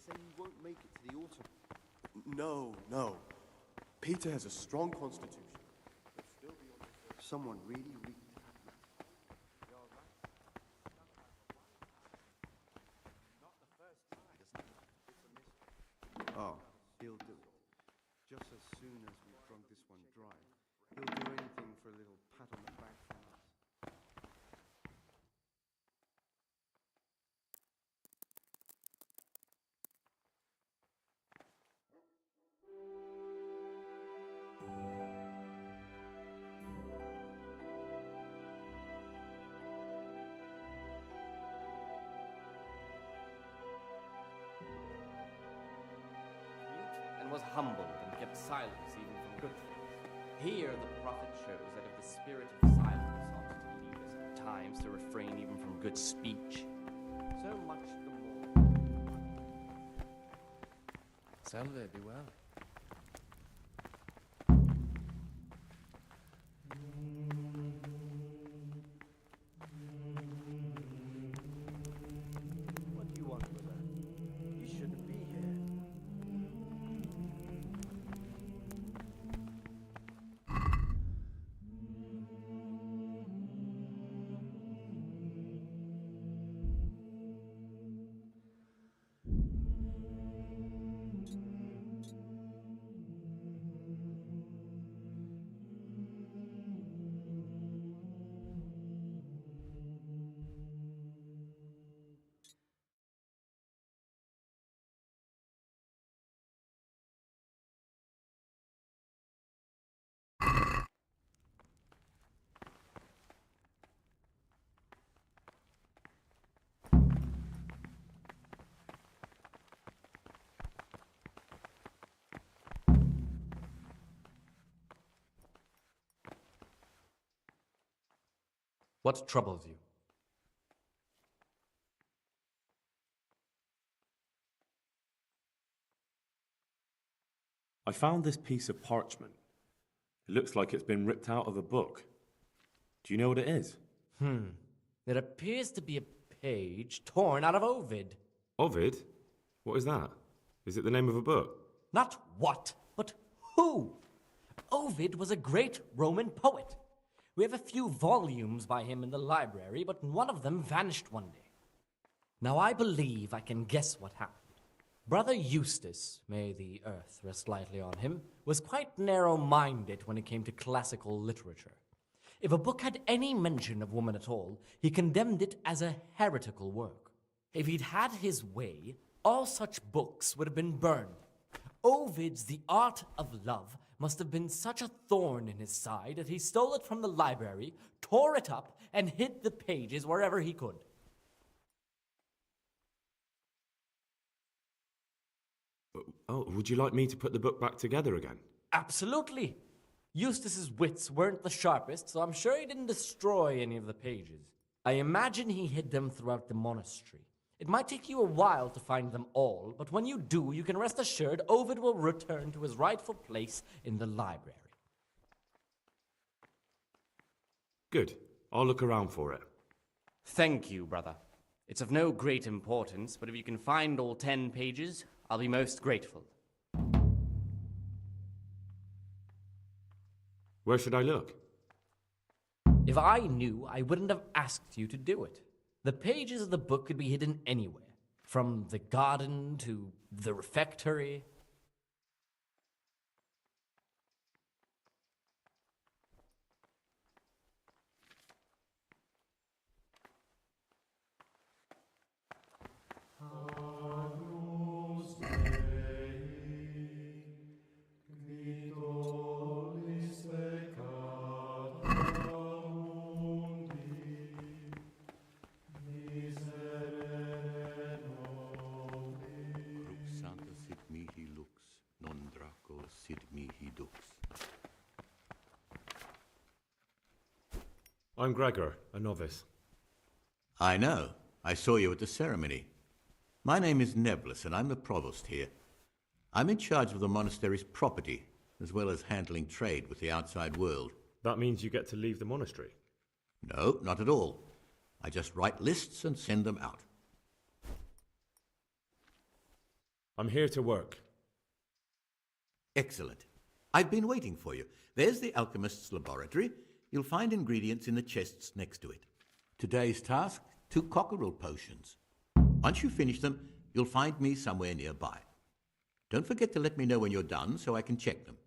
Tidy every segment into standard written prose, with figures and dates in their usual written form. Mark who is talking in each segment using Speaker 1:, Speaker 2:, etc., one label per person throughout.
Speaker 1: say he won't make it to the autumn.
Speaker 2: No. Peter has a strong constitution.
Speaker 1: Someone really weak. Oh, he'll do it. Just as soon as we've drunk this one dry, he'll do anything for a little pat on the back from us.
Speaker 3: And was humbled and kept silence even from good things. Here the prophet shows that if the spirit of silence ought to lead us at times to refrain even from good speech, so much the more.
Speaker 4: Salve, be well.
Speaker 1: What do you want with that? You shouldn't be here.
Speaker 4: What troubles you?
Speaker 5: I found this piece of parchment. It looks like it's been ripped out of a book. Do you know what it is?
Speaker 4: It appears to be a page torn out of Ovid.
Speaker 5: Ovid? What is that? Is it the name of a book?
Speaker 4: Not what, but who? Ovid was a great Roman poet. We have a few volumes by him in the library, but one of them vanished one day. Now I believe I can guess what happened. Brother Eustace, may the earth rest lightly on him, was quite narrow-minded when it came to classical literature. If a book had any mention of woman at all, he condemned it as a heretical work. If he'd had his way, all such books would have been burned. Ovid's The Art of Love must have been such a thorn in his side that he stole it from the library, tore it up, and hid the pages wherever he could.
Speaker 5: Oh, would you like me to put the book back together again?
Speaker 4: Absolutely. Eustace's wits weren't the sharpest, so I'm sure he didn't destroy any of the pages. I imagine he hid them throughout the monastery. It might take you a while to find them all, but when you do, you can rest assured Ovid will return to his rightful place in the library.
Speaker 5: Good. I'll look around for it.
Speaker 3: Thank you, brother. It's of no great importance, but if you can find all 10 pages, I'll be most grateful.
Speaker 5: Where should I look?
Speaker 4: If I knew, I wouldn't have asked you to do it. The pages of the book could be hidden anywhere, from the garden to the refectory.
Speaker 6: Sancta sit mihi lux, non Draco sit mihi dux.
Speaker 5: I'm Gregor, a novice.
Speaker 6: I know. I saw you at the ceremony. My name is Nebulus, and I'm the provost here. I'm in charge of the monastery's property, as well as handling trade with the outside world.
Speaker 5: That means you get to leave the monastery.
Speaker 6: No, not at all. I just write lists and send them out.
Speaker 5: I'm here to work.
Speaker 6: Excellent. I've been waiting for you. There's the alchemist's laboratory. You'll find ingredients in the chests next to it. Today's task, 2 cockerel potions. Once you finish them, you'll find me somewhere nearby. Don't forget to let me know when you're done so I can check them.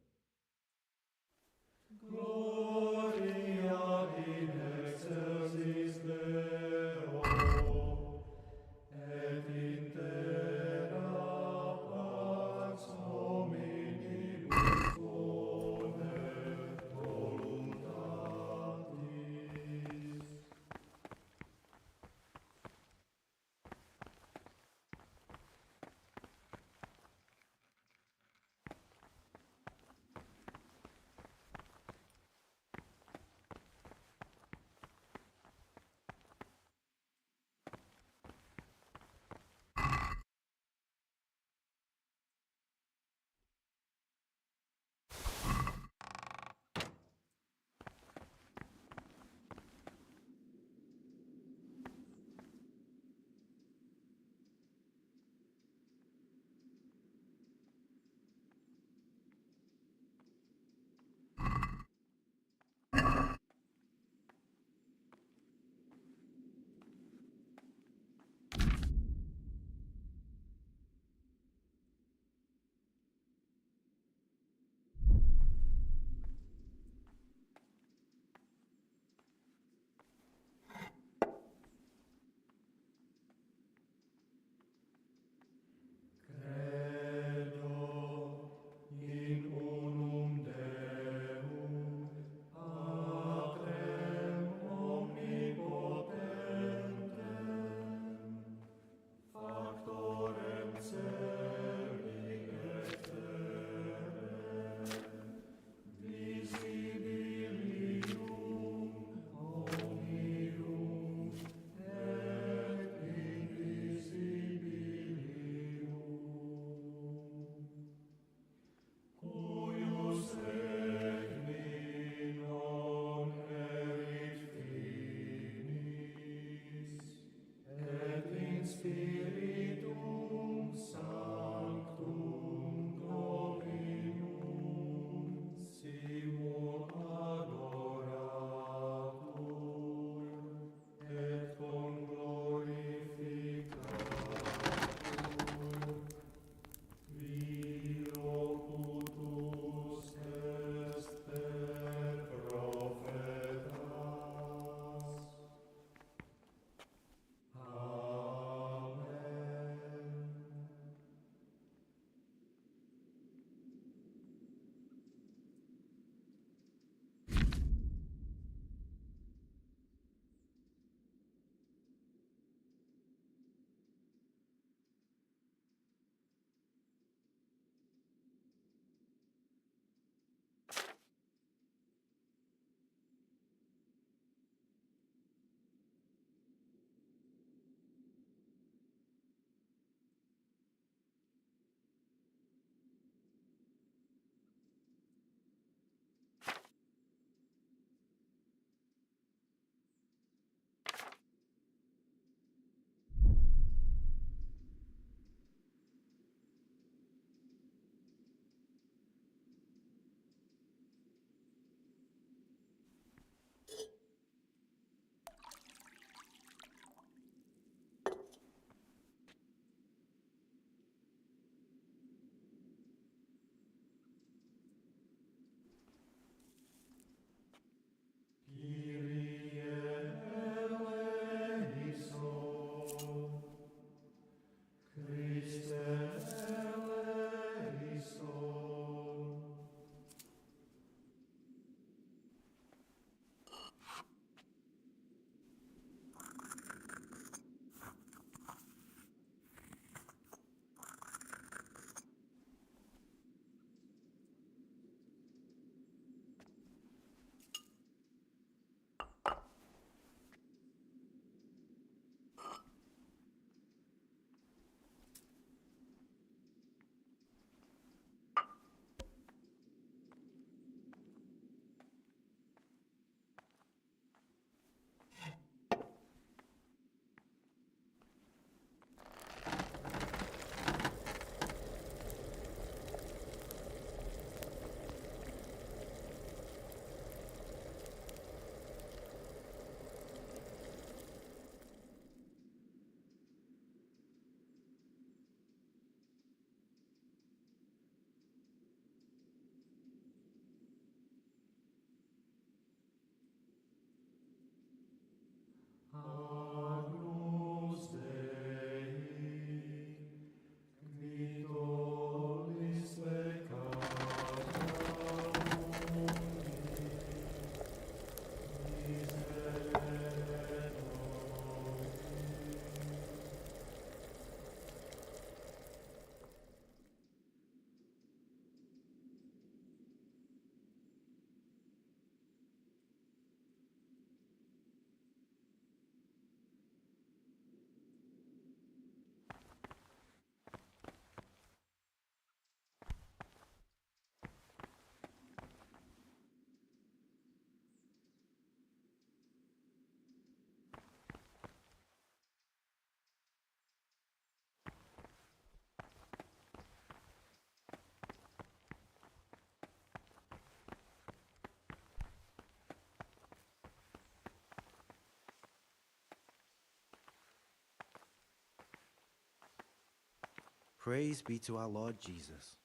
Speaker 1: Praise be to our Lord Jesus.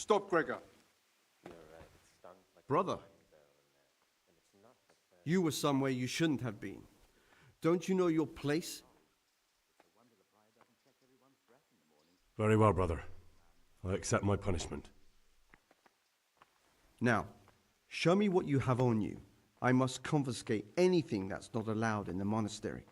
Speaker 1: Stop, Gregor. Brother, you were somewhere you shouldn't have been. Don't you know your place?
Speaker 5: Very well, brother. I accept my punishment.
Speaker 1: Now, show me what you have on you. I must confiscate anything that's not allowed in the monastery.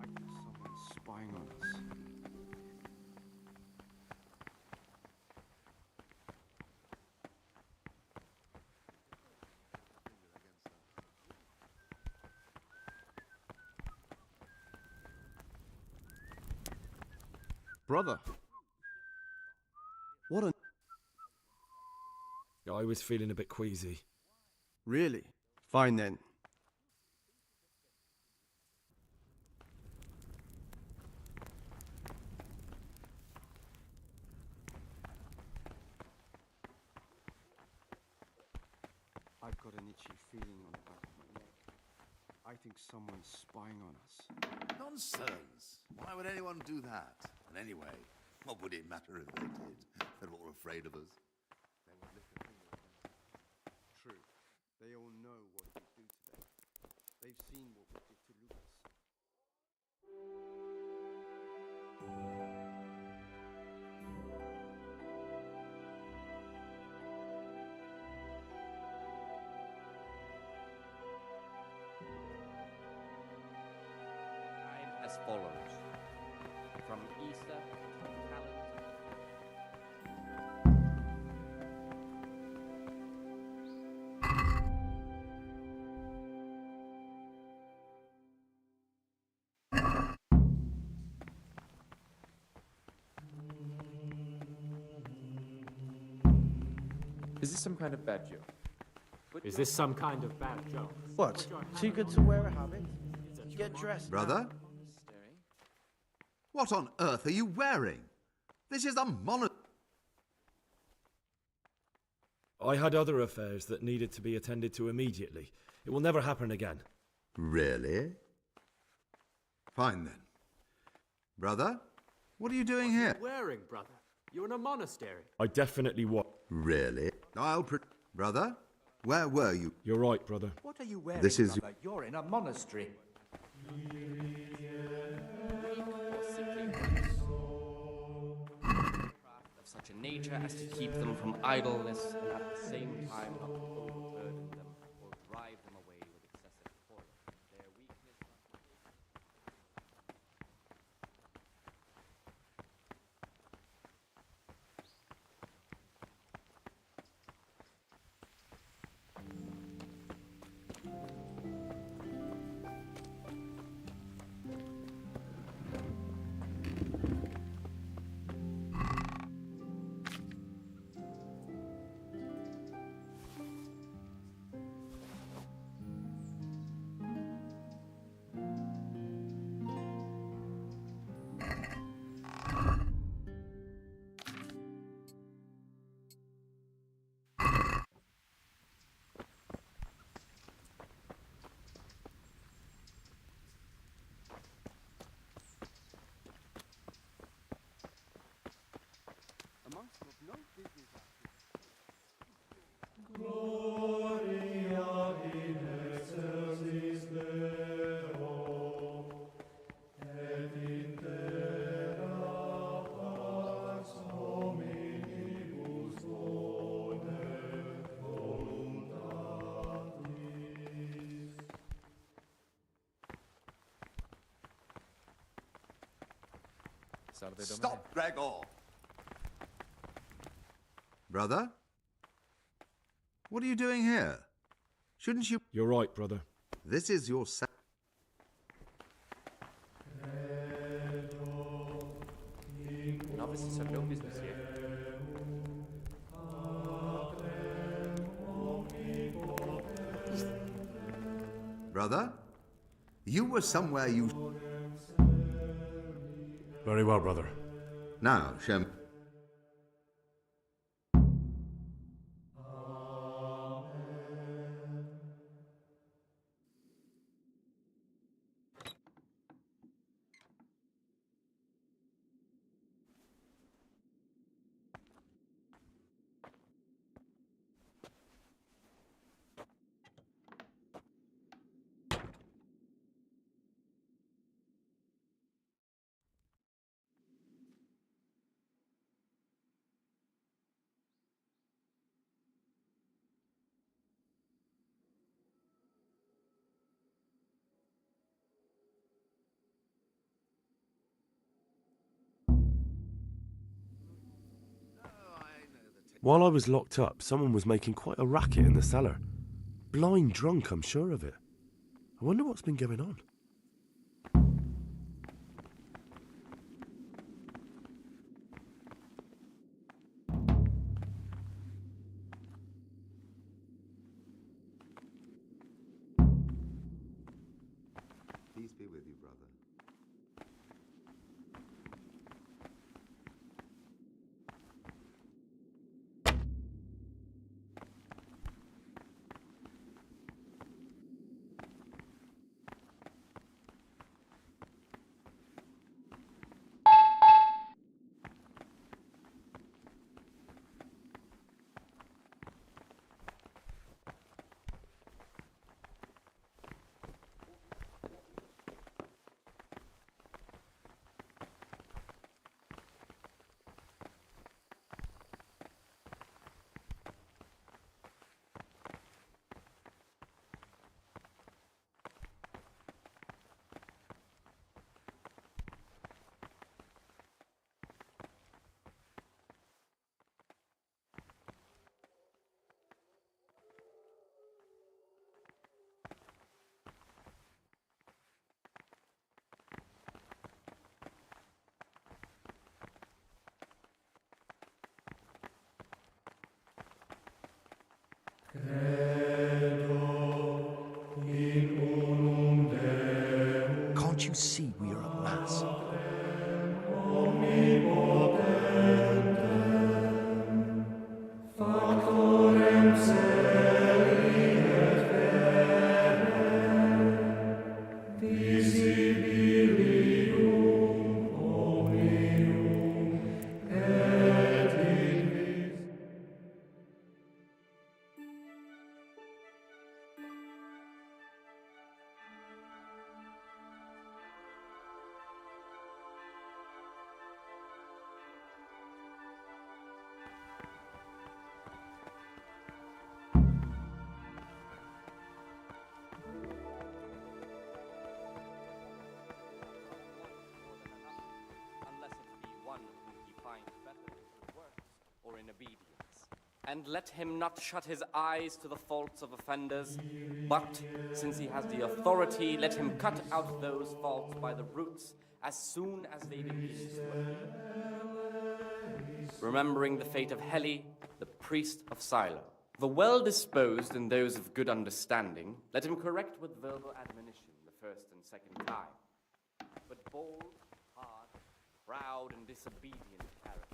Speaker 1: I think someone's spying on us.
Speaker 2: Brother. What a...
Speaker 7: I was feeling a bit queasy.
Speaker 2: Really?
Speaker 1: Fine then. I've got an itchy feeling on the back of my neck. I think someone's spying on us.
Speaker 8: Nonsense. Why would anyone do that? And anyway, what would it matter if they did? They're all afraid of us.
Speaker 1: They would lift a finger against us. True. They all know what we do to them. They've seen what we did to Lucas.
Speaker 3: As follows. From Easter to Talent.
Speaker 9: Is this some kind of bad joke?
Speaker 7: Is this some kind of bad joke?
Speaker 10: What? Too good to wear a habit? Get dressed.
Speaker 8: Brother? What on earth are you wearing? This is a
Speaker 7: I had other affairs that needed to be attended to immediately. It will never happen again.
Speaker 8: Really? Fine then. Brother? What are you doing here?
Speaker 11: Wearing, brother? You're in a monastery.
Speaker 7: I definitely was.
Speaker 8: Really? Brother? Where were you?
Speaker 7: You're right, brother.
Speaker 10: What are you wearing,
Speaker 8: This is-
Speaker 10: brother? You're in a monastery.
Speaker 3: Or simply craft of such a nature as to keep them from idleness and at the same time not to overburden them or drive them away with excessive toil. Their weakness
Speaker 8: Stop, Gregor! Brother? What are you doing here? Shouldn't you...
Speaker 7: You're right, brother.
Speaker 8: This is your...
Speaker 3: Novices have no business here.
Speaker 8: Brother? You were somewhere you...
Speaker 5: Very well, brother.
Speaker 8: Now, Shem...
Speaker 5: While I was locked up, someone was making quite a racket in the cellar. Blind drunk, I'm sure of it. I wonder what's been going on.
Speaker 8: Peace be with you, brother.
Speaker 2: Can't you see we are at Mass?
Speaker 3: And let him not shut his eyes to the faults of offenders, but, since he has the authority, let him cut out those faults by the roots as soon as they begin to appear. Remembering the fate of Heli, the priest of Silo. The well-disposed and those of good understanding, let him correct with verbal admonition the first and second time. But bold, hard, proud, and disobedient character,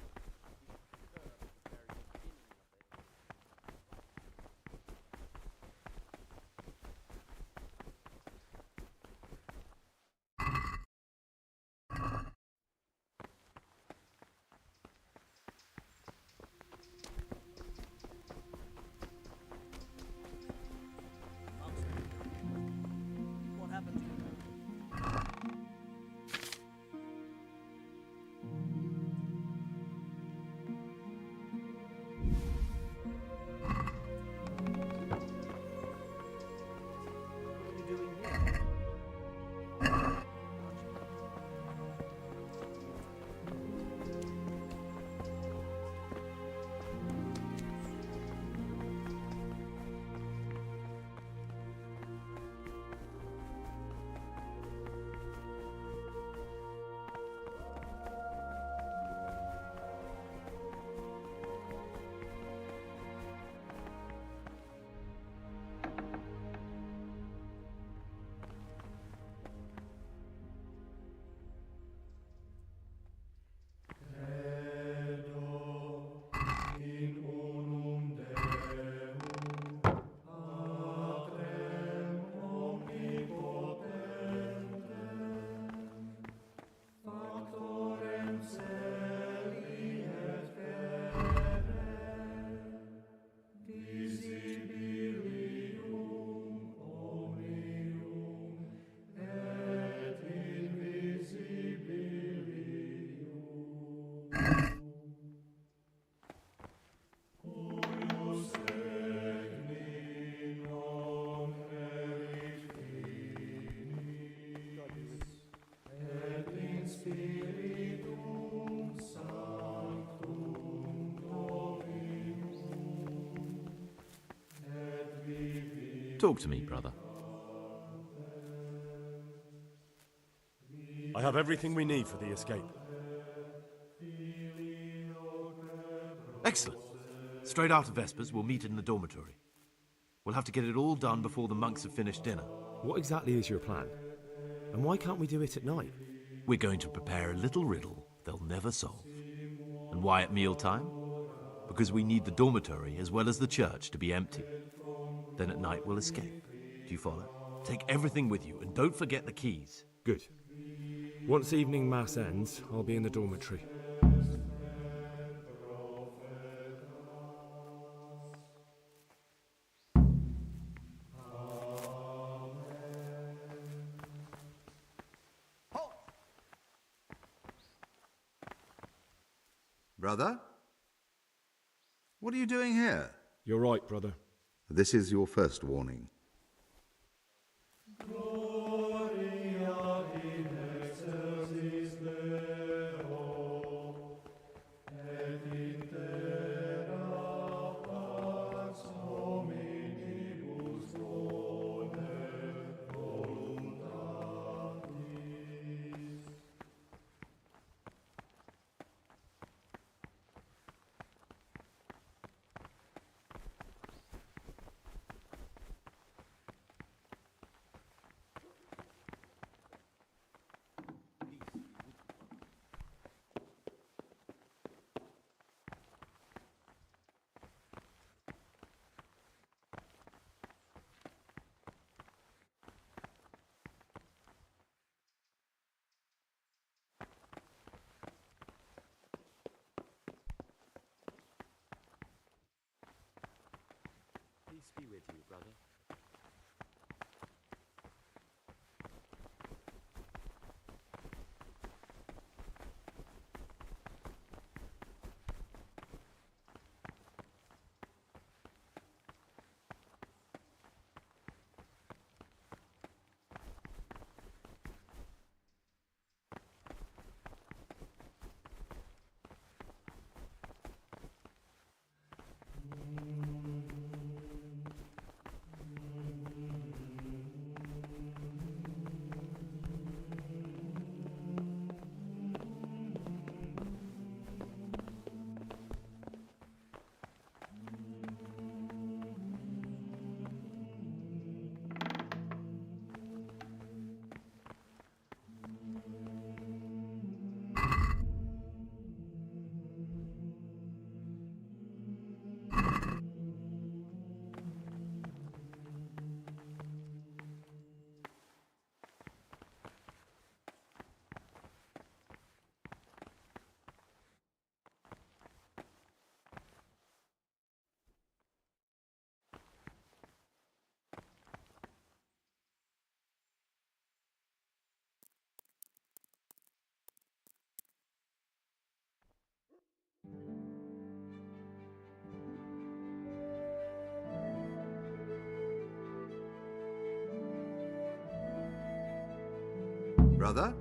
Speaker 12: Talk to me, brother.
Speaker 5: I have everything we need for the escape.
Speaker 12: Excellent. Straight after Vespers, we'll meet in the dormitory. We'll have to get it all done before the monks have finished dinner.
Speaker 7: What exactly is your plan? And why can't we do it at night?
Speaker 12: We're going to prepare a little riddle they'll never solve. And why at mealtime? Because we need the dormitory as well as the church to be empty. Then at night we'll escape. Do you follow? Take everything with you and don't forget the keys.
Speaker 7: Good. Once evening mass ends, I'll be in the dormitory.
Speaker 8: Brother? What are you doing here?
Speaker 7: You're right, brother.
Speaker 8: This is your first warning.
Speaker 11: Peace be with you, brother.
Speaker 8: Brother?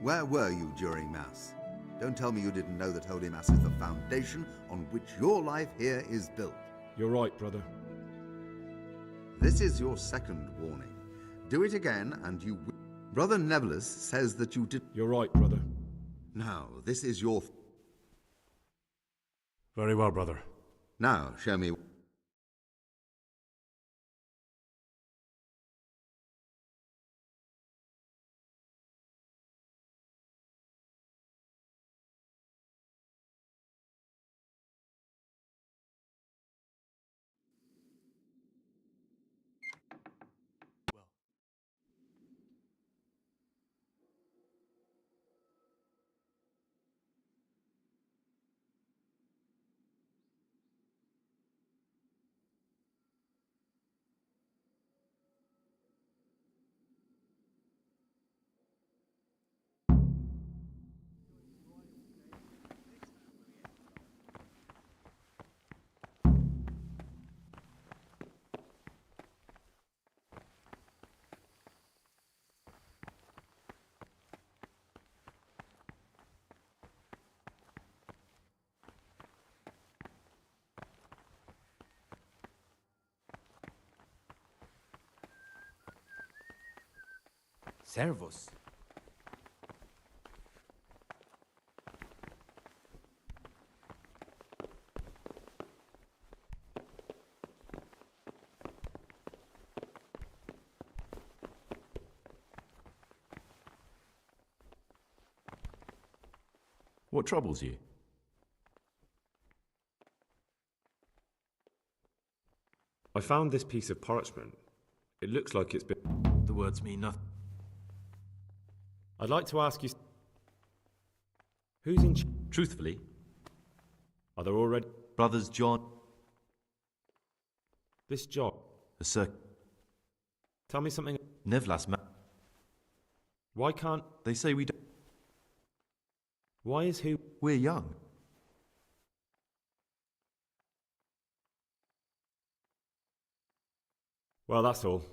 Speaker 8: Where were you during Mass? Don't tell me you didn't know that Holy Mass is the foundation on which your life here is built.
Speaker 7: You're right, brother.
Speaker 8: This is your second warning. Do it again and you will. Brother Nebulas says that you did.
Speaker 7: You're right, brother.
Speaker 8: Now, this is your.
Speaker 5: Very well, brother.
Speaker 8: Now, show me.
Speaker 9: Servus.
Speaker 12: What troubles you?
Speaker 5: I found this piece of parchment. It looks like it's been...
Speaker 12: The words mean nothing.
Speaker 5: I'd like to ask you... Who's in...
Speaker 12: Truthfully,
Speaker 5: Are there already...
Speaker 12: brothers John...
Speaker 5: This job...
Speaker 12: Sir
Speaker 5: Tell me something...
Speaker 12: Nevlas
Speaker 5: Why can't...
Speaker 12: They say we don't...
Speaker 5: Why is who...
Speaker 12: We're young.
Speaker 5: Well, that's all.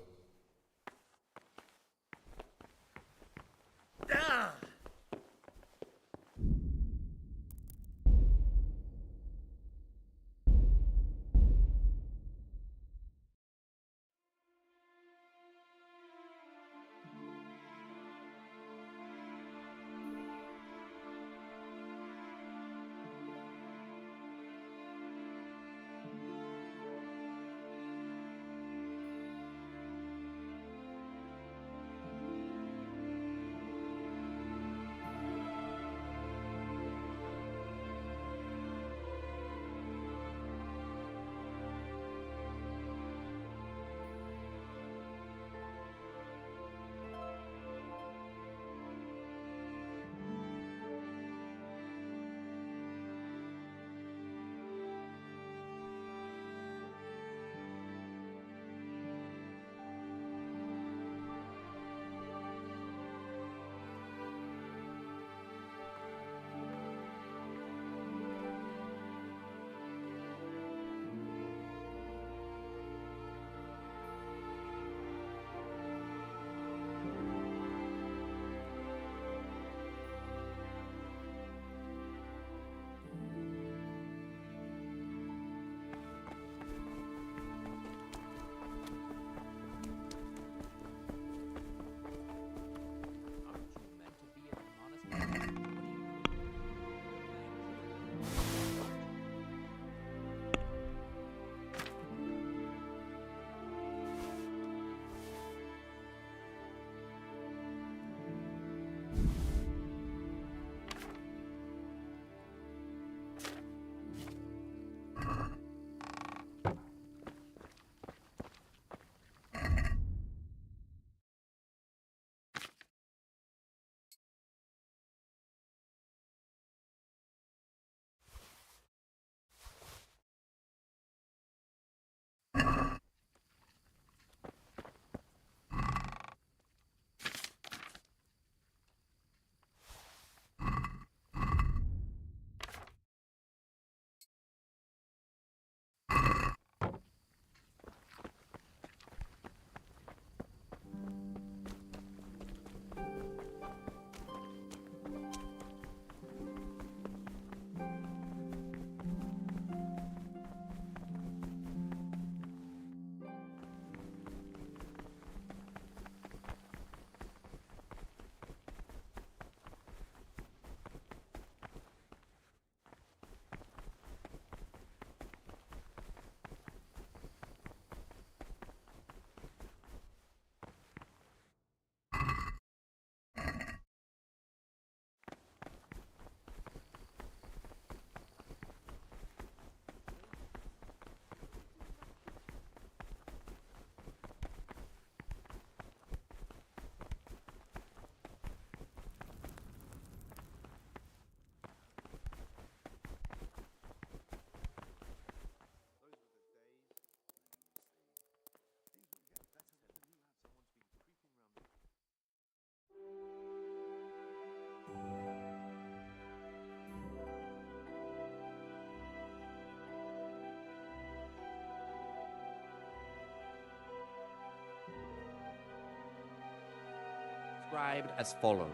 Speaker 3: Described as follows.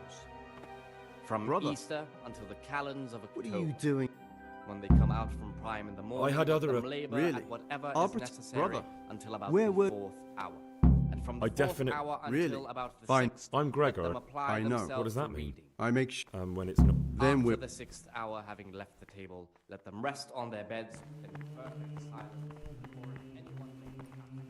Speaker 3: From
Speaker 1: Brother.
Speaker 3: Easter until the calends of October.
Speaker 1: What are you doing?
Speaker 3: When they come out from prime in the morning,
Speaker 5: had
Speaker 3: let
Speaker 5: other
Speaker 3: them labor
Speaker 1: really?
Speaker 3: at whatever
Speaker 1: Our
Speaker 3: is necessary
Speaker 1: brother.
Speaker 3: until about
Speaker 1: Where
Speaker 3: the
Speaker 1: were-
Speaker 3: 4th hour. And from the
Speaker 7: I
Speaker 3: fourth
Speaker 7: definite-
Speaker 3: hour until
Speaker 1: Really?
Speaker 3: about the
Speaker 1: Fine.
Speaker 3: sixth.
Speaker 7: I'm
Speaker 3: Let
Speaker 7: Gregor.
Speaker 3: them apply
Speaker 1: I know.
Speaker 3: themselves
Speaker 7: What does that
Speaker 3: to
Speaker 7: mean?
Speaker 3: reading.
Speaker 1: I make
Speaker 7: When it's not.
Speaker 1: Then
Speaker 3: After
Speaker 1: we're...
Speaker 3: the sixth hour, having left the table, let them rest on their beds in perfect silence before anyone makes a sound.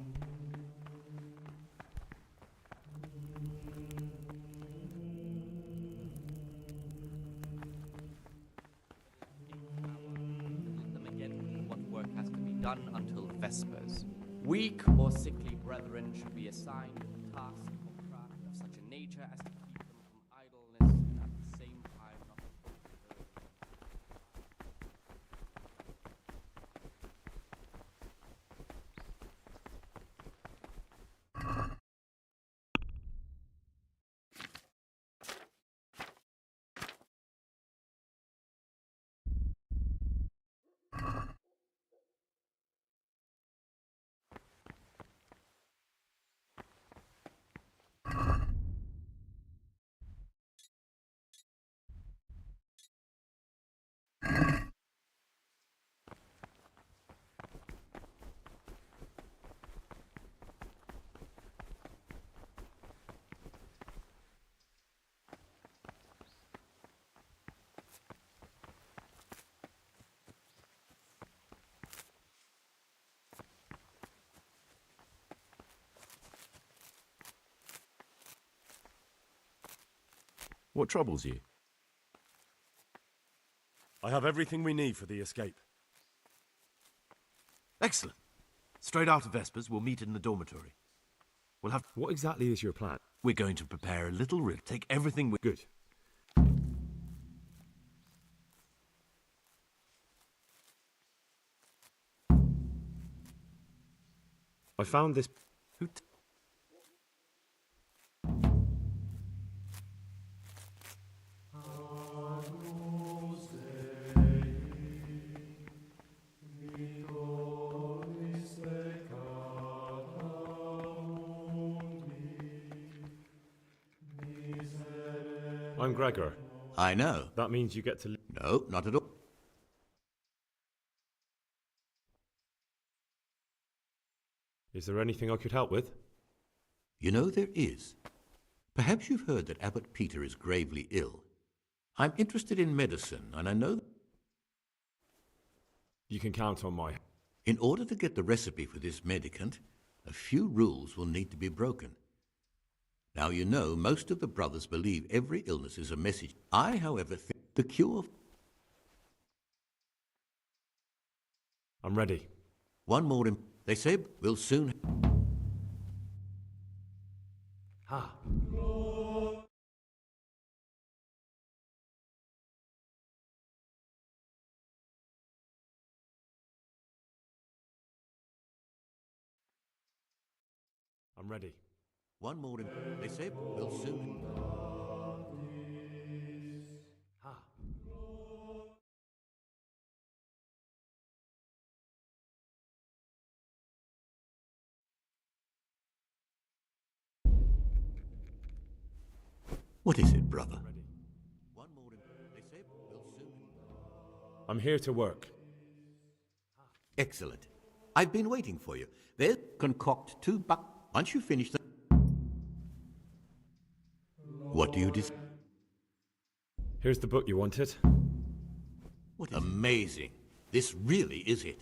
Speaker 3: Let them again do what work has to be done until Vespers. Weak or sickly brethren should be assigned tasks or craft of such a nature as to keep them from idleness and at the same time not
Speaker 12: What troubles you?
Speaker 5: I have everything we need for the escape.
Speaker 12: Excellent. Straight after Vespers, we'll meet in the dormitory. We'll have...
Speaker 7: What exactly is your plan?
Speaker 12: We're going to prepare a little riddle. Take everything we...
Speaker 7: Good. I found this...
Speaker 12: Who
Speaker 7: I'm Gregor.
Speaker 6: I know.
Speaker 7: That means you get to...
Speaker 6: No, not at all.
Speaker 7: Is there anything I could help with?
Speaker 6: You know, there is. Perhaps you've heard that Abbot Peter is gravely ill. I'm interested in medicine, and I know...
Speaker 7: You can count on my...
Speaker 6: In order to get the recipe for this medicament, a few rules will need to be broken. Now, you know, most of the brothers believe every illness is a message. I, however, think the cure...
Speaker 7: I'm ready.
Speaker 6: One more... They say we'll soon...
Speaker 7: Ha! I'm ready.
Speaker 6: One more... They say we'll soon...
Speaker 7: Ha!
Speaker 6: What is it, brother?
Speaker 7: Ready.
Speaker 6: One more... They say we'll soon...
Speaker 7: I'm here to work.
Speaker 6: Excellent. I've been waiting for you. There's concoct 2 buck... Once you finish them... What do you decide?
Speaker 7: Here's the book you wanted.
Speaker 6: What amazing. This really is it.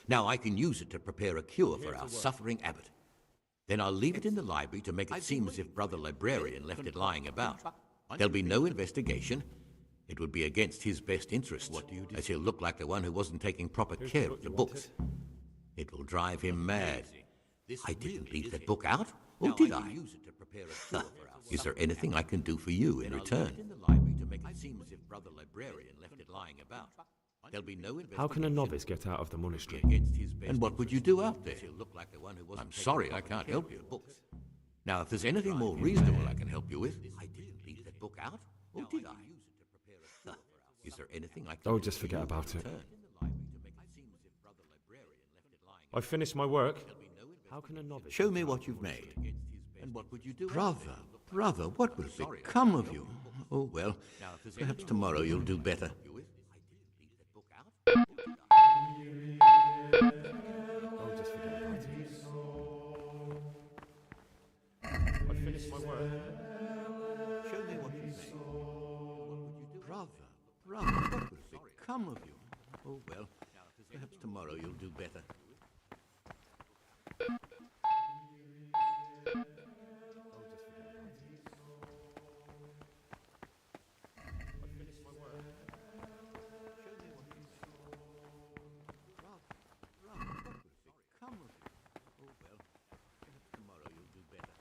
Speaker 6: Now I can use it to prepare a cure for our suffering abbot. Then I'll leave it in the library to make it seem as if Brother Librarian left it lying about. There'll be no investigation. It would be against his best interests, as he'll look like the one who wasn't taking proper care of the books. It will drive him mad. I didn't leave that book out, or did I? Is there anything I can do for you in return?
Speaker 7: How can a novice get out of the monastery?
Speaker 6: And what would you do out there? I'm sorry, I can't help you. Now, if there's anything more reasonable I can help you with... I didn't leave that book out, or did I? Is there anything I can
Speaker 7: Oh, just forget about it. I've finished my work. How can a novice...
Speaker 6: Show me what you've made. And what would you do? Brother, what will become of you? Oh, well, perhaps tomorrow you'll do better.
Speaker 7: Oh, just forget about it.
Speaker 6: tomorrow you'll do better. Come with it. Oh well, perhaps tomorrow you'll do better.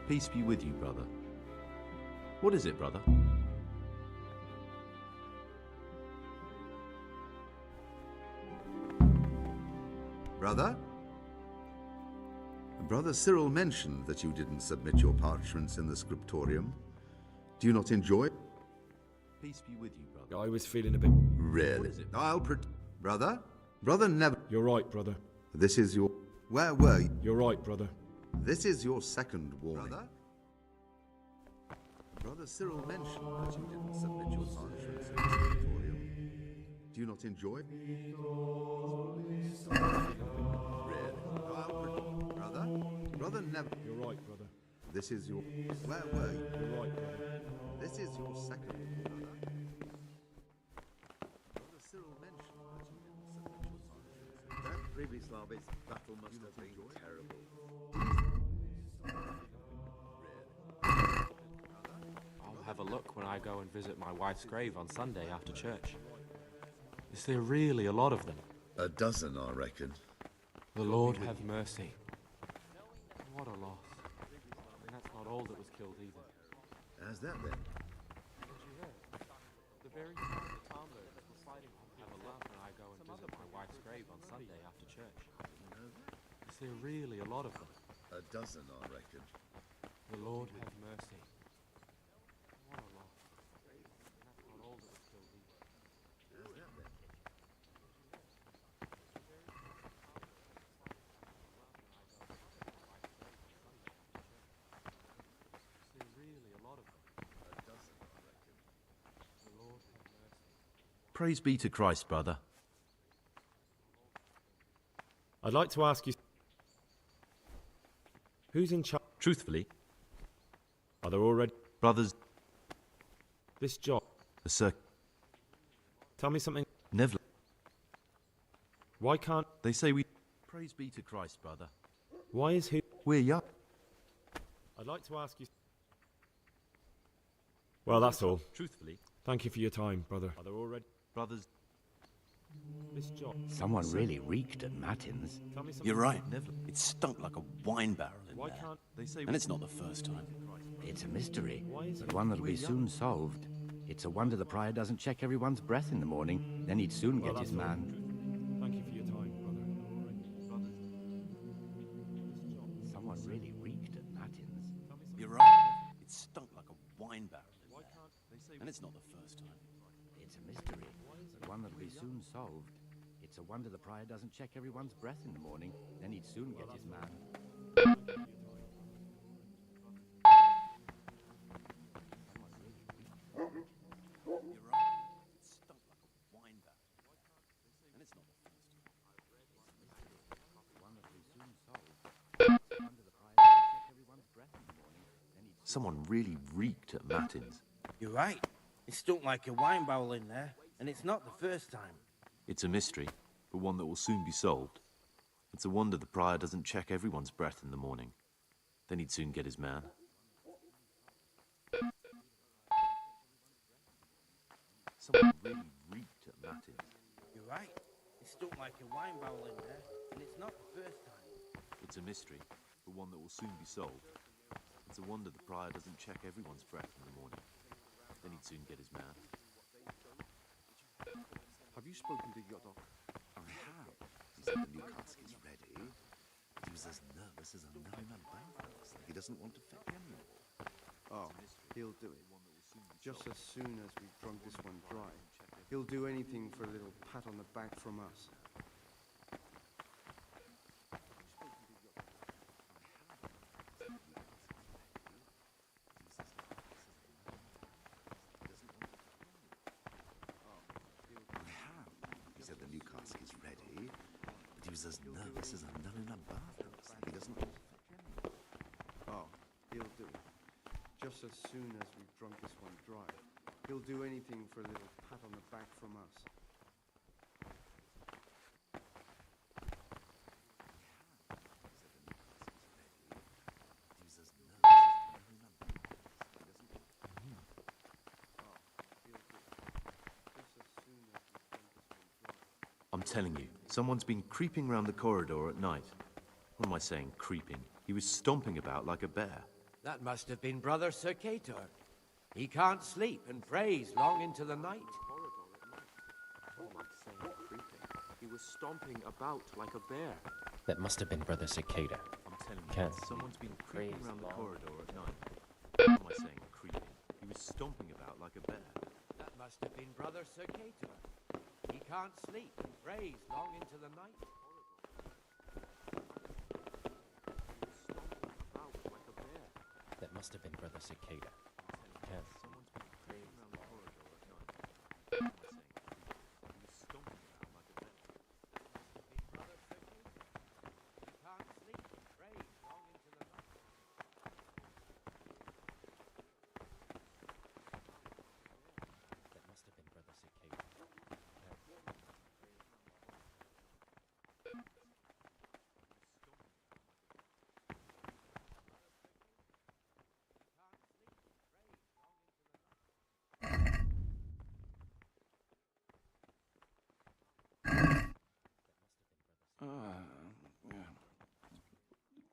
Speaker 12: Peace be with you, brother. What is it, brother?
Speaker 8: Brother? Brother Cyril mentioned that you didn't submit your parchments in the scriptorium. Do you not enjoy it?
Speaker 12: Peace be with you, brother.
Speaker 7: I was feeling a bit...
Speaker 8: Really? Brother? Brother never...
Speaker 7: You're right, brother.
Speaker 8: This is your... Where were you?
Speaker 7: You're right, brother.
Speaker 8: This is your second warning. Brother Cyril mentioned that you didn't submit your parchments in the scriptorium. Do you not enjoy it? Really? Brother never...
Speaker 7: You're right, brother.
Speaker 8: This is your... Where were you?
Speaker 7: You're right, brother.
Speaker 8: This is your second warning. Brother Cyril mentioned that you didn't submit your parchments.
Speaker 2: That Pribyslavitz battle must have been terrible.
Speaker 11: I'll have a look when I go and visit my wife's grave on Sunday after church. Is there really a lot of them?
Speaker 8: A dozen, I reckon.
Speaker 11: The Lord have mercy. What a loss. And that's not all that was killed either.
Speaker 8: How's that then?
Speaker 11: Did you hear? The very time the Talmud was reciting, I'll have a look when I go and visit my wife's grave on Sunday after church. Is there really a lot of them?
Speaker 8: A dozen, I reckon.
Speaker 11: The Lord have mercy. What a loss. And that's not all that was killed either.
Speaker 8: How's that then?
Speaker 11: Is there really a lot of them?
Speaker 8: A dozen, I reckon.
Speaker 11: The Lord have mercy.
Speaker 12: Praise be to Christ, brother.
Speaker 7: I'd like to ask you... Who's in charge?
Speaker 12: Truthfully,
Speaker 7: Are there already...
Speaker 12: brothers,
Speaker 7: This job.
Speaker 12: the Sir
Speaker 7: Tell me something.
Speaker 12: Neville,
Speaker 7: Why can't...
Speaker 12: they say we... Praise be to Christ, brother.
Speaker 7: Why is who...
Speaker 12: We're young.
Speaker 7: I'd like to ask you... Well, that's all.
Speaker 12: Truthfully,
Speaker 7: Thank you for your time, brother. Are there already...
Speaker 12: brothers,
Speaker 7: This job.
Speaker 13: Someone really reeked at Matins.
Speaker 7: Tell me something.
Speaker 13: You're right.
Speaker 12: Neville.
Speaker 13: It stunk like a wine barrel in
Speaker 7: Why
Speaker 13: there.
Speaker 7: can't...
Speaker 12: They say
Speaker 13: And it's not the first time. It's a mystery,
Speaker 7: Why is
Speaker 13: but
Speaker 7: it-
Speaker 13: one that'll be soon solved. It's a wonder the prior doesn't check everyone's breath in the morning. Then he'd soon
Speaker 7: Well,
Speaker 13: get his
Speaker 7: that's all.
Speaker 13: man.
Speaker 7: Thank you for your time, brother.
Speaker 13: Someone really reeked at Matins.
Speaker 12: You're right.
Speaker 13: It stunk like a wine barrel in
Speaker 7: Why
Speaker 13: there.
Speaker 7: can't...
Speaker 13: And it's not the first time. It's a mystery, but one that'll be soon solved. It's a wonder the prior doesn't check everyone's breath in the morning. Then he'd soon get his man.
Speaker 2: You're right. It stunk like a wine barrel. And it's not the first time.
Speaker 13: One that we soon solved. It's a wonder the prior doesn't check everyone's breath in the morning. Then he'd
Speaker 12: Someone really reeked at Matins.
Speaker 10: You're right. It stunk like a wine barrel in there, and it's not the first time.
Speaker 12: It's a mystery, but one that will soon be solved. It's a wonder the prior doesn't check everyone's breath in the morning. Then he'd soon get his man. Someone really reeked at Matins.
Speaker 10: You're right. It stunk like a wine barrel in there, and it's not the first time.
Speaker 12: It's a mystery, but one that will soon be solved. It's a wonder the prior doesn't check everyone's breath in the morning. Then he'd soon get his man.
Speaker 2: Have you spoken to Yodok? I have. He said the new cask is ready. But he was as nervous as a nun about us. Like he doesn't want to fetch anymore.
Speaker 1: Oh, he'll do it. Just as soon as we've drunk this one dry. He'll do anything for a little pat on the back from us.
Speaker 2: He said the new cask is ready. But he was as nervous as a nun in a bathhouse. Like he doesn't want to fetch anymore.
Speaker 1: Oh, he'll do it. Just as soon as we've drunk this one dry. He'll do anything for a little pat on the back from us.
Speaker 12: I'm telling you, someone's been creeping round the corridor at night. What am I saying, creeping? He was stomping about like a bear.
Speaker 13: That must have been Brother Sir Cator. He can't sleep and prays long into the night.
Speaker 11: What am I saying? Creeping. He was stomping about like a bear.
Speaker 9: That must have been Brother Cicada.
Speaker 12: I'm telling you,
Speaker 9: Can't
Speaker 12: someone's been creeping
Speaker 9: praise
Speaker 12: round the
Speaker 9: long.
Speaker 12: corridor at night. What am I saying, creeping? He was stomping about like a bear.
Speaker 13: That must have been Brother Sir Cator. He can't sleep and prays long into the night.
Speaker 11: About like a bear.
Speaker 9: That must have been Brother Cicada. Can't.
Speaker 12: Someone's been creeping round the corridor at night. What am I saying, creeping? He was stomping about like a bear.
Speaker 13: Brother Sir Cator. He can't sleep and prays long into the night.
Speaker 9: That must have been Brother Cicada.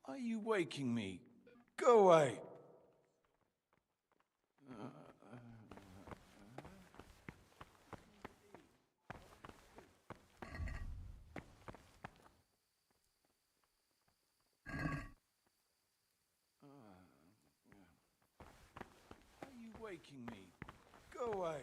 Speaker 10: Are you waking me? Go away. Are you waking me? Go away.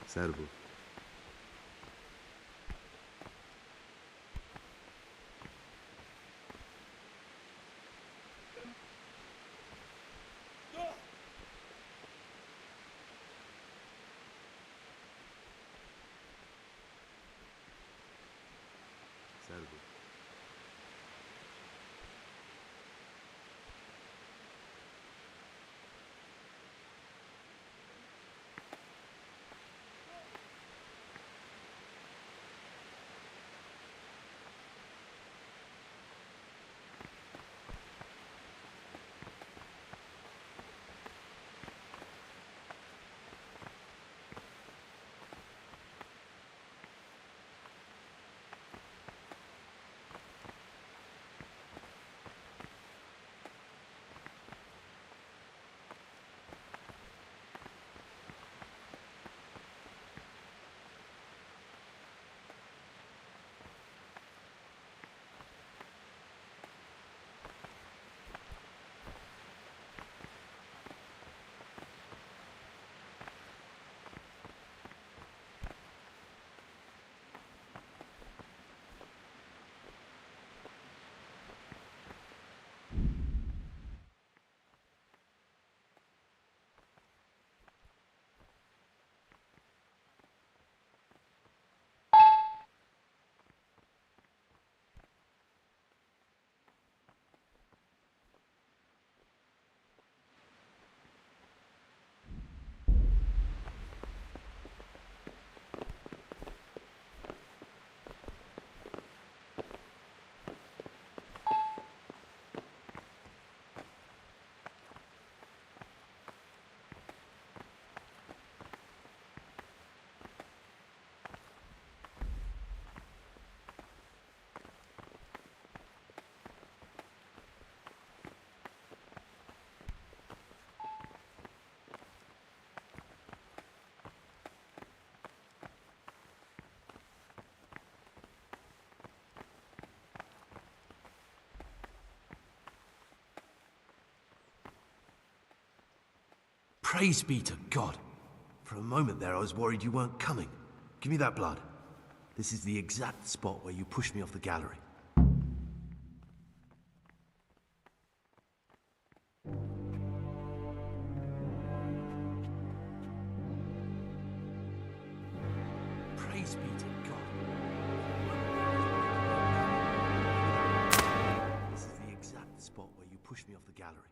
Speaker 8: Cervo. Cervo.
Speaker 12: Praise be to God. For a moment there I was worried you weren't coming. Give me that blood. This is the exact spot where you pushed me off the gallery. Praise be to God. This is the exact spot where you pushed me off the gallery.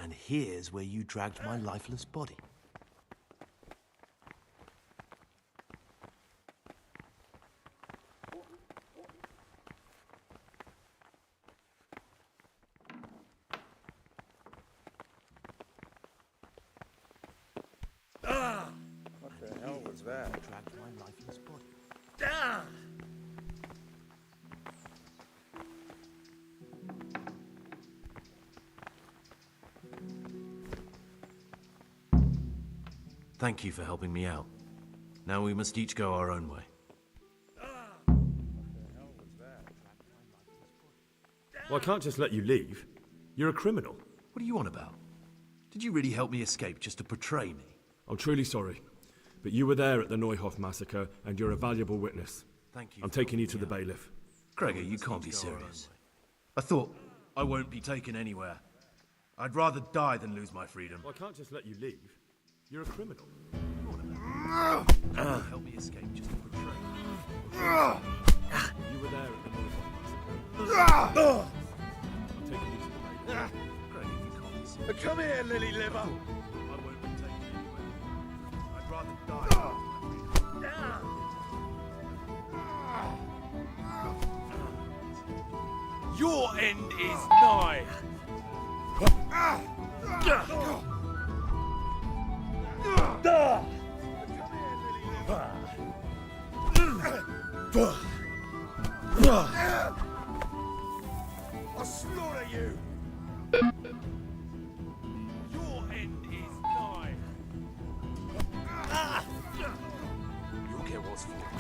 Speaker 12: And here's where you dragged my lifeless body.
Speaker 10: What the hell was that?
Speaker 12: You dragged my lifeless body. Thank you for helping me out. Now we must each go our own way.
Speaker 7: Well, I can't just let you leave. You're a criminal.
Speaker 12: What are you on about? Did you really help me escape just to betray me?
Speaker 7: I'm truly sorry, but you were there at the Neuhoff massacre, and you're a valuable witness.
Speaker 12: Thank you.
Speaker 7: I'm taking you to the bailiff.
Speaker 12: Gregor, you can't be serious. I thought I won't be taken anywhere. I'd rather die than lose my freedom.
Speaker 7: Well, I can't just let you leave. You're a criminal.
Speaker 12: Help me escape just to betray me.
Speaker 7: You were there at the Neuhoff massacre. I'm taking you to the bailiff.
Speaker 12: Gregor, you can't be serious.
Speaker 10: Come here, lily liver.
Speaker 12: I won't be taken anywhere. I'd rather die than lose my freedom.
Speaker 7: Your end is nigh. I'll slaughter you. Your end is nigh. You'll get what's for.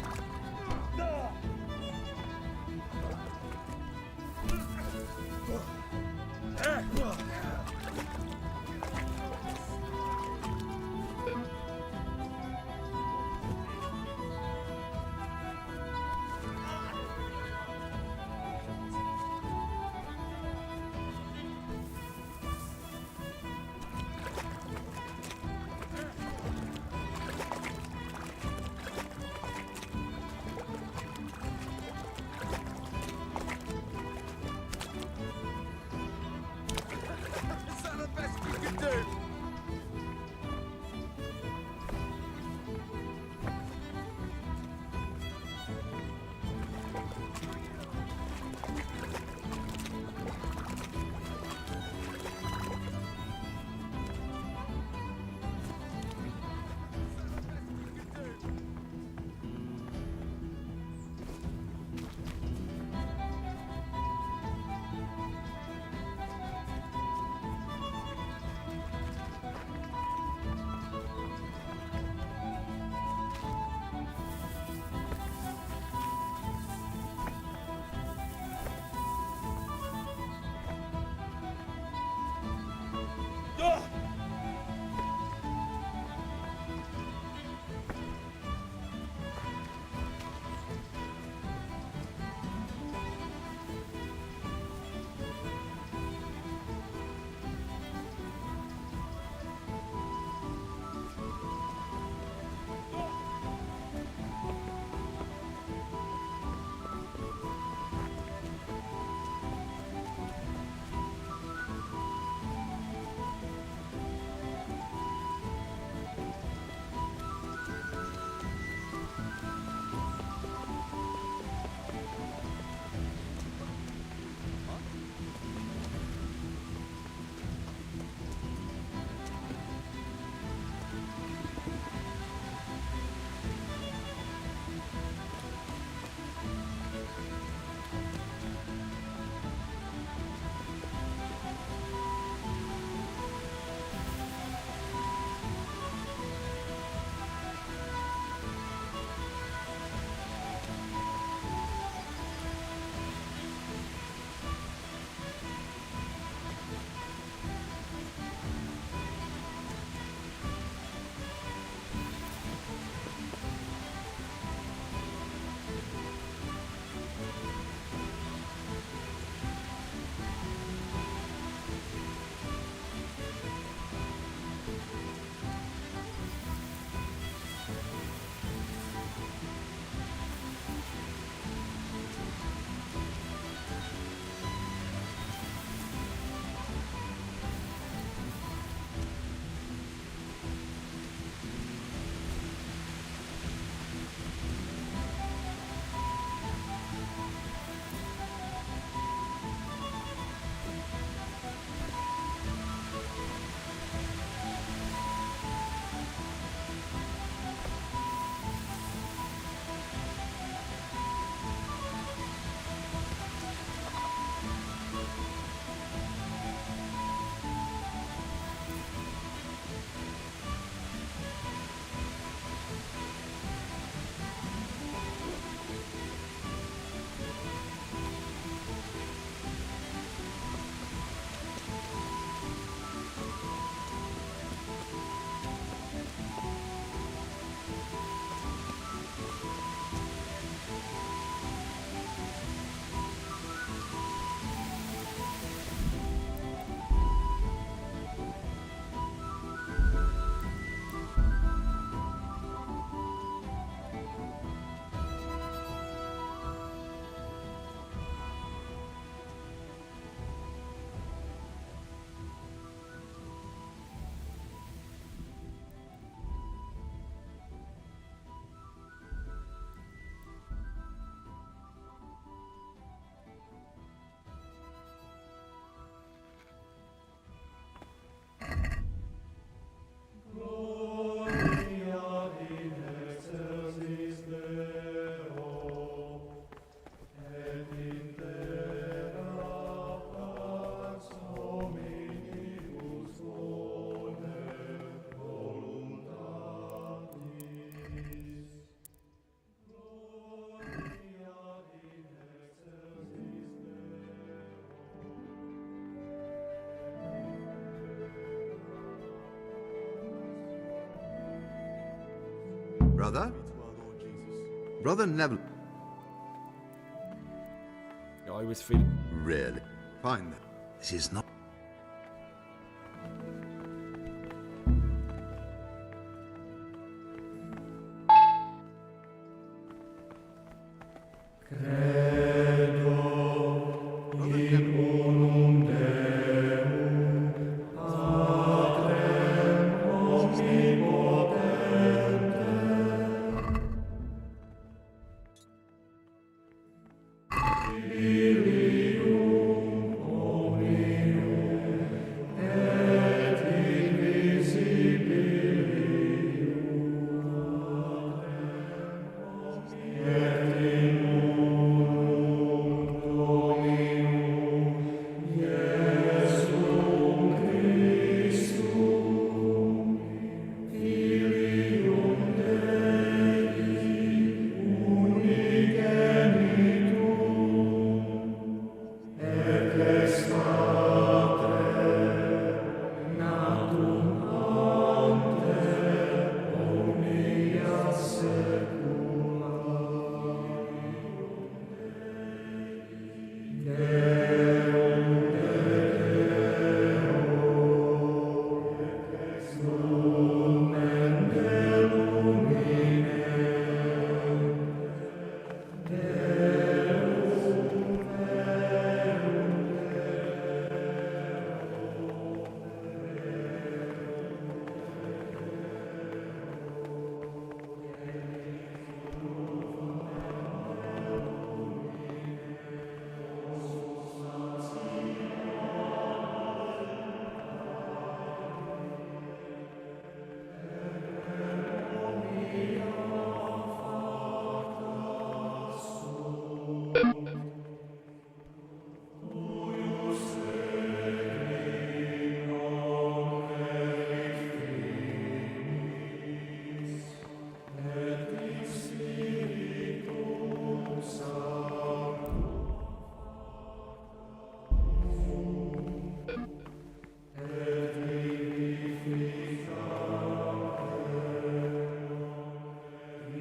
Speaker 8: Brother? Brother Neville.
Speaker 7: I was feeling...
Speaker 8: Really? Fine then. This is not...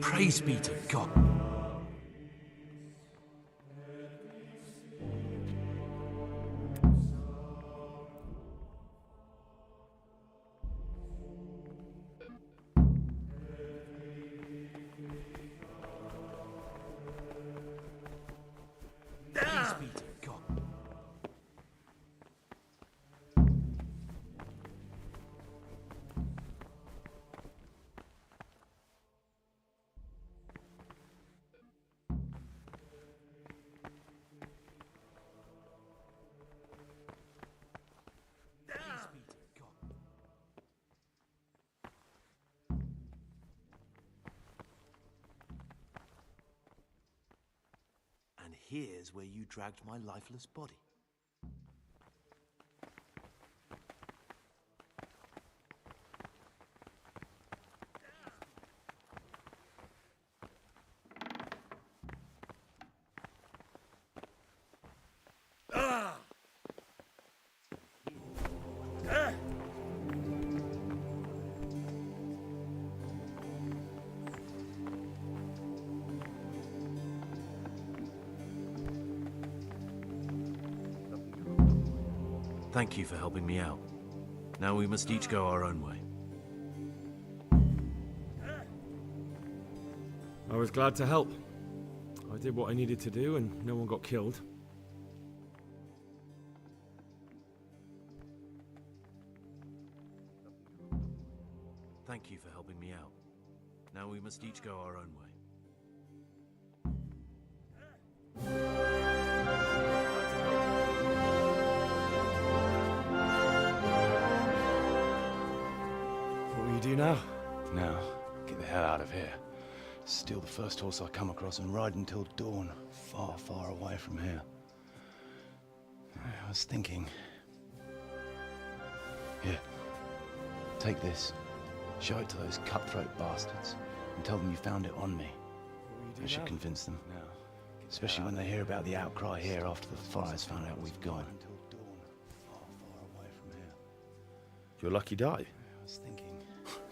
Speaker 12: Praise be to God. Praise be to God. And here's where you dragged my lifeless body. Thank you for helping me out. Now we must each go our own way.
Speaker 7: I was glad to help. I did what I needed to do and no one got killed.
Speaker 12: Thank you for helping me out. Now we must each go our own way.
Speaker 7: What will you do now?
Speaker 14: Now, get the hell out of here. Steal the first horse I come across and ride until dawn, far, far away from here. I was thinking... Here, take this. Show it to those cutthroat bastards and tell them you found it on me. I should convince them. Especially when they hear about the outcry here after the fires found out we've gone.
Speaker 5: Your lucky die?
Speaker 14: I was thinking,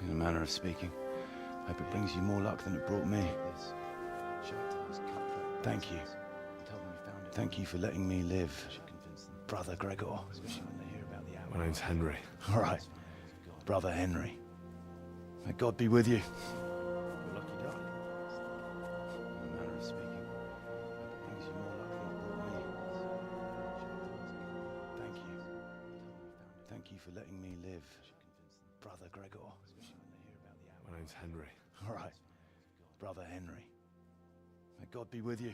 Speaker 14: in a manner of speaking. Hope it brings you more luck than it brought me. Thank you. Thank you for letting me live, Brother Gregor.
Speaker 5: My name's Henry.
Speaker 14: All right, Brother Henry. May God be with you. Thank you for letting me live, Brother Gregor.
Speaker 5: My name's Henry.
Speaker 14: All right, Brother Henry. May God be with you.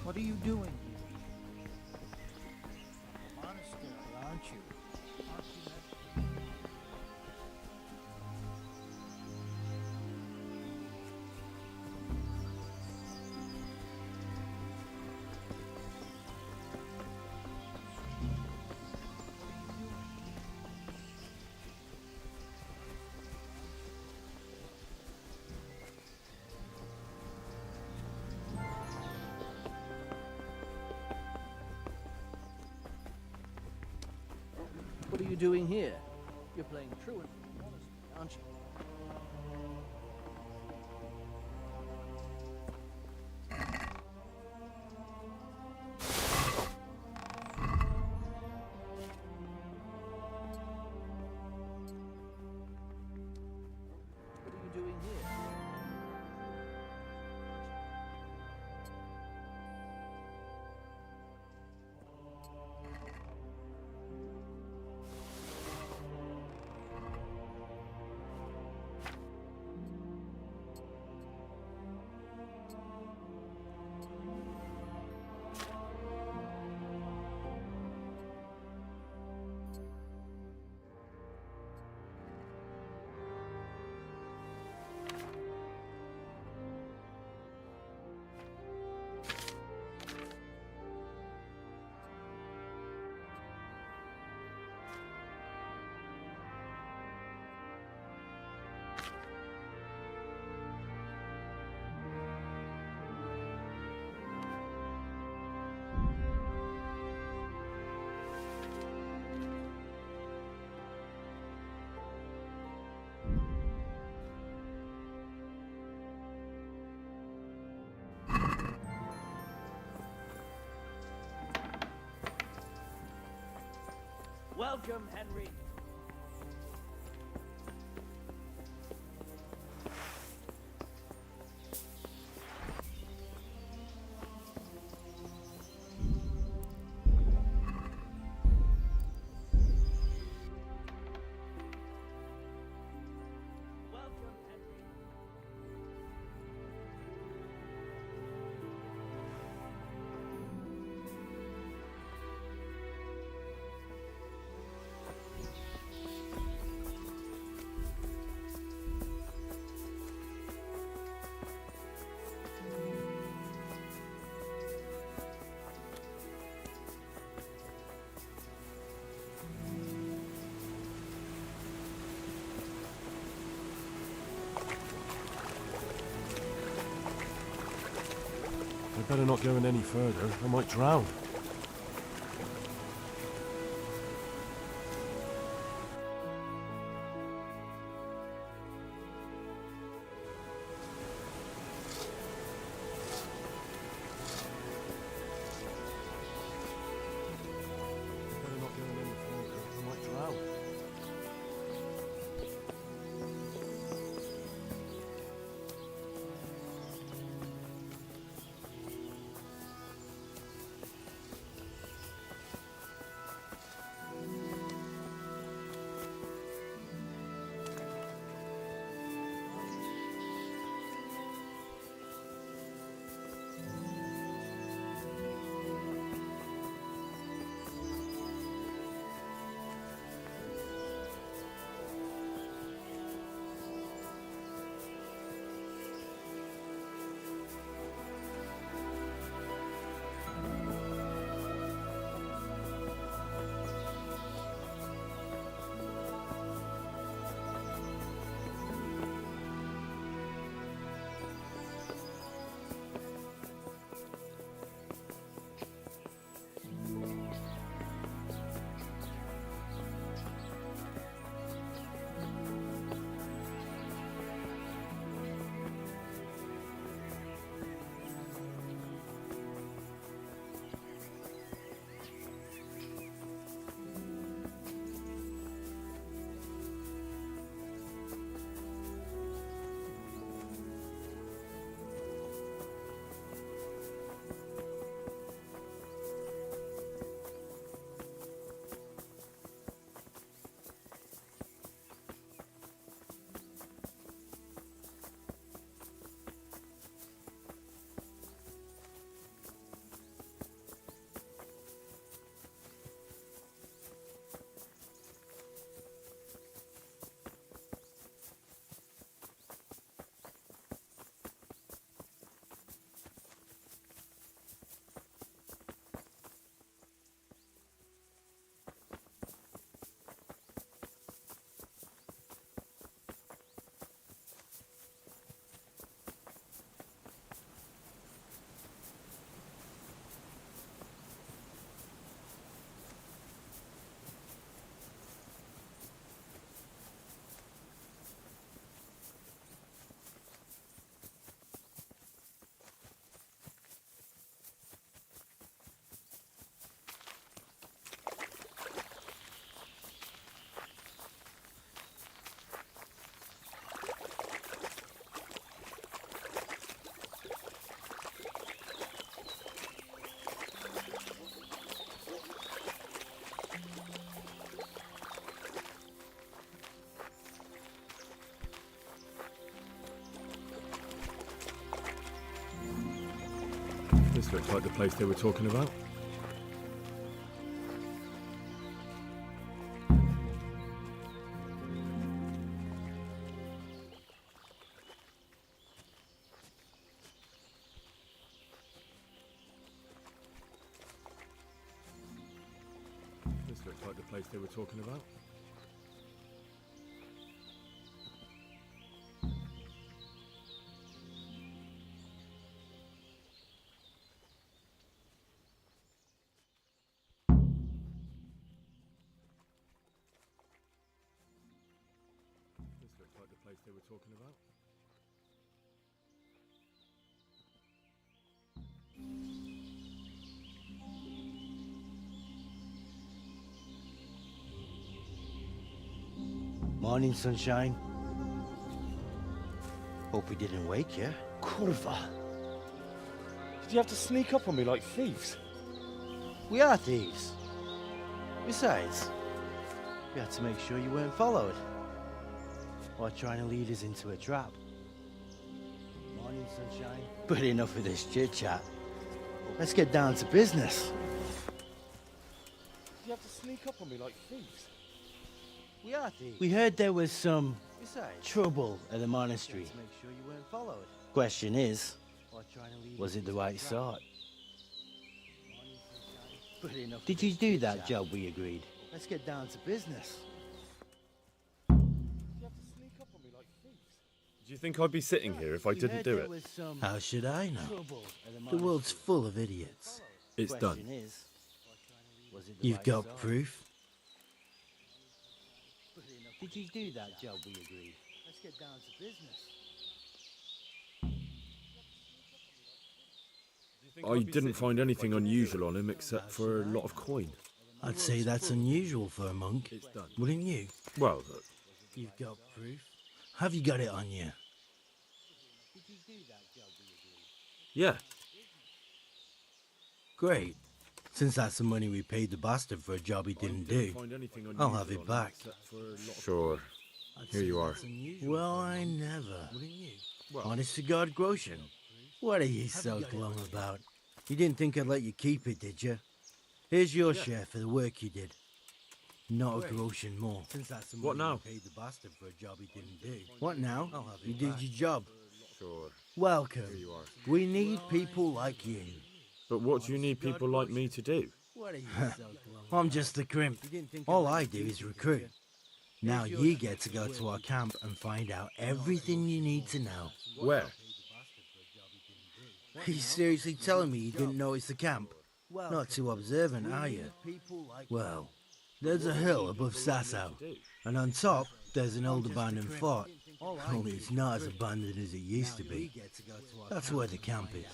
Speaker 10: What are you doing here? Monastery, aren't you? Aren't you meant to? What are you doing here? You're playing truant in the monastery, aren't you? What are you doing here? Welcome, Henry.
Speaker 5: I better not go in any further. I might drown. Better not go in any further. I might
Speaker 7: This looks like the place they were talking about. This looks like the place they were talking about. This looks like the place they were talking about.
Speaker 10: Morning, sunshine. Hope we didn't wake you.
Speaker 5: Kurva! Did you have to sneak up on me like thieves?
Speaker 10: We are thieves. Besides, we had to make sure you weren't followed. Or trying to lead us into a trap. Morning, sunshine. But enough of this chit-chat. Let's get down to business.
Speaker 5: Did you have to sneak up on me like thieves?
Speaker 10: We are thieves. We heard there was some trouble at the monastery. To make sure you weren't followed. Question is, was it the right sort? Did you do that job we agreed? Let's get down to business.
Speaker 5: Did you have to sneak up on me like thieves? Do you think I'd be sitting here if I didn't do it?
Speaker 10: How should I know? The world's full of idiots.
Speaker 7: It's done.
Speaker 10: You've got proof? Did you do that job we agreed? Let's get down to business.
Speaker 7: I didn't find anything unusual on him except for a lot of coin.
Speaker 10: I'd say that's unusual for a monk, wouldn't you?
Speaker 7: Well,
Speaker 10: You've got proof? Have you got it on you?
Speaker 7: yeah.
Speaker 10: Great. Since that's the money we paid the bastard for a job he didn't do, I'll have it back.
Speaker 7: Sure. Here you are.
Speaker 10: Well, I never. Honest to God, Groshen, what are you so glum about? You didn't think I'd let you keep it, did you? Here's your share for the work you did. Not a groschen more.
Speaker 7: What now?
Speaker 10: Paid the bastard for a job he didn't do. What now? You did your job.
Speaker 7: Sure.
Speaker 10: Welcome.
Speaker 7: Here you are.
Speaker 10: We need people like you.
Speaker 7: But what do you need people like me to do?
Speaker 10: I'm just the crimp. All I do is recruit. Now you get to go to our camp and find out everything you need to know.
Speaker 7: Where?
Speaker 10: Are you seriously telling me you didn't notice the camp? Not too observant, are you? Well, there's a hill above Sasau, and on top there's an old abandoned fort. Only it's not as abandoned as it used to be. That's where the camp is.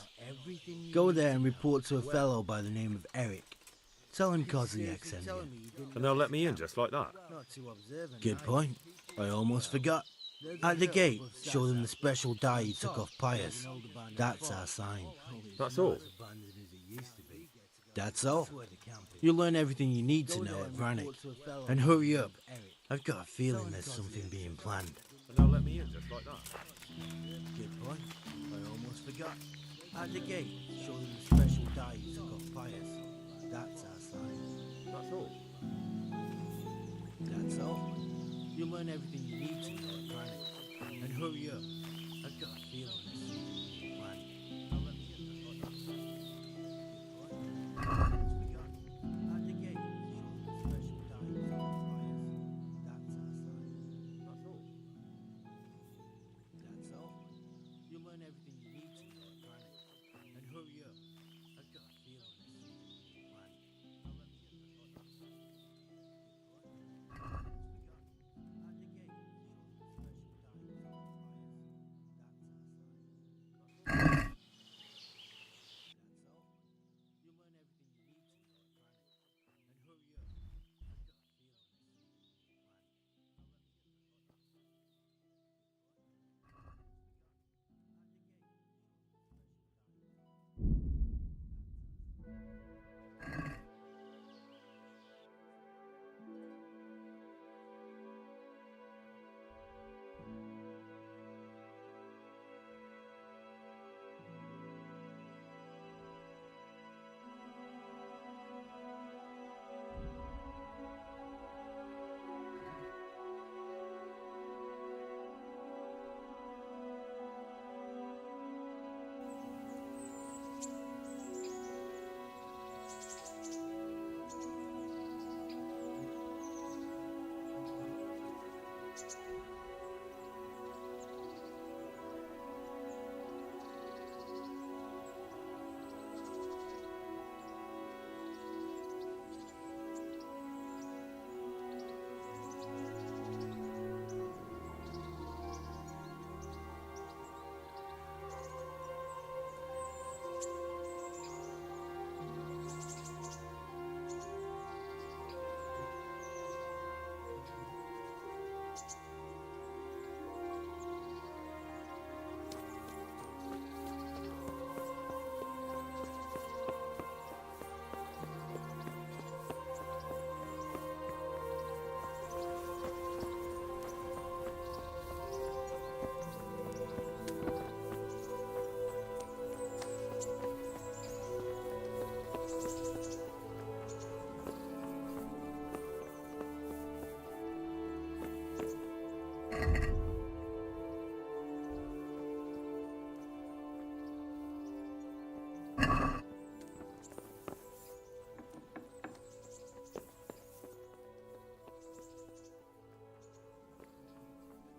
Speaker 10: Go there and report to a fellow by the name of Eric. Tell him Kozliak sent you.
Speaker 7: And they'll let me in just like that?
Speaker 10: Good point. I almost forgot. At the gate, show them the special dye you took off Pius. That's our sign.
Speaker 7: That's all?
Speaker 10: That's all. You'll learn everything you need to know at Vranik. And hurry up. I've got a feeling there's something being planned.
Speaker 7: And they'll let me in just like that?
Speaker 10: Good point. I almost forgot. At the gate, show them the special dye you took off Pius. That's our sign.
Speaker 7: That's all?
Speaker 10: That's all. You'll learn everything you need to know at Vranik. And hurry up. I've got a feeling there's something being planned.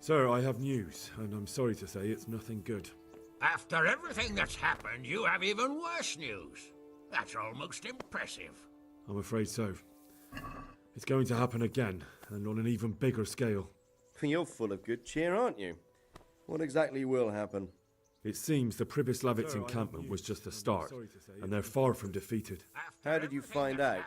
Speaker 7: Sir, I have news, and I'm sorry to say it's nothing good.
Speaker 15: After everything that's happened, you have even worse news. That's almost impressive.
Speaker 7: I'm afraid so. It's going to happen again, and on an even bigger scale.
Speaker 16: You're full of good cheer, aren't you? What exactly will happen?
Speaker 7: It seems the Pribyslavitz encampment was just the start, and they're far from defeated.
Speaker 16: How did you find out?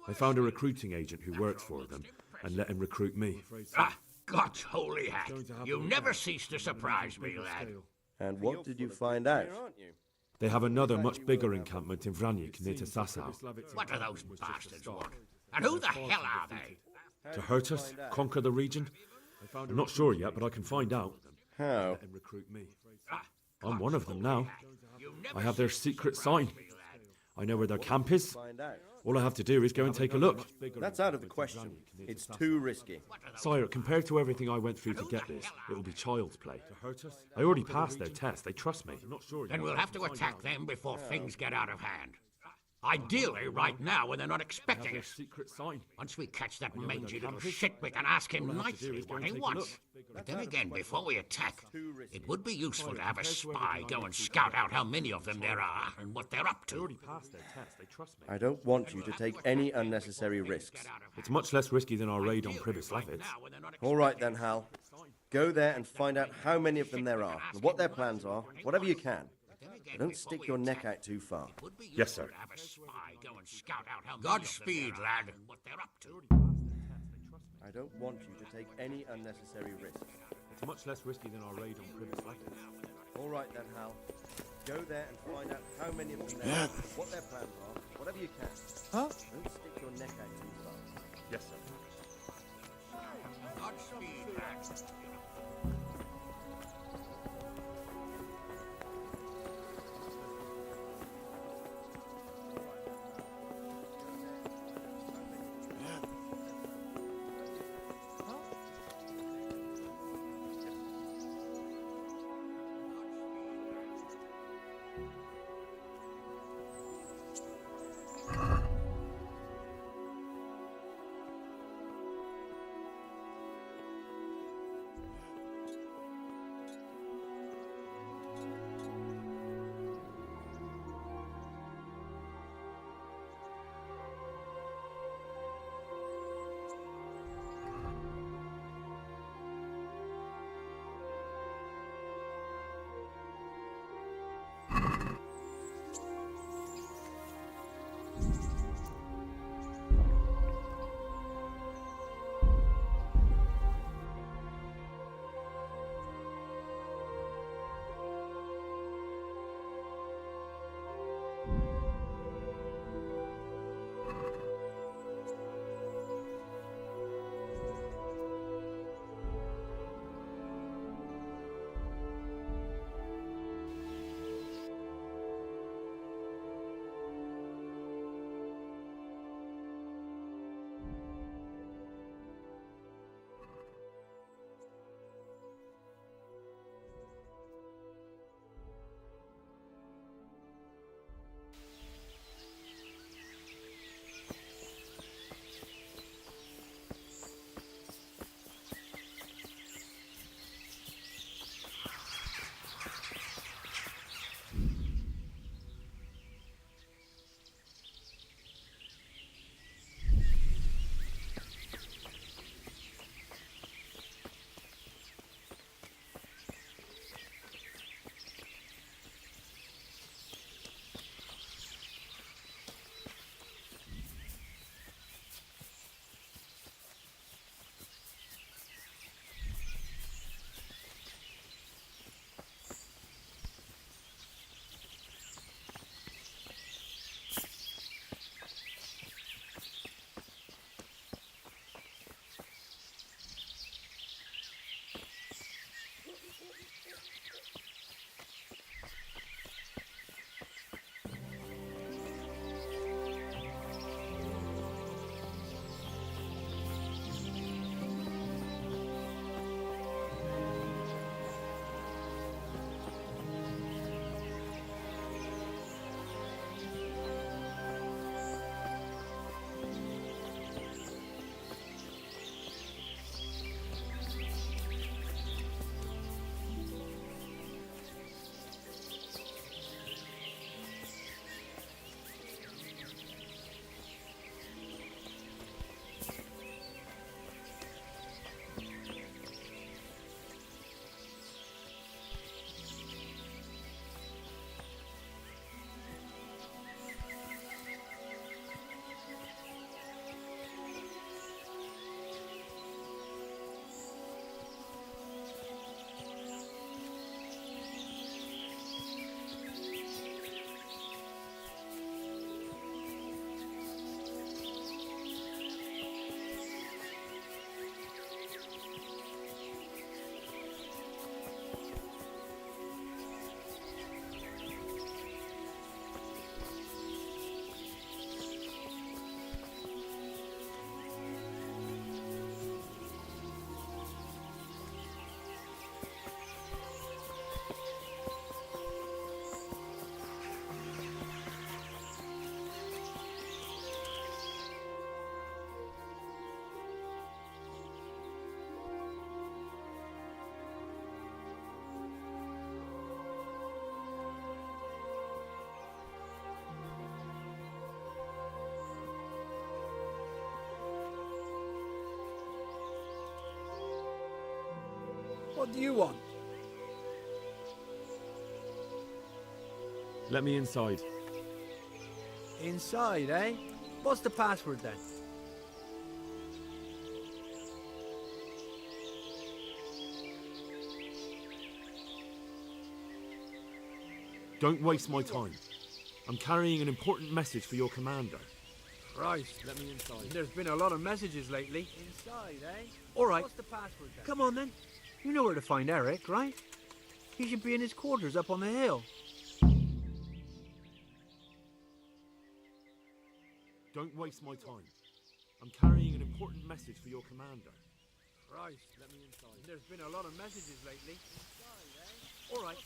Speaker 7: I found a recruiting agent who works for them, and let him recruit me.
Speaker 15: Ah, God's holy hat. You never cease to surprise me, lad.
Speaker 16: And what did you find out?
Speaker 7: They have another much bigger encampment in Vranyk near to Sasau.
Speaker 15: What do those bastards want? And who the hell are they?
Speaker 7: To hurt us? Conquer the region? I'm not sure yet, but I can find out.
Speaker 16: How?
Speaker 7: Let him recruit me. I'm one of them now. I have their secret sign. I know where their camp is. All I have to do is go and take a look.
Speaker 16: That's out of the question. It's too risky.
Speaker 7: Sire, compared to everything I went through to get this, it will be child's play. I already passed their test. They trust me.
Speaker 15: Then we'll have to attack them before things get out of hand. Ideally, right now, when they're not expecting us. Once we catch that mangy little shit, we can ask him nicely what he wants. But then again, before we attack, it would be useful to have a spy go and scout out how many of them there are and what they're up to.
Speaker 16: I don't want you to take any unnecessary risks.
Speaker 7: It's much less risky than our raid on Pribyslavitz.
Speaker 16: All right then, Hal. Go there and find out how many of them there are, and what their plans are, whatever you can. But don't stick your neck out too far.
Speaker 7: Yes, sir.
Speaker 15: Godspeed, lad. What they're up to.
Speaker 16: I don't want you to take any unnecessary risks.
Speaker 7: It's much less risky than our raid on Pribyslavitz.
Speaker 16: All right then, Hal. Go there and find out how many of them there are, what their plans are, whatever you can.
Speaker 10: Huh?
Speaker 16: Don't stick your neck out too far.
Speaker 7: Yes, sir.
Speaker 15: Godspeed, lad.
Speaker 17: What do you want?
Speaker 7: Let me inside.
Speaker 17: Inside, eh? What's the password then?
Speaker 7: Don't waste my time. I'm carrying an important message for your commander.
Speaker 17: Christ.
Speaker 7: Let me inside.
Speaker 17: There's been a lot of messages lately. Inside, eh?
Speaker 10: All right.
Speaker 17: What's the password then?
Speaker 10: Come on then. You know where to find Eric, right? He should be in his quarters up on the hill.
Speaker 7: Don't waste my time. I'm carrying an important message for your commander.
Speaker 17: Christ.
Speaker 7: Let me inside.
Speaker 17: There's been a lot of messages lately. Inside, eh?
Speaker 10: All right.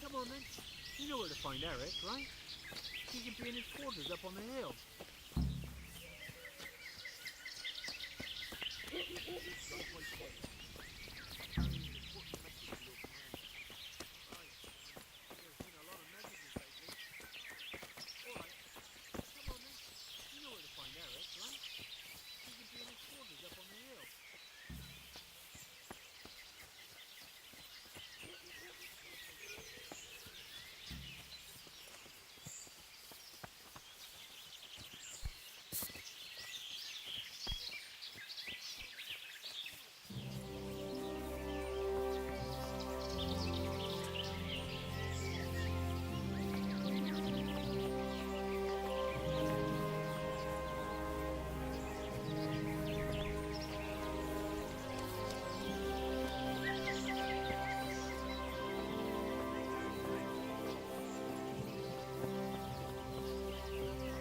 Speaker 10: Come on then. You know where to find Eric, right? He should be in his quarters up on the hill.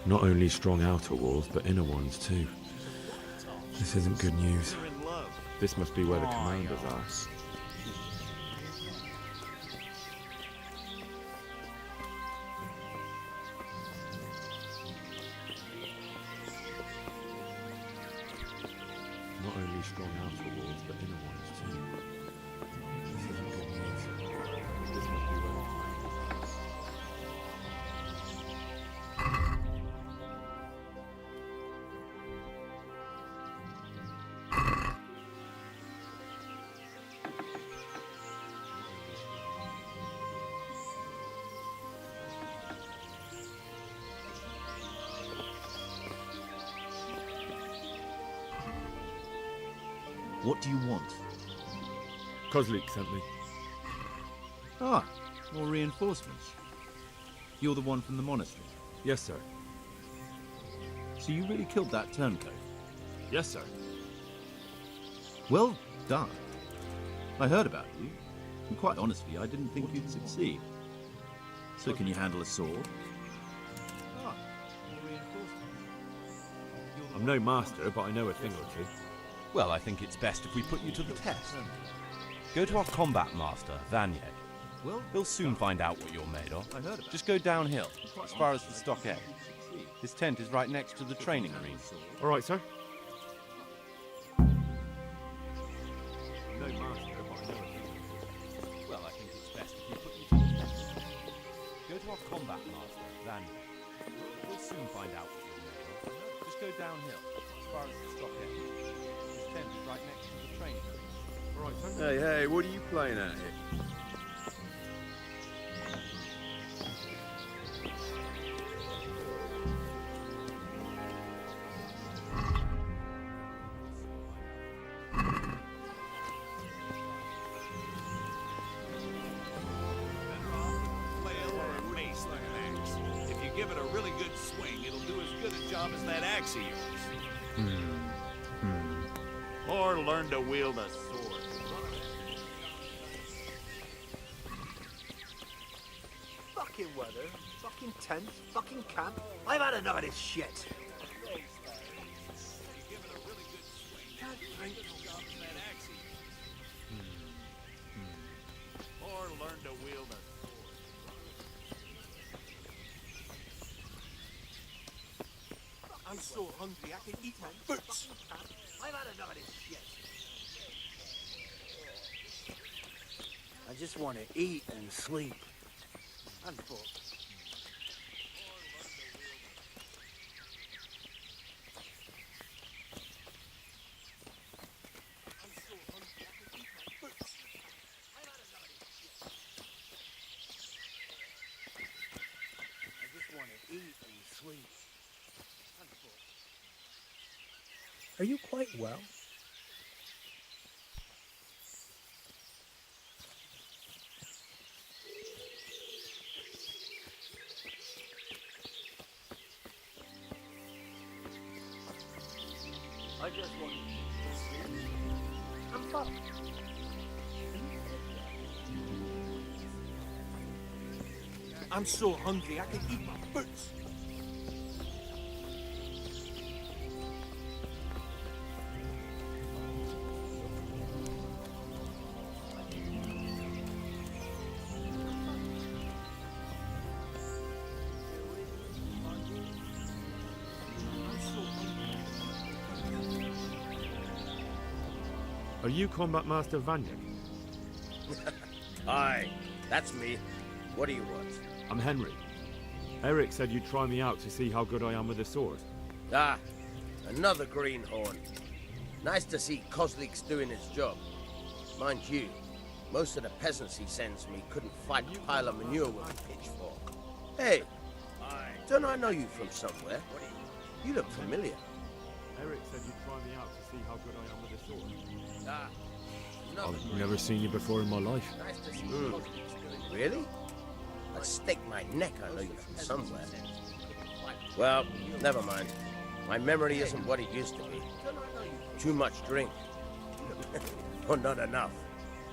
Speaker 7: Not only strong outer walls, but inner ones too. This isn't good news. This must be where the commanders are. Not only strong outer walls, but inner ones too. This isn't good news. This must be where the commanders are.
Speaker 2: What do you want?
Speaker 7: Kozlik sent me.
Speaker 2: Ah, more reinforcements. You're the one from the monastery?
Speaker 7: Yes, sir.
Speaker 2: So you really killed that turncoat?
Speaker 7: Yes, sir.
Speaker 2: Well done. I heard about you, and quite honestly, I didn't think you'd succeed. So can you handle a sword? Ah, more reinforcements.
Speaker 7: I'm no master, but I know a thing or two.
Speaker 18: Well, I think it's best if we put you to the test. Go to our combat master, Vanyek. He'll soon find out what you're made of. Just go downhill, as far as the stockade. His tent is right next to the training arena.
Speaker 7: All right, sir. No master, but I know a thing or two.
Speaker 18: Well, I think it's best if we put you to the test. Go to our combat master, Vanyek. He'll soon find out what you're made of. Just go downhill, as far as the stockade. His tent is right next to the training arena.
Speaker 7: All right, sir.
Speaker 1: Hey, hey, what are you playing at here?
Speaker 15: If you give it a really good swing, it'll do as good a job as that axe of yours. Or learn to wield a sword.
Speaker 10: Fucking weather, fucking tent, fucking camp. I've had enough of this shit.
Speaker 15: Or learn to wield a sword.
Speaker 10: I'm so hungry I can eat my boots. I've had enough of this shit. I just want to eat and sleep. I'm full.
Speaker 17: sweet. Are you quite well?
Speaker 10: I just want to sleep. I'm fine.
Speaker 17: I'm so hungry I can eat my boots.
Speaker 5: Are you Combat Master Vanya?
Speaker 16: Aye, that's me. What do you want?
Speaker 7: I'm Henry. Eric said you'd try me out to see how good I am with the sword.
Speaker 16: Ah, another greenhorn. Nice to see Kozlik's doing his job. Mind you, most of the peasants he sends me couldn't fight a pile of manure with a pitchfork. Hey, don't I know you from somewhere? You look familiar.
Speaker 7: Eric said you'd try me out to see how good I am with the sword.
Speaker 16: Ah,
Speaker 7: I've never seen you before in my life.
Speaker 16: Nice to see Kozlik's doing his Really? I'd stake my neck I know you from somewhere. Well, never mind. My memory isn't what it used to be. Too much drink. Or not enough.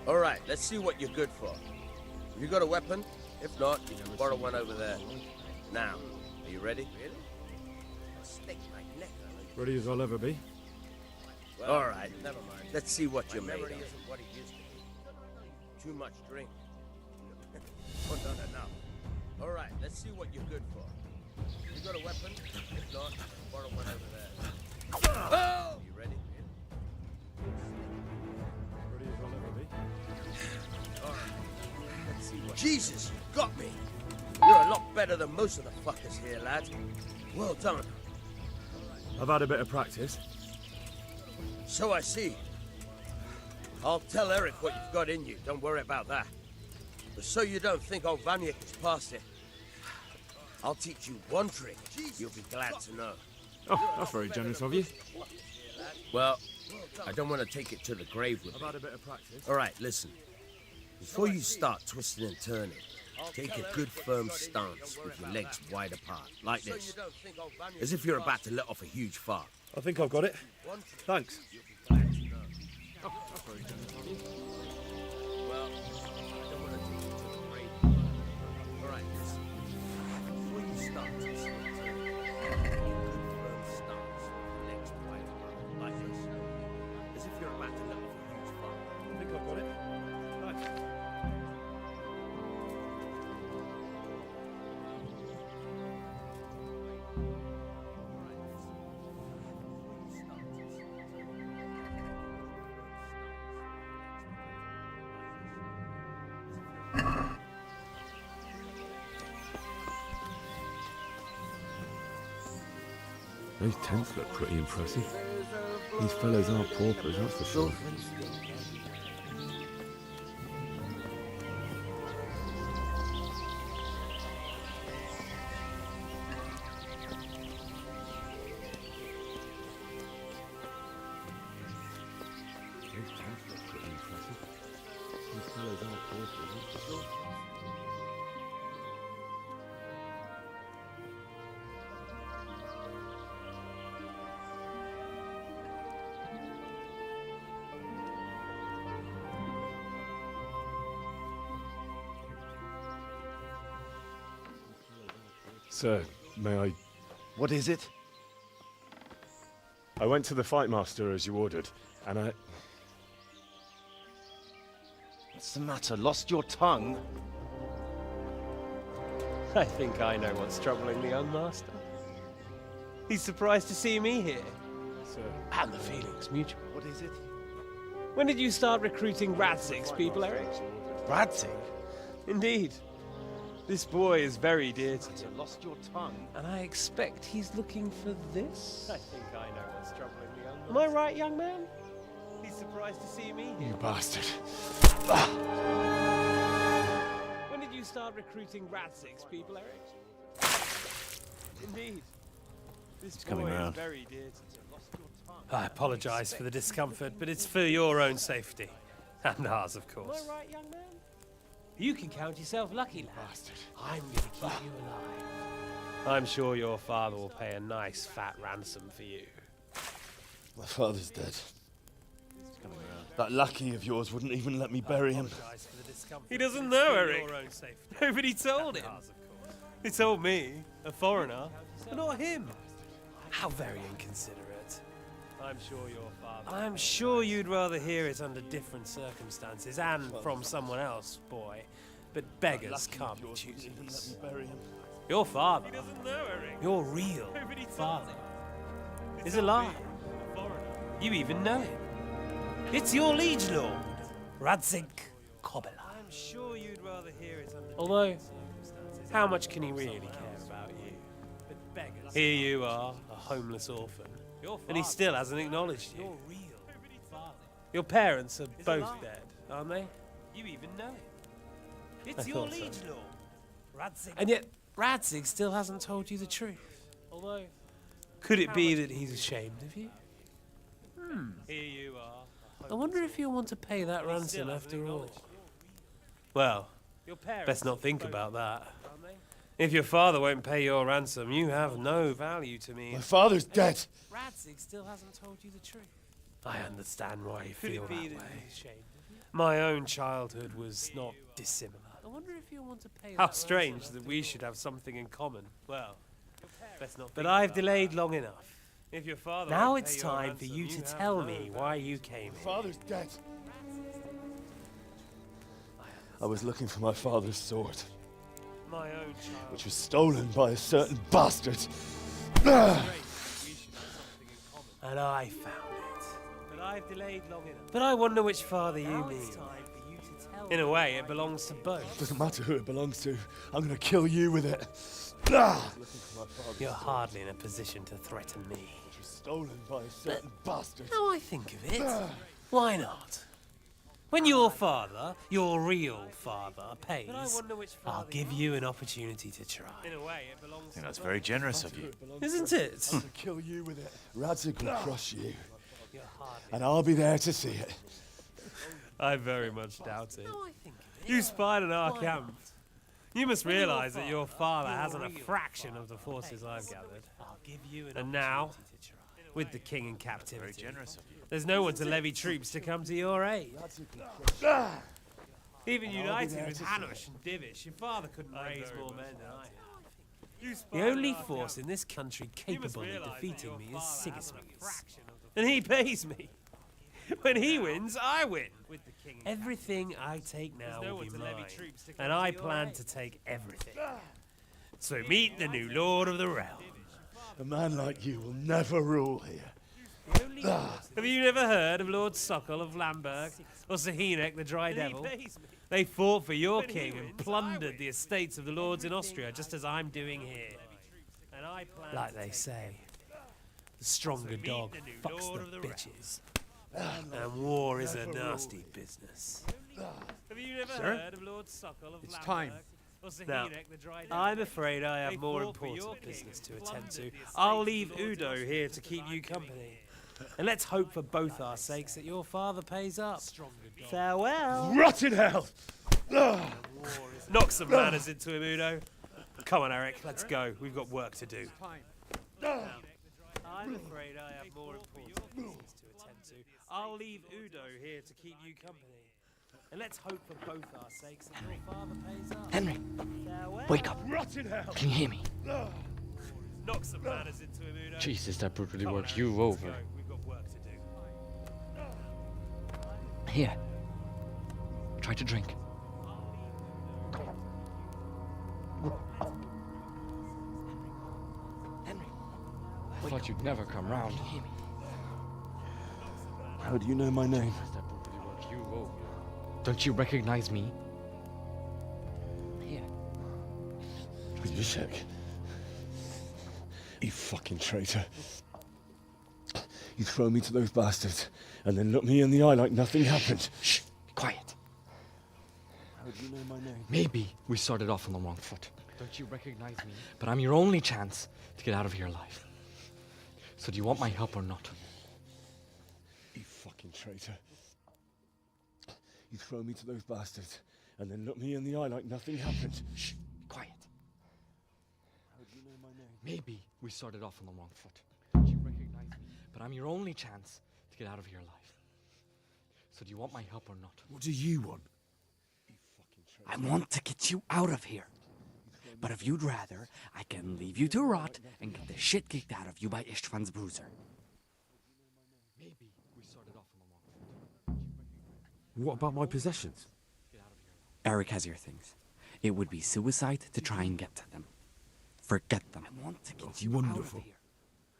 Speaker 16: All right, let's see what you're good for. Have you got a weapon? If not, you can borrow one over there. Now, are you ready? I'll stake my neck I know you
Speaker 7: Ready as I'll ever be.
Speaker 16: Well, all right, never mind. Let's see what you're made of. What it used to be. Too much drink. Or not enough. All right, let's see what you're good for. You got a weapon? If not, borrow one over there. Oh! You ready?
Speaker 7: Ready as I'll ever be.
Speaker 16: All right. Let's see what. Jesus, you got me. You're a lot better than most of the fuckers here, lad. Well done.
Speaker 7: I've had a bit of practice.
Speaker 16: So I see. I'll tell Eric what you've got in you. Don't worry about that. But so you don't think old Vanyek is past it, I'll teach you one trick you'll be glad to know.
Speaker 7: Oh, that's very generous of you.
Speaker 16: Well, I don't want to take it to the grave with
Speaker 7: I've
Speaker 16: me.
Speaker 7: had a bit of practice.
Speaker 16: All right, listen. Before you start twisting and turning, take a good firm stance with your legs wide apart, like this. As if you're about to let off a huge fart.
Speaker 5: I think I've got it. Thanks.
Speaker 7: Oh, that's very generous of you.
Speaker 16: Well, I don't want to take it to the grave. All right, listen. Before you start twisting and turning, take a good firm stance with your legs wide apart, like this. As if you're about to let off a huge fart.
Speaker 5: I think I've got it. Thanks. Those tents look pretty impressive. These fellows are paupers, that's for sure. Those tents look pretty impressive. These fellows are paupers, that's for sure. Sir, may I...
Speaker 12: What is it?
Speaker 5: I went to the fight master as you ordered, and I...
Speaker 12: What's the matter? Lost your tongue?
Speaker 19: I think I know what's troubling the young master. He's surprised to see me here.
Speaker 5: Sir...
Speaker 19: And the feeling's mutual.
Speaker 12: What is it?
Speaker 19: When did you start recruiting Radzig's people, Eric?
Speaker 12: Radzig?
Speaker 19: Indeed. This boy is very dear to
Speaker 12: You
Speaker 19: me.
Speaker 12: lost your tongue.
Speaker 19: And I expect he's looking for this?
Speaker 11: I think I know what's troubling the young
Speaker 19: Am I right, young man? He's surprised to see me here.
Speaker 5: You bastard.
Speaker 19: When did you start recruiting Radzig's people, Eric? Indeed. This
Speaker 12: He's coming
Speaker 19: boy is
Speaker 12: round.
Speaker 19: very dear to me. I apologize for the discomfort, but it's for your own safety. And ours, of course.
Speaker 17: Am I right, young man?
Speaker 19: You can count yourself lucky, lad. I'm going to keep you alive. I'm sure your father will pay a nice fat ransom for you.
Speaker 5: My father's dead. That lackey of yours wouldn't even let me bury him.
Speaker 19: He doesn't know, Eric. Nobody told him. He told me, a foreigner, but not him. How very inconsiderate. I'm sure you'd rather hear it under different circumstances and from someone else, boy. But beggars can't be choosers. Your father, your real father, is alive. You even know him. It's your liege lord, Radzig Kobyla. I'm sure you'd rather hear it under. Although, how much can he really care about you? Here you are, a homeless orphan, and he still hasn't acknowledged you. Your parents are both dead, aren't they? You even know him. It's your liege lord, Radzig. And yet, Radzig still hasn't told you the truth. Although, could it be that he's ashamed of you? Here you are. I wonder if you'll want to pay that ransom after all. Well, best not think about that. If your father won't pay your ransom, you have no value to me.
Speaker 5: My father's dead.
Speaker 19: Radzig still hasn't told you the truth. I understand why you feel that way. My own childhood was not dissimilar. I wonder if you'll want to pay. How strange that we should have something in common. Well, but I've delayed long enough. If your father now it's time for you to tell me why you came here.
Speaker 5: Father's dead. I was looking for my father's sword,
Speaker 19: My own child.
Speaker 5: which was stolen by a certain bastard.
Speaker 19: And I found it. But I've delayed long enough. But I wonder which father you mean. In a way, it belongs to both.
Speaker 5: Doesn't matter who it belongs to. I'm gonna kill you with it.
Speaker 19: You're hardly in a position to threaten me.
Speaker 5: Which was stolen by a certain bastard.
Speaker 19: Now I think of it, why not? When your father, your real father, pays, I'll give you an opportunity to try. In a way, it belongs
Speaker 12: I think that's very generous of you.
Speaker 19: Isn't it?
Speaker 5: I'm gonna kill you with it. Radzig will crush you. And I'll be there to see it.
Speaker 19: I very much doubt it. You spied on our camp. You must realize that your father hasn't a fraction of the forces I've gathered. And now, with the king in captivity, there's no one to levy troops to come to your aid. Even united with Hanush and Divish, your father couldn't raise more men than I have. The only force in this country capable of defeating me is Sigismund's. And he pays me. When he wins, I win. Everything I take now will be mine, and I plan to take everything. So meet the new lord of the realm.
Speaker 5: A man like you will never rule here.
Speaker 19: Have you never heard of Lord Sokol of Lamberg, or Sahinek the Dry Devil? They fought for your king and plundered the estates of the lords in Austria, just as I'm doing here. Like they say, the stronger dog fucks the bitches. And war is a nasty business. Have you never heard of Lord Sokol of
Speaker 17: It's time.
Speaker 19: Now, I'm afraid I have more important business to attend to. I'll leave Udo here to keep you company. And let's hope for both our sakes that your father pays up. Farewell.
Speaker 5: Rot in hell!
Speaker 19: Knock some manners into him, Udo. Come on, Eric, let's go. We've got work to do. I'm afraid I have more important business to attend to. I'll leave Udo here to keep you company. And let's hope for both our sakes that your father pays up.
Speaker 14: Henry,
Speaker 19: Farewell.
Speaker 14: wake up.
Speaker 5: Rot in hell!
Speaker 14: Can you hear me?
Speaker 19: Knock some manners into him, Udo.
Speaker 14: Jesus, that brutally
Speaker 19: Come on,
Speaker 14: works
Speaker 19: Eric,
Speaker 14: you
Speaker 19: let's
Speaker 14: over.
Speaker 19: go. We've got work to do.
Speaker 14: Here. Try to drink. Henry, I thought you'd never come round. Can you hear me?
Speaker 5: How do you know my name?
Speaker 14: That brutally works you over. Don't you recognize me? Here.
Speaker 5: Yusek. You fucking traitor. You throw me to those bastards and then look me in the eye like nothing happened.
Speaker 14: Shh! Be quiet.
Speaker 5: How do you know my name?
Speaker 14: Maybe we started off on the wrong foot.
Speaker 4: Don't you recognize me? But I'm your only chance to get out of here alive. So do you want my help or not?
Speaker 5: You fucking traitor. You throw me to those bastards, and then look me in the eye like nothing happened.
Speaker 4: Shh, quiet.
Speaker 5: How do you know my name?
Speaker 4: Maybe we started off on the wrong foot. Don't you recognize me? But I'm your only chance to get out of here alive. So do you want my help or not?
Speaker 5: What do you want?
Speaker 20: I want to get you out of here. But if you'd rather, I can leave you to rot and get the shit kicked out of you by Istvan's bruiser.
Speaker 4: Maybe we started off on the wrong foot.
Speaker 5: What about my possessions?
Speaker 20: Eric has your things. It would be suicide to try and get to them. Forget them. I want to get you
Speaker 5: Wonderful.
Speaker 20: out of here.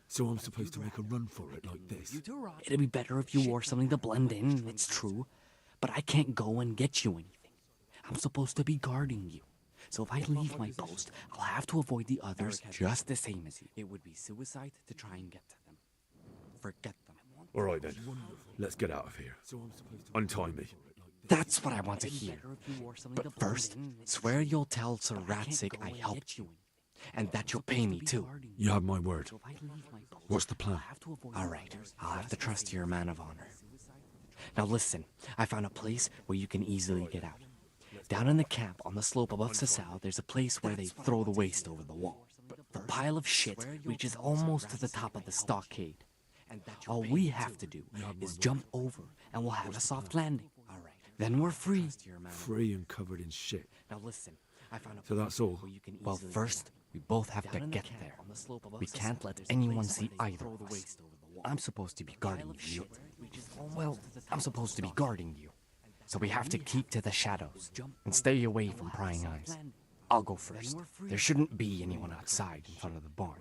Speaker 5: So I'm supposed to make a run for it like this?
Speaker 20: It'd be better if you wore something to blend in, it's true. But I can't go and get you anything. I'm supposed to be guarding you. So if I leave my post, I'll have to avoid the others just the same as you. It would be suicide to try and get to them. Forget them.
Speaker 5: All right then. Let's get out of here. Untie me.
Speaker 20: That's what I want to hear. But first, swear you'll tell Sir Ratsig I helped you. And that you'll pay me too.
Speaker 5: You have my word. What's the plan?
Speaker 20: All right, I'll have to trust your man of honor. Now listen, I found a place where you can easily get out. Down in the camp on the slope above Sasau, there's a place where they throw the waste over the wall. The pile of shit reaches almost to the top of the stockade. All we have to do is jump over and we'll have a soft landing. Then we're free.
Speaker 5: Free and covered in shit.
Speaker 20: Now listen, I found a
Speaker 5: So that's all?
Speaker 20: Well, first, we both have to get there. We can't let anyone see either of us. I'm supposed to be guarding you. Well, I'm supposed to be guarding you. So we have to keep to the shadows and stay away from prying eyes. I'll go first. There shouldn't be anyone outside in front of the barn.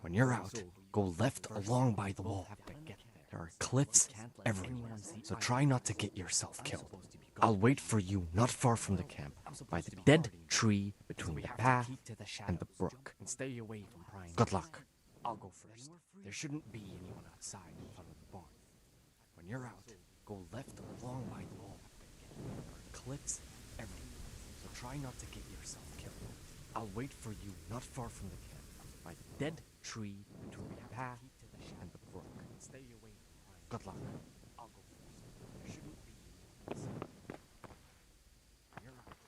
Speaker 20: When you're out, go left along by the wall. There are cliffs everywhere, so try not to get yourself killed. I'll wait for you not far from the camp, by the dead tree between the path and the brook. Good luck. I'll go first. There shouldn't be anyone outside in front of the barn. When you're out, go left along by the wall. There are cliffs everywhere, so try not to get yourself killed. I'll wait for you not far from the camp, by the dead tree between the path and the brook. Good luck. I'll go first. There shouldn't be anyone outside.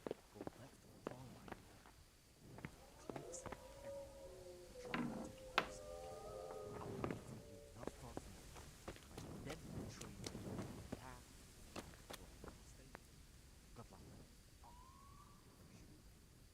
Speaker 20: When you're out, go left along by the wall. Cliffs everywhere, so try not to get yourself killed. I'll wait for you not far from the camp, by the dead tree between the path and the brook. Good luck. I'll go first.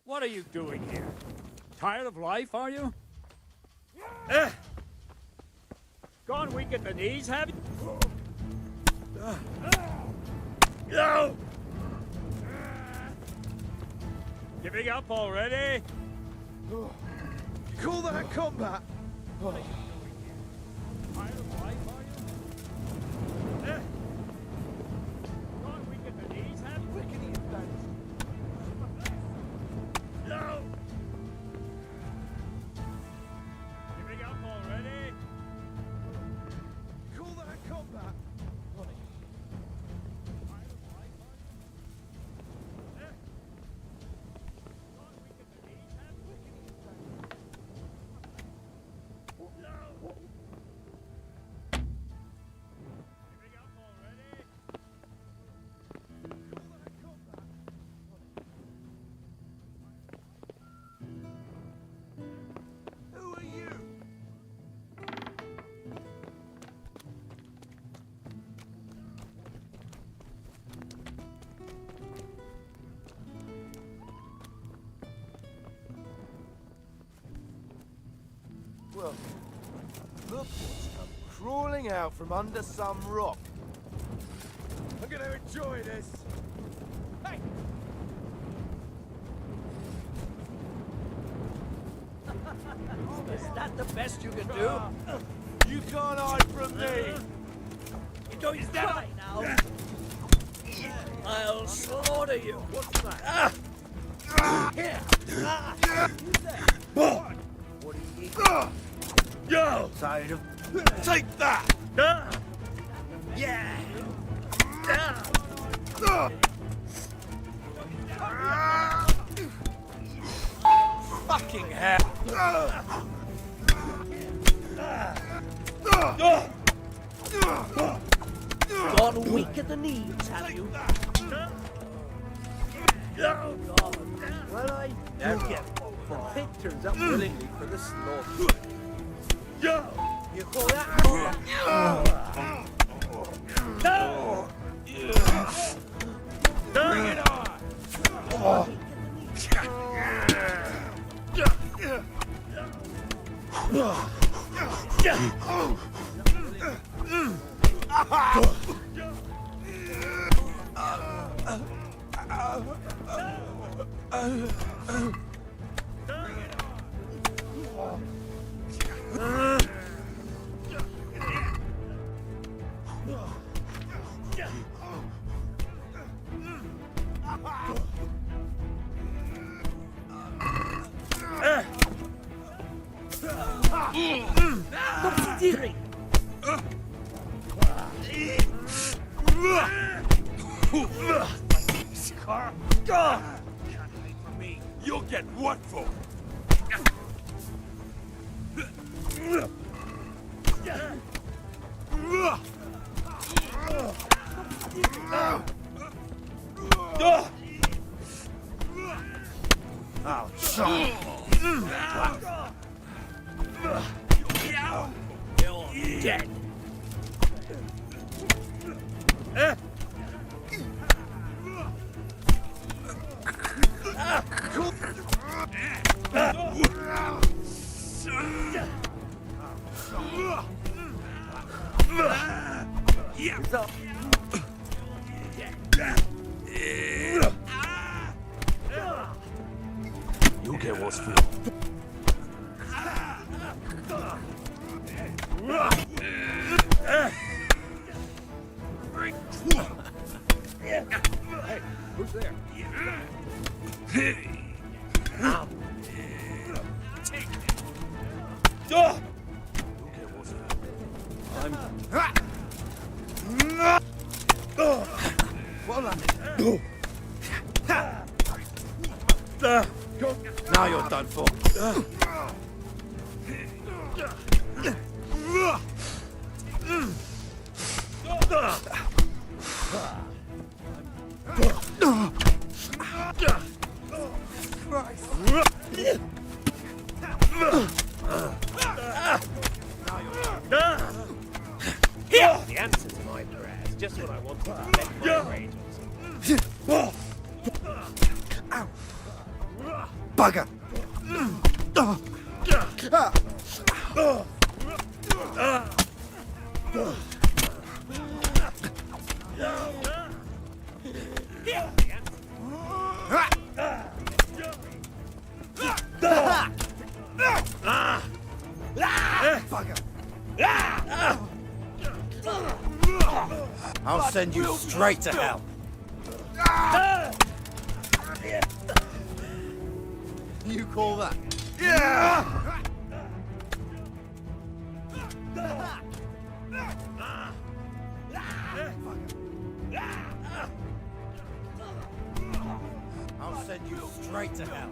Speaker 17: What are you doing here? Tired of life, are you? Gone weak at the knees, have you? No! Giving up already?
Speaker 1: You call that combat?
Speaker 17: Tired of life, are you? Gone weak at the knees, have you?
Speaker 1: Rickety and bent.
Speaker 17: No! Giving up already?
Speaker 1: You call that combat? Who are you? Well, look what's come crawling out from under some rock. I'm gonna enjoy this. Hey!
Speaker 17: Is that the best you can do?
Speaker 1: You can't hide from me.
Speaker 17: You don't try now. I'll slaughter you. What's that?
Speaker 1: Yo!
Speaker 10: Tired of...
Speaker 1: Take that!
Speaker 10: Yeah!
Speaker 1: Fucking hell!
Speaker 10: Gone weak at the knees, have you? Well, I do get the pig turns up willingly for the slaughter. You call that?
Speaker 1: No! Bring it on! You'll get what for?
Speaker 10: Oh, son. You're dead.
Speaker 1: He's up.
Speaker 5: You'll get what's for.
Speaker 1: Hey, who's there? Take it.
Speaker 10: Now you're done for.
Speaker 19: Here! The answer to my prayers. Just what I wanted to make my rage.
Speaker 10: Bugger! I'll send you straight to hell.
Speaker 8: You call that?
Speaker 1: Yeah!
Speaker 10: I'll send you straight to hell.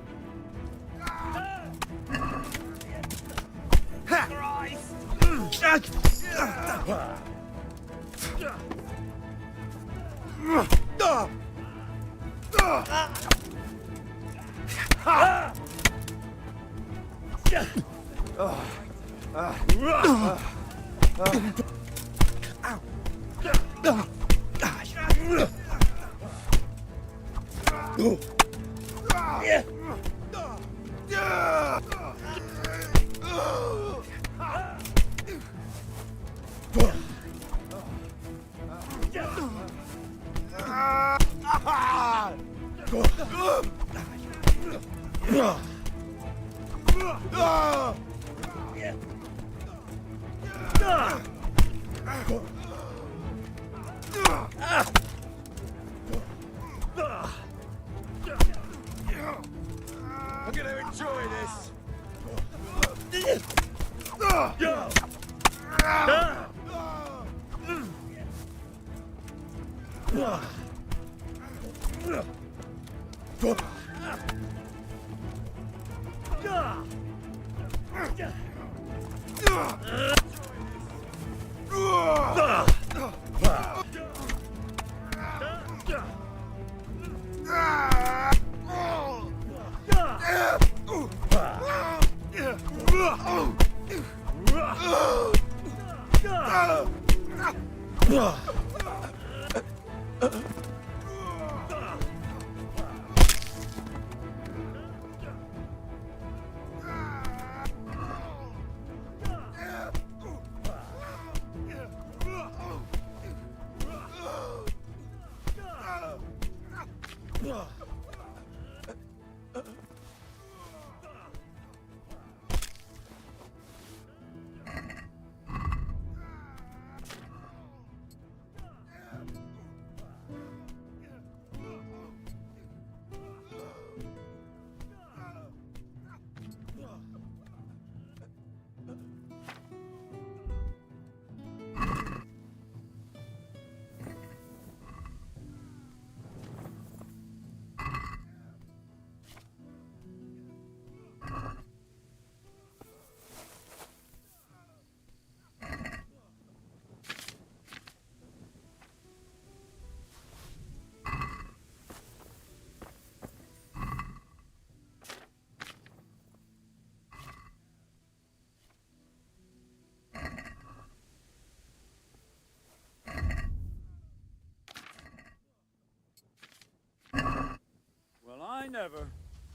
Speaker 21: Well, I never.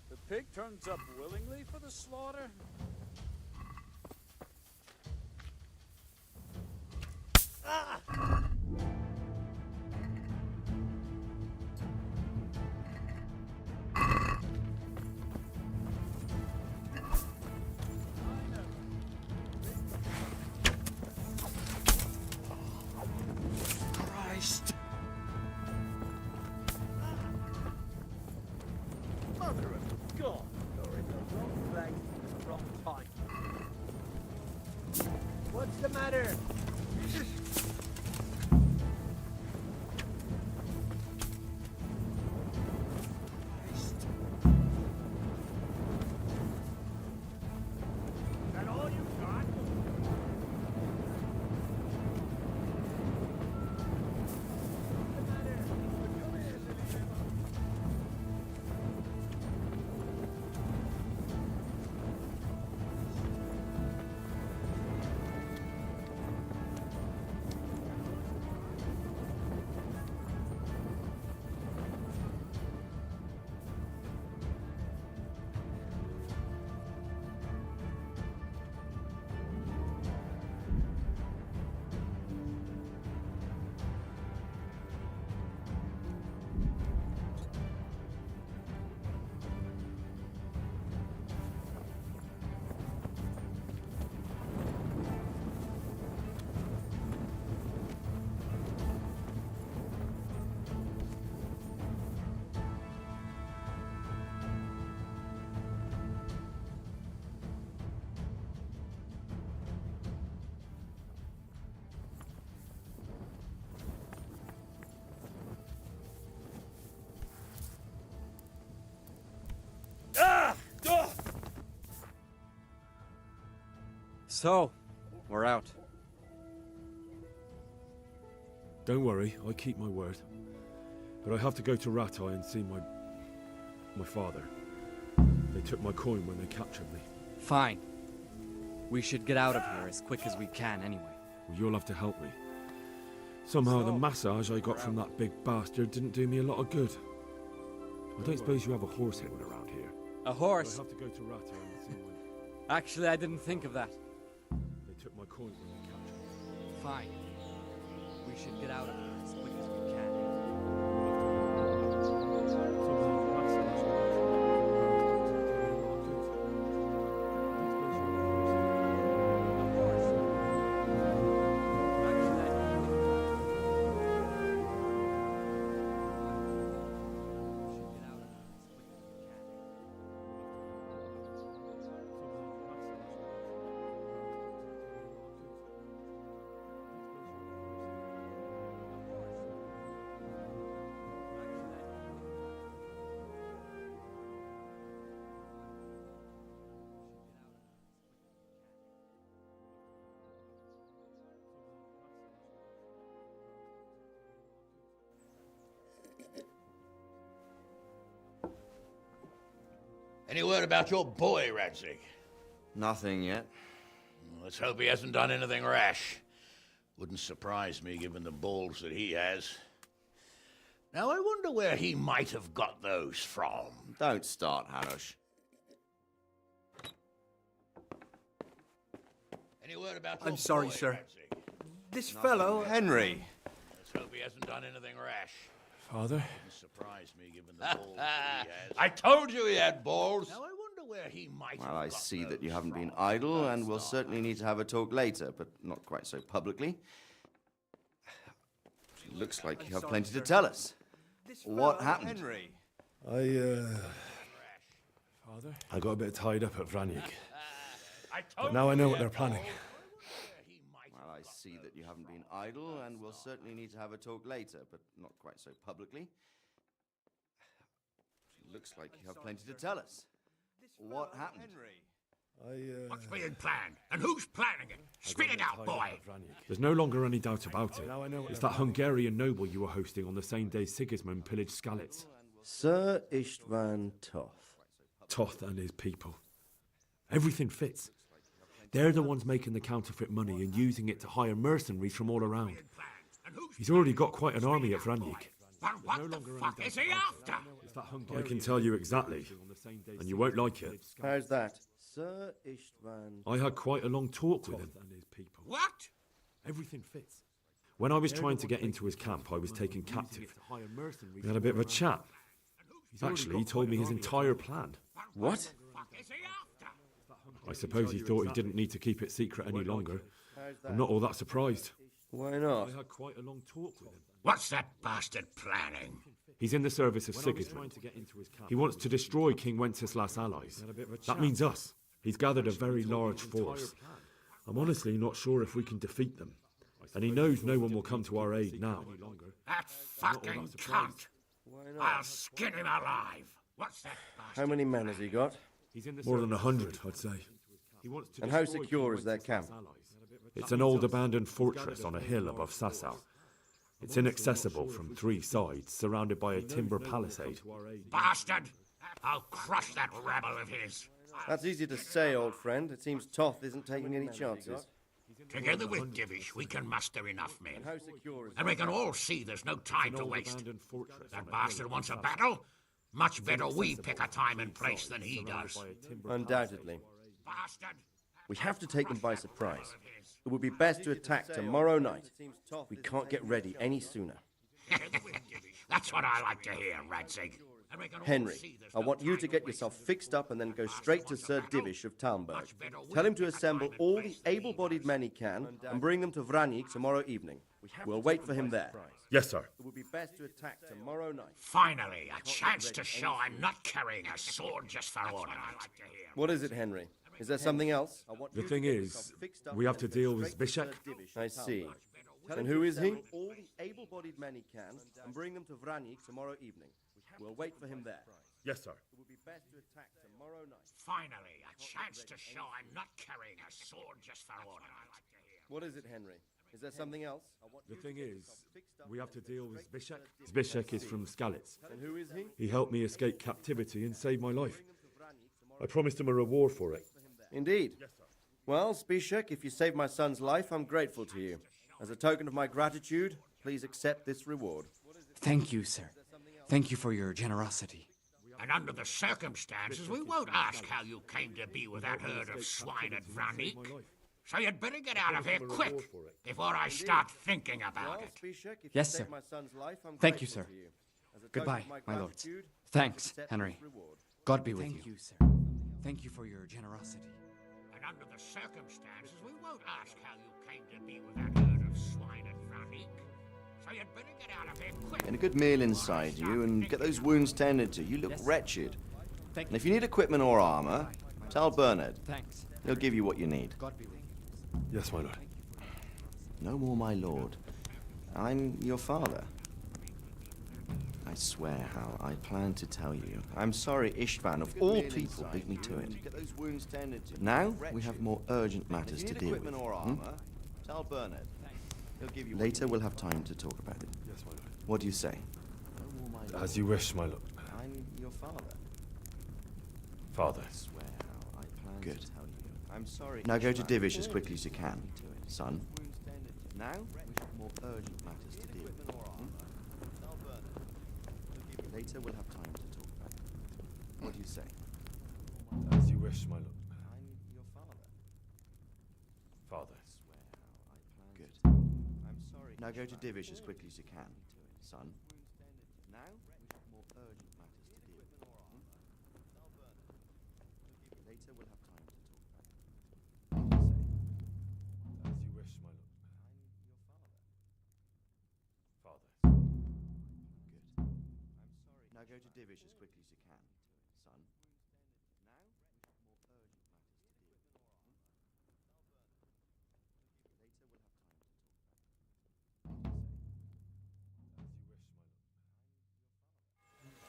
Speaker 21: The pig turns up willingly for the slaughter?
Speaker 1: Christ! Mother of God! You're in the wrong place at the wrong time. What's the matter? Is that all you've got?
Speaker 20: So, we're out.
Speaker 7: Don't worry, I keep my word. But I have to go to Rattay and see my father. They took my coin when they captured me.
Speaker 20: Fine. We should get out of here as quick as we can anyway.
Speaker 7: Well, you'll have to help me. Somehow the massage I got from that big bastard didn't do me a lot of good. I don't suppose you have a horse hidden around here.
Speaker 20: A horse?
Speaker 7: I have to go to Rattay and see my...
Speaker 20: Actually, I didn't think of that.
Speaker 7: They took my coin when they captured me.
Speaker 20: Fine. We should get out of here as quick as we can.
Speaker 15: Any word about your boy, Radzig?
Speaker 3: Nothing yet.
Speaker 15: Let's hope he hasn't done anything rash. Wouldn't surprise me given the balls that he has. Now I wonder where he might have got those from.
Speaker 3: Don't start, Hanush.
Speaker 15: Any word about your
Speaker 22: I'm sorry,
Speaker 15: boy,
Speaker 22: sir.
Speaker 15: Radzig?
Speaker 22: This fellow...
Speaker 3: Henry!
Speaker 15: Let's hope he hasn't done anything rash.
Speaker 7: Father?
Speaker 15: Wouldn't surprise me given the balls that he has. I told you he had balls! Now I wonder where he might
Speaker 3: Well,
Speaker 15: have
Speaker 3: I
Speaker 15: got
Speaker 3: see that you
Speaker 15: those
Speaker 3: haven't been
Speaker 15: from.
Speaker 3: idle, and we'll certainly need to have a talk later, but not quite so publicly. Looks like you have plenty to tell us. What happened?
Speaker 22: Henry.
Speaker 7: Father? I got a bit tied up at Vranyig.
Speaker 15: I
Speaker 7: But now I know what they're planning.
Speaker 3: Well, I see that you haven't been idle, and we'll certainly need to have a talk later, but not quite so publicly. Looks like you have plenty to tell us. What happened?
Speaker 15: What's being planned? And who's planning it? Spit it out, boy!
Speaker 7: There's no longer any doubt about it. It's that Hungarian noble you were hosting on the same day Sigismund pillaged Skalitz.
Speaker 23: Sir Istvan Toth.
Speaker 7: Toth and his people. Everything fits. They're the ones making the counterfeit money and using it to hire mercenaries from all around. He's already got quite an army at Vranyig.
Speaker 15: But what the fuck is he after?
Speaker 7: I can tell you exactly, and you won't like it.
Speaker 23: How's that? Sir Istvan...
Speaker 7: I had quite a long talk with him.
Speaker 15: What?
Speaker 7: Everything fits. When I was trying to get into his camp, I was taken captive. We had a bit of a chat. Actually, he told me his entire plan.
Speaker 23: What?
Speaker 7: I suppose he thought he didn't need to keep it secret any longer. I'm not all that surprised.
Speaker 23: Why not?
Speaker 7: I had quite a long talk with him.
Speaker 15: What's that bastard planning?
Speaker 7: He's in the service of Sigismund. He wants to destroy King Wenceslas' allies. That means us. He's gathered a very large force. I'm honestly not sure if we can defeat them. And he knows no one will come to our aid now.
Speaker 15: That fucking cunt! I'll skin him alive! What's that bastard?
Speaker 23: How many men has he got?
Speaker 7: More than 100, I'd say.
Speaker 23: And how secure is their camp?
Speaker 7: It's an old abandoned fortress on a hill above Sasau. It's inaccessible from 3 sides, surrounded by a timber palisade.
Speaker 15: Bastard! I'll crush that rabble of his!
Speaker 23: That's easy to say, old friend. It seems Toth isn't taking any chances.
Speaker 15: Together with Divish, we can muster enough men.
Speaker 23: How secure is
Speaker 15: And we can all see there's no time to waste. That bastard wants a battle? Much better we pick a time and place than he does.
Speaker 23: Undoubtedly.
Speaker 15: Bastard!
Speaker 23: We have to take them by surprise. It would be best to attack tomorrow night. We can't get ready any sooner.
Speaker 15: That's what I like to hear, Radzig. And we can all
Speaker 23: Henry,
Speaker 15: see there's
Speaker 23: I
Speaker 15: no
Speaker 23: want you
Speaker 15: time
Speaker 23: to get
Speaker 15: waste.
Speaker 23: yourself fixed up and then go straight to Sir Divish of Talmberg. Tell him to assemble all the able-bodied men he can and bring them to Vranyig tomorrow evening. We'll wait for him there.
Speaker 7: Yes, sir.
Speaker 23: It would be best to attack tomorrow night.
Speaker 15: Finally, a chance to show I'm not carrying a sword just for ornament.
Speaker 23: What is it, Henry? Is there something else?
Speaker 7: The thing is, we have to deal with Zbyszek.
Speaker 23: I see. And who is he? All the able-bodied men he can and bring them to Vranyig tomorrow evening. We'll wait for him there.
Speaker 7: Yes, sir.
Speaker 23: It would be best to attack tomorrow night.
Speaker 15: Finally, a chance to show I'm not carrying a sword just for ornament.
Speaker 23: What is it, Henry? Is there something else?
Speaker 7: The thing is, we have to deal with Zbyszek. Zbyszek is from Skalitz.
Speaker 23: And who is he?
Speaker 7: He helped me escape captivity and saved my life. I promised him a reward for it.
Speaker 23: Indeed. Well, Zbyszek, if you saved my son's life, I'm grateful to you. As a token of my gratitude, please accept this reward.
Speaker 20: Thank you, sir. Thank you for your generosity.
Speaker 15: And under the circumstances, we won't ask how you came to be with that herd of swine at Vranyig. So you'd better get out of here quick before I start thinking about it.
Speaker 20: Yes, sir. Thank you, sir. Goodbye, my lords. Thanks, Henry. God be with you. Thank you, sir. Thank you for your generosity.
Speaker 15: And under the circumstances, we won't ask how you came to be with that herd of swine at Vranyig. So you'd better get out of here quick.
Speaker 3: Get a good meal inside you and get those wounds tended to. You look wretched. And if you need equipment or armor, tell Bernard.
Speaker 20: Thanks.
Speaker 3: He'll give you what you need.
Speaker 20: God be with you.
Speaker 7: Yes, my lord.
Speaker 3: No more, my lord. I'm your father. I swear, Hal, I plan to tell you. I'm sorry Istvan, of all people, beat me to it. But now, we have more urgent matters to deal with. Tell Bernard. Later, we'll have time to talk about it.
Speaker 7: Yes, my lord.
Speaker 3: What do you say?
Speaker 7: As you wish, my lord.
Speaker 3: I'm your father.
Speaker 7: Father.
Speaker 3: Good. I'm sorry. Now go to Divish as quickly as you can, son. Now we have more urgent matters to deal with. Later we'll have time to talk about it. What do you say?
Speaker 7: As you wish, my lord.
Speaker 3: I'm your father.
Speaker 7: Father.
Speaker 3: Good. I'm sorry. Now go to Divish as quickly as you can, son. Now we have more urgent matters to deal with. Later we'll have time to talk about it.
Speaker 7: As you wish, my lord. Father.
Speaker 3: Good. I'm sorry. Now go to Divish as quickly as you can, son. Now we have more urgent matters to deal with. Later we'll have time to talk about it.
Speaker 7: As you wish,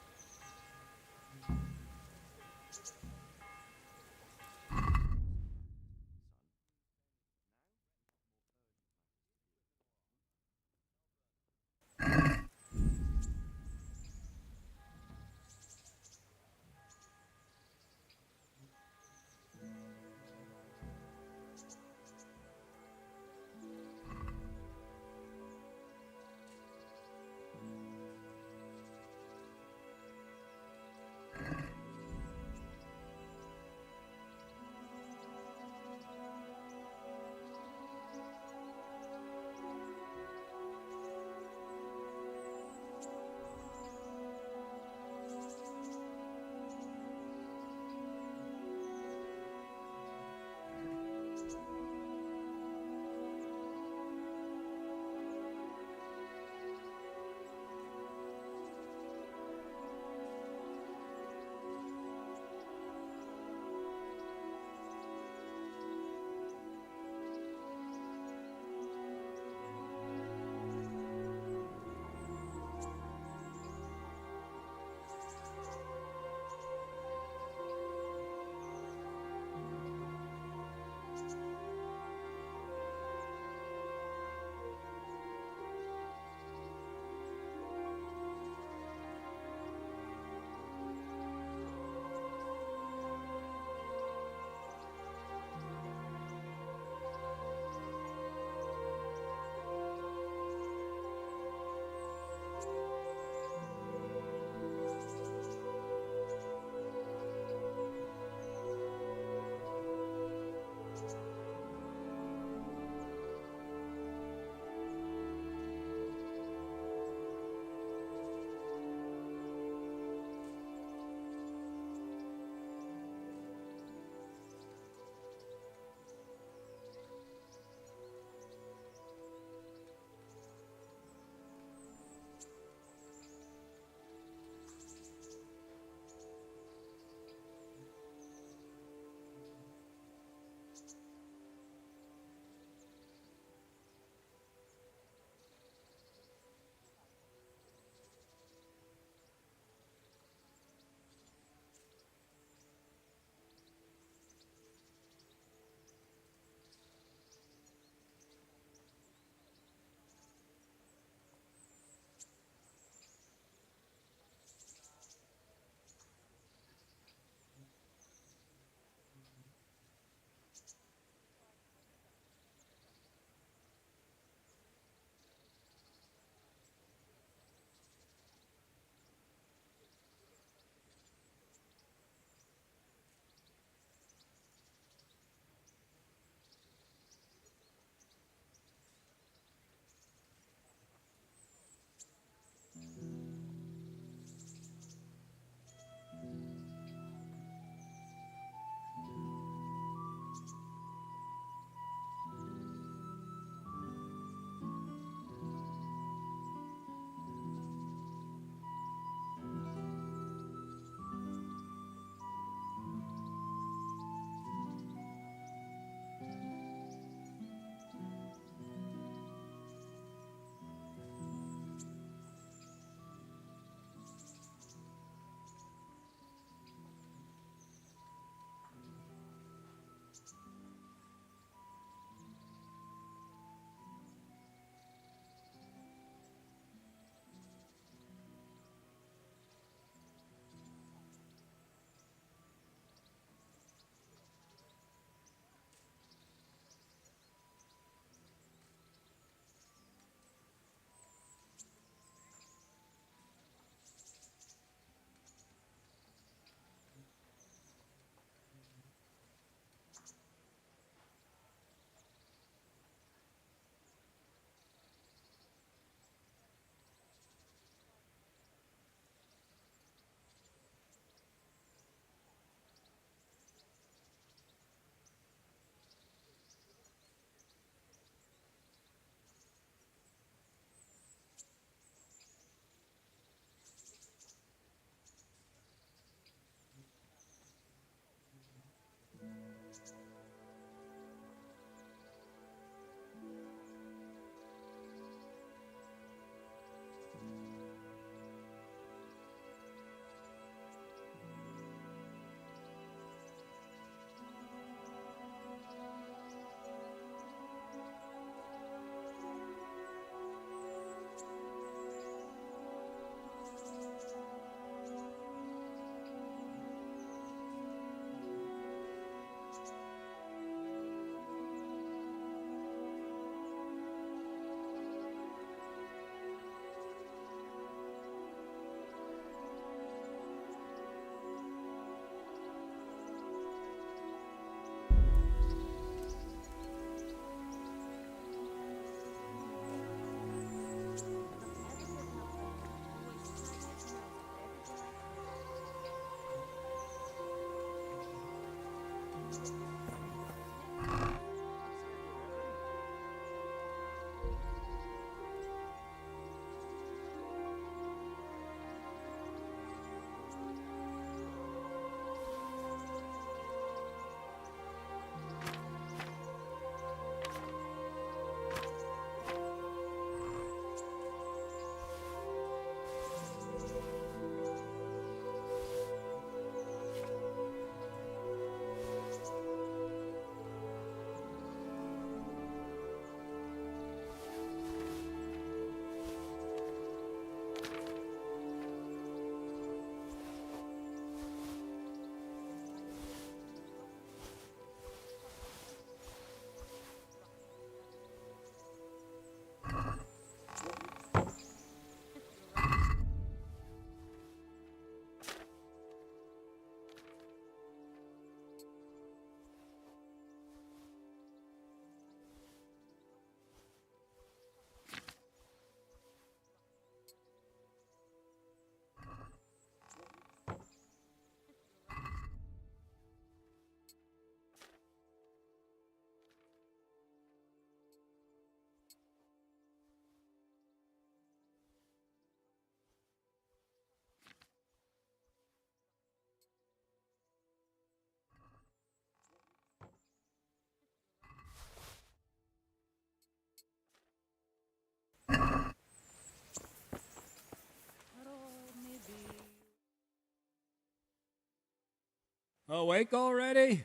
Speaker 7: my lord.
Speaker 21: Awake already?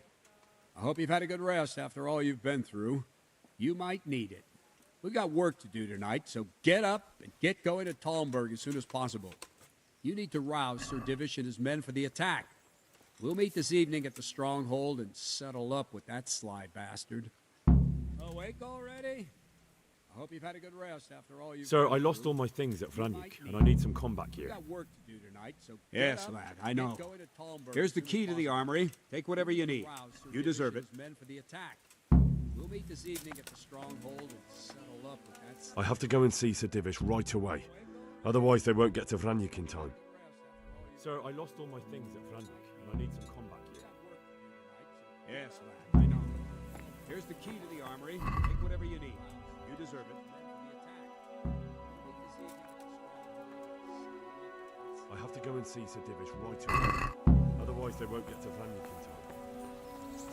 Speaker 21: I hope you've had a good rest after all you've been through. You might need it. We got work to do tonight, so get up and get going to Talmberg as soon as possible. You need to rouse Sir Divish and his men for the attack. We'll meet this evening at the stronghold and settle up with that sly bastard. Awake already? I hope you've had a good rest after all you've
Speaker 7: Sir,
Speaker 21: been
Speaker 7: I lost
Speaker 21: through.
Speaker 7: all my things at Vranyk, and I need some combat
Speaker 21: We
Speaker 7: gear.
Speaker 21: got work to do tonight, so Yes, get up, lad, I get know. going to Talmberg Here's as the soon key as to the possible. armory. Take whatever you need. Rouse Sir You Divish deserve and it. his men for the attack. We'll meet this evening at the stronghold and settle up with that.
Speaker 5: I have to go and see Sir Divish right away. Otherwise, they won't get to Vranyk in time.
Speaker 7: Sir, I lost all my things at Vranyk, and I need some combat gear.
Speaker 21: Yes, lad, I know. Here's the key to the armory. Take whatever you need. You deserve it.
Speaker 5: I have to go and see Sir Divish right away. Otherwise, they won't get to Vranyk in time.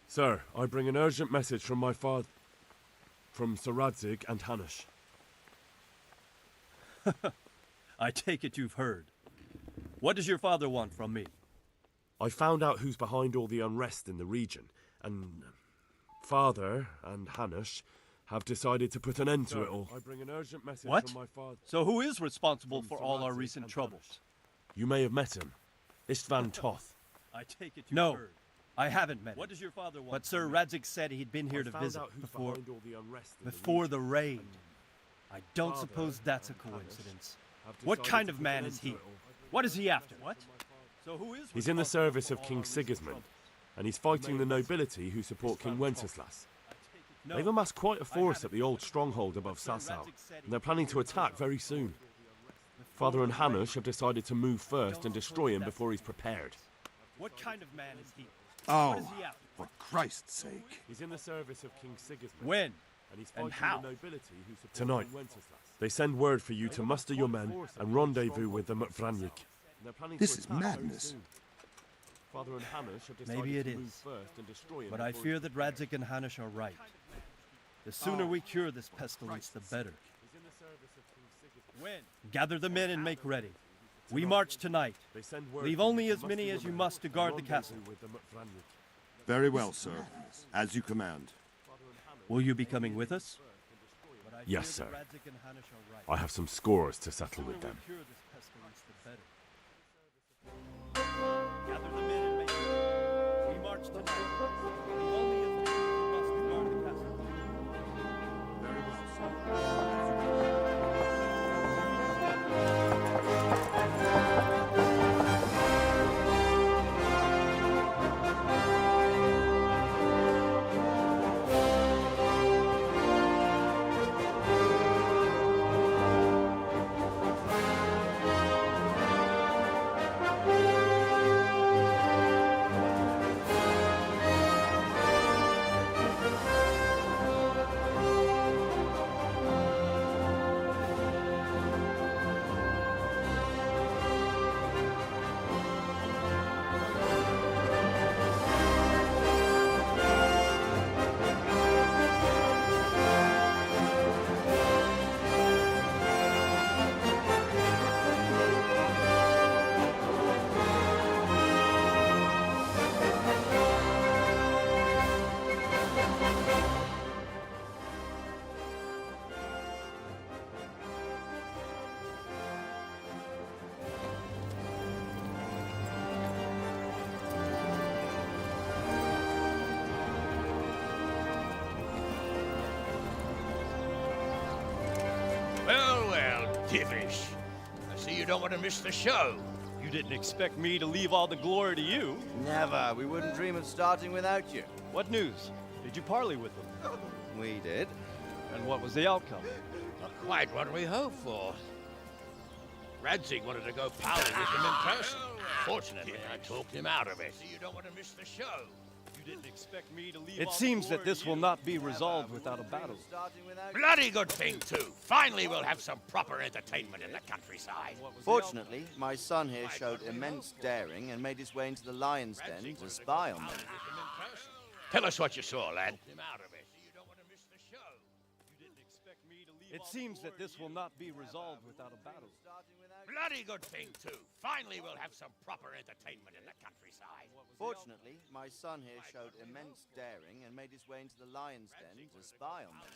Speaker 5: Sir, I bring an urgent message from my father, from Sir Radzig and Hanush.
Speaker 18: I take it you've heard. What does your father want from me?
Speaker 5: I found out who's behind all the unrest in the region, and Father and Hanush have decided to put an end to it all. I bring an urgent message
Speaker 18: What?
Speaker 5: from my father.
Speaker 18: So who is responsible
Speaker 5: From
Speaker 18: for
Speaker 5: Sir
Speaker 18: all our
Speaker 5: Radzig
Speaker 18: recent
Speaker 5: and
Speaker 18: troubles?
Speaker 5: You may have met him, Istvan Toth.
Speaker 18: I take it
Speaker 5: No,
Speaker 18: heard. I haven't met him.
Speaker 5: What does your father want
Speaker 18: But Sir
Speaker 5: from me?
Speaker 18: Radzig said he'd been here
Speaker 5: I
Speaker 18: to
Speaker 5: found
Speaker 18: visit
Speaker 5: out who's
Speaker 18: before
Speaker 5: behind all the unrest in the
Speaker 18: before the raid. I don't
Speaker 5: Father
Speaker 18: suppose that's a
Speaker 5: and Hanush
Speaker 18: coincidence.
Speaker 5: have
Speaker 18: What
Speaker 5: decided
Speaker 18: kind
Speaker 5: to
Speaker 18: of
Speaker 5: put
Speaker 18: man
Speaker 5: an
Speaker 18: is
Speaker 5: end to
Speaker 18: he?
Speaker 5: it all.
Speaker 18: What is he after? What? So who is
Speaker 5: He's in the
Speaker 18: responsible
Speaker 5: service
Speaker 18: for
Speaker 5: of
Speaker 18: all
Speaker 5: King
Speaker 18: our recent
Speaker 5: Sigismund,
Speaker 18: troubles?
Speaker 5: and he's fighting the nobility who support King Wenceslas.
Speaker 18: No,
Speaker 5: They've amassed quite a force at the old stronghold above Sasau, and they're planning to attack very soon. Father and Hanush have decided to move first and destroy him before he's prepared.
Speaker 18: What kind of man is he?
Speaker 5: Oh,
Speaker 18: What is he after?
Speaker 5: for Christ's sake. He's in the service of King Sigismund.
Speaker 18: When?
Speaker 5: And he's
Speaker 18: And
Speaker 5: fighting
Speaker 18: how?
Speaker 5: the nobility who support Tonight. King Wenceslas. They send word for you to muster your men and rendezvous with them at Vranyk. This is madness. Father and Hanush have decided
Speaker 6: Maybe it
Speaker 5: to move
Speaker 6: is.
Speaker 5: first and destroy him
Speaker 6: But I
Speaker 5: before
Speaker 6: fear that Radzik and Hanush are right. The sooner we cure this pestilence, the better. Gather the men and make ready. We march tonight. Leave only as many as you must to guard the castle.
Speaker 13: Very well, sir. As you command.
Speaker 6: Will you be coming with us?
Speaker 5: Yes, sir. I have some scores to settle with them.
Speaker 6: Gather the men and make ready. We march tonight. Leave only as many as you must to guard the castle.
Speaker 13: Very well, sir.
Speaker 15: Well, Divish. I see you don't want to miss the show.
Speaker 6: You didn't expect me to leave all the glory to you.
Speaker 3: Never. We wouldn't dream of starting without you.
Speaker 6: What news? Did you parley with them?
Speaker 3: We did.
Speaker 6: And what was the outcome?
Speaker 15: Not quite what we hoped for. Radzik wanted to go pally with him in person. Fortunately, I talked him out of it. So you don't want to miss the show.
Speaker 6: You didn't expect me to leave. It seems that this will not be resolved without a battle.
Speaker 15: Bloody good thing, too. Finally, we'll have some proper entertainment in the countryside.
Speaker 3: Fortunately, my son here showed immense daring and made his way into the lion's den to spy on them.
Speaker 15: Tell us what you saw, lad.
Speaker 6: It seems that this will not be resolved without a battle.
Speaker 15: Bloody good thing, too. Finally, we'll have some proper entertainment in the countryside.
Speaker 3: Fortunately, my son here showed immense daring and made his way into the lion's den to spy on them.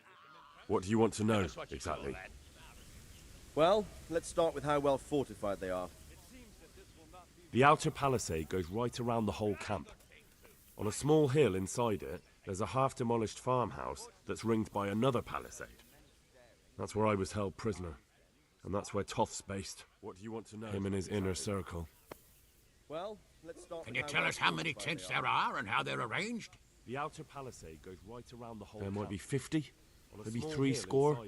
Speaker 5: What do you want to know, exactly?
Speaker 23: Well, let's start with how well fortified they are.
Speaker 5: The outer palisade goes right around the whole camp. On a small hill inside it, there's a half-demolished farmhouse that's ringed by another palisade. That's where I was held prisoner. And that's where Toth's based. What do you want to know? Him and his inner circle.
Speaker 23: Well, let's start.
Speaker 15: Can you tell us how many tents there are and how they're arranged?
Speaker 5: The outer palisade goes right around the whole camp. There might be 50, maybe 3 score.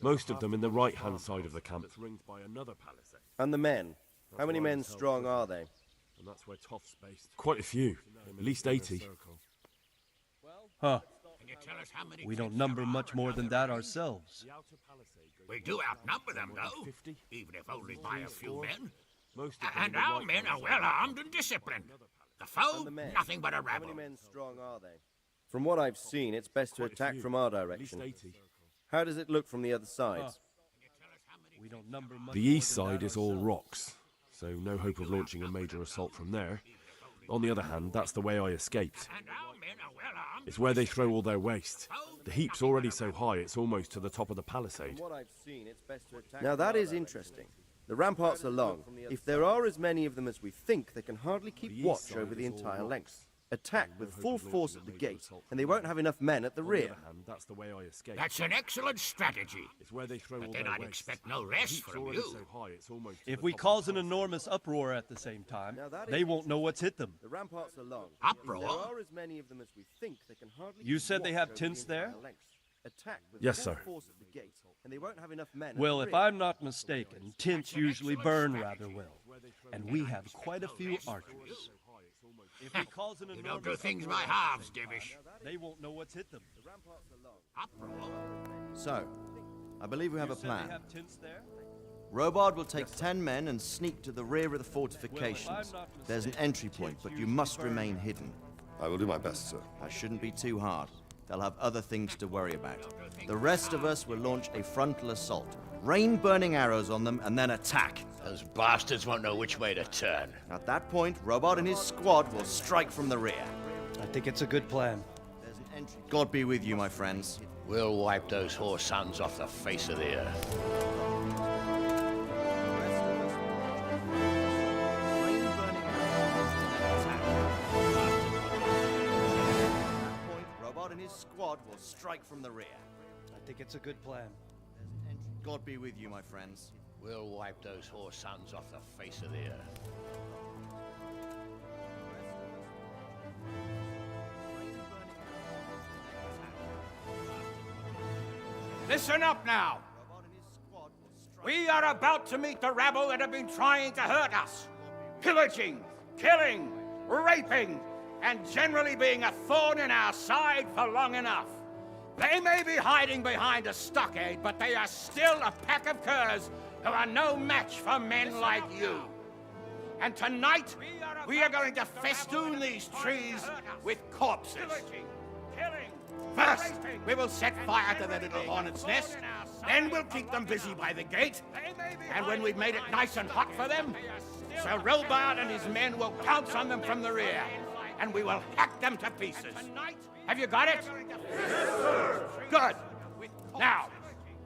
Speaker 5: Most of them in the right-hand side of the camp. That's ringed by another palisade.
Speaker 23: And the men? How many men strong are they?
Speaker 5: And that's where Toth's based. Quite a few. At least 80.
Speaker 6: Huh.
Speaker 15: Can you tell us how many
Speaker 6: We don't number much more than that ourselves.
Speaker 15: We do outnumber them, though, even if only by a few men. And our men are well armed and disciplined. The foe, nothing but a rabble.
Speaker 23: How many men strong are they? From what I've seen, it's best to attack from our direction. How does it look from the other sides?
Speaker 6: We don't number much
Speaker 5: The east side is all rocks, so no hope of launching a major assault from there. On the other hand, that's the way I escaped. It's where they throw all their waste. The heap's already so high it's almost to the top of the palisade.
Speaker 23: Now that is interesting. The ramparts are long. If there are as many of them as we think, they can hardly keep watch over the entire length. Attack with full force at the gate, and they won't have enough men at the rear.
Speaker 5: That's the way I escaped.
Speaker 15: That's an excellent strategy.
Speaker 5: It's where they throw
Speaker 15: but
Speaker 5: all
Speaker 15: then
Speaker 5: their
Speaker 15: I'd
Speaker 5: waste.
Speaker 15: expect no rest from you.
Speaker 5: So high, it's almost to
Speaker 6: If
Speaker 5: the
Speaker 6: we
Speaker 5: top of
Speaker 6: cause
Speaker 5: the
Speaker 6: an enormous uproar at the same time, they won't know what's hit them.
Speaker 23: The ramparts are long.
Speaker 15: Uproar?
Speaker 23: If there are as many of them as we think, they can hardly
Speaker 6: You
Speaker 23: keep
Speaker 6: said they
Speaker 23: watch
Speaker 6: have
Speaker 23: over
Speaker 6: tents
Speaker 23: the entire
Speaker 6: there?
Speaker 23: length. Attack with
Speaker 5: Yes,
Speaker 23: full
Speaker 5: sir.
Speaker 23: force at the gate, and they won't have enough men at
Speaker 6: Well,
Speaker 23: the
Speaker 6: if
Speaker 23: rear.
Speaker 6: I'm not mistaken, tents usually burn rather well, and we have quite a few archers. If we cause an
Speaker 15: You don't
Speaker 6: enormous
Speaker 15: do things by
Speaker 6: uproar,
Speaker 15: halves, Divish.
Speaker 6: they won't know what's hit them.
Speaker 15: Uproar?
Speaker 3: So, I believe we have a
Speaker 6: You said they
Speaker 3: plan.
Speaker 6: have tents there?
Speaker 3: Robard will take 10 men and sneak to the rear of the fortifications. There's an entry point, but you must remain hidden.
Speaker 13: I will do my best, sir.
Speaker 3: That shouldn't be too hard. They'll have other things to worry about. The rest of us will launch a frontal assault. Rain burning arrows on them and then attack.
Speaker 15: Those bastards won't know which way to turn.
Speaker 3: At that point, Robard and his squad will strike from the rear.
Speaker 2: I think it's a good plan.
Speaker 3: God be with you, my friends.
Speaker 15: We'll wipe those whore sons off the face of the earth.
Speaker 3: Robard and his squad will strike from the rear.
Speaker 2: I think it's a good plan.
Speaker 3: God be with you, my friends.
Speaker 15: We'll wipe those whore sons off the face of the earth.
Speaker 9: Listen up now. We are about to meet the rabble that have been trying to hurt us. Pillaging, killing, raping, and generally being a thorn in our side for long enough. They may be hiding behind a stockade, but they are still a pack of curs who are no match for men like you. And tonight, we are going to festoon these trees with corpses. First, we will set fire to the little hornet's nest. Then we'll keep them busy by the gate. And when we've made it nice and hot for them, Sir Robard and his men will pounce on them from the rear. And we will hack them to pieces. Have you got it? Yes, sir. Good. Now,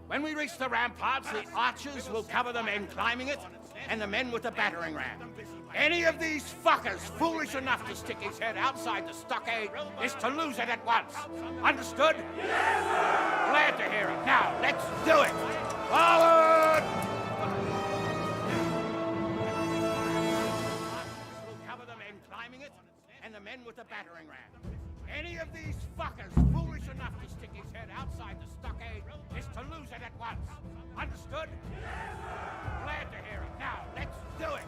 Speaker 9: when we reach the ramparts, the archers will cover the men climbing it, and the men with the battering ram. Any of these fuckers foolish enough to stick his head outside the stockade is to lose it at once. Understood? Yes, sir. Glad to hear it. Now, let's do it. Forward! We'll cover the men climbing it, and the men with the battering ram. Any of these fuckers foolish enough to stick his head outside the stockade is to lose it at once. Understood? Yes, sir. Glad to hear it. Now, let's do it.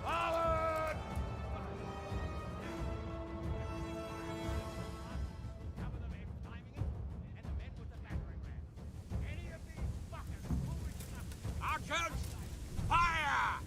Speaker 9: Forward! Cover the men climbing it, and the men with the battering ram. Any of these fuckers foolish enough. Archers, fire!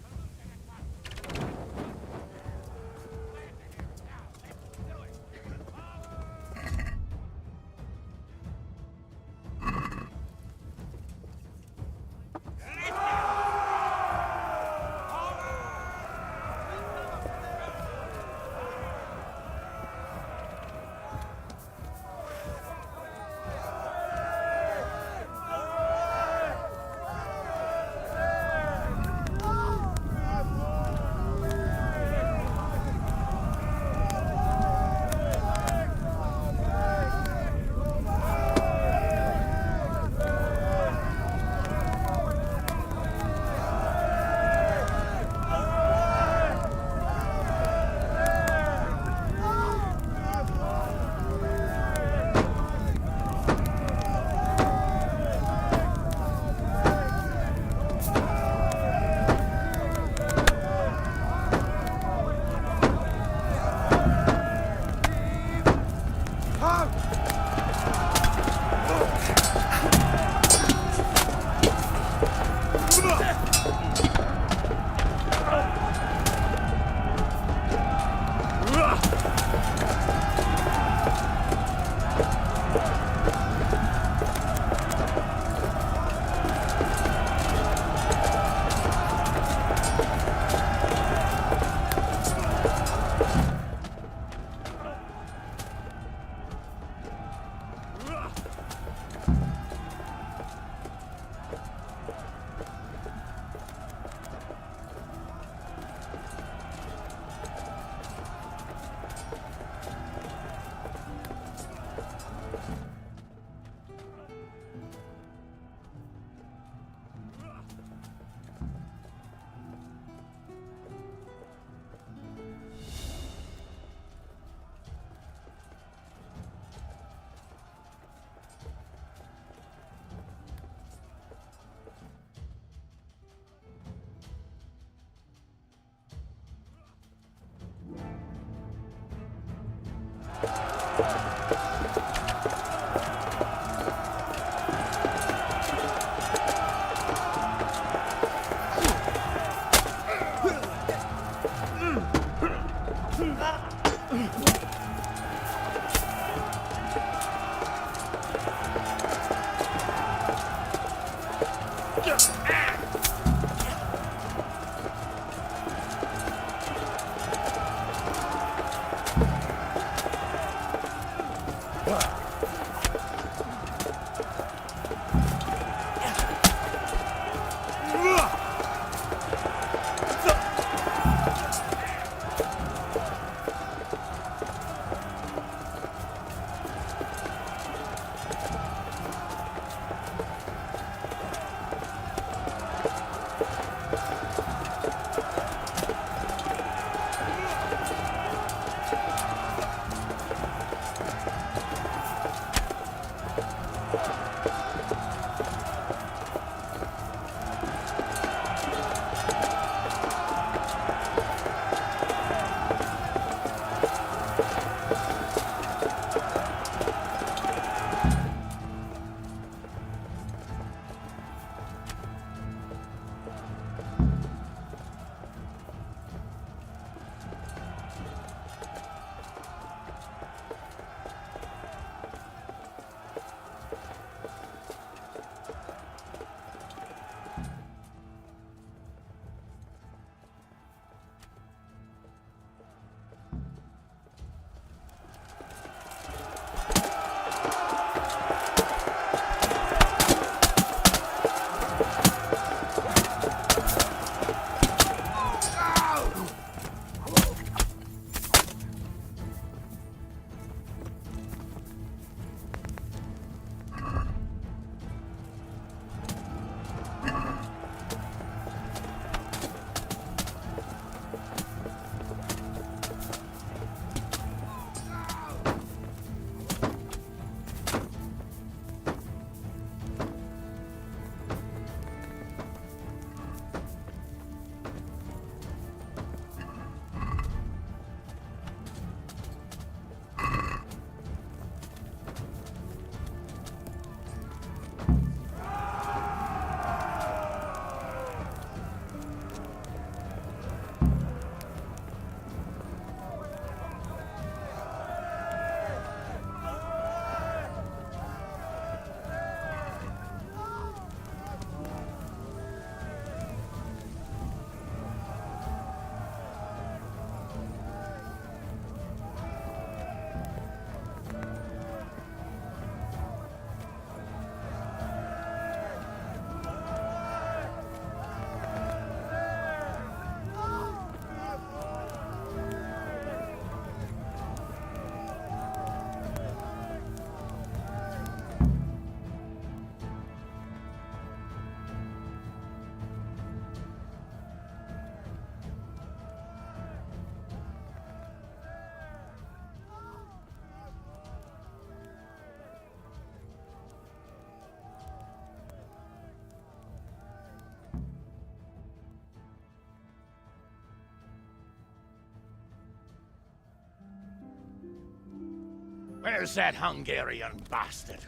Speaker 9: Where's that Hungarian bastard?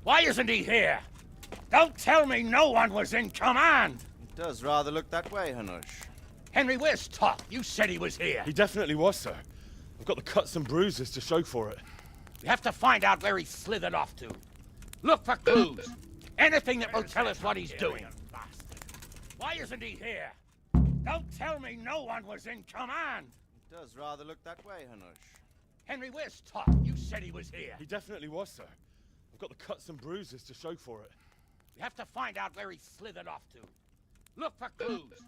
Speaker 9: Why isn't he here? Don't tell me no one was in command!
Speaker 3: It does rather look that way, Hanush.
Speaker 9: Henry, where's Top? You said he was here.
Speaker 7: He definitely was, sir. I've got the cuts and bruises to show for it.
Speaker 9: We have to find out where he slithered off to. Look for clues. Anything that will tell us what he's doing. Why isn't he here? Don't tell me no one was in command!
Speaker 3: It does rather look that way, Hanush.
Speaker 9: Henry, where's Top? You said he was here.
Speaker 7: He definitely was, sir. I've got the cuts and bruises to show for it.
Speaker 9: We have to find out where he slithered off to. Look for clues.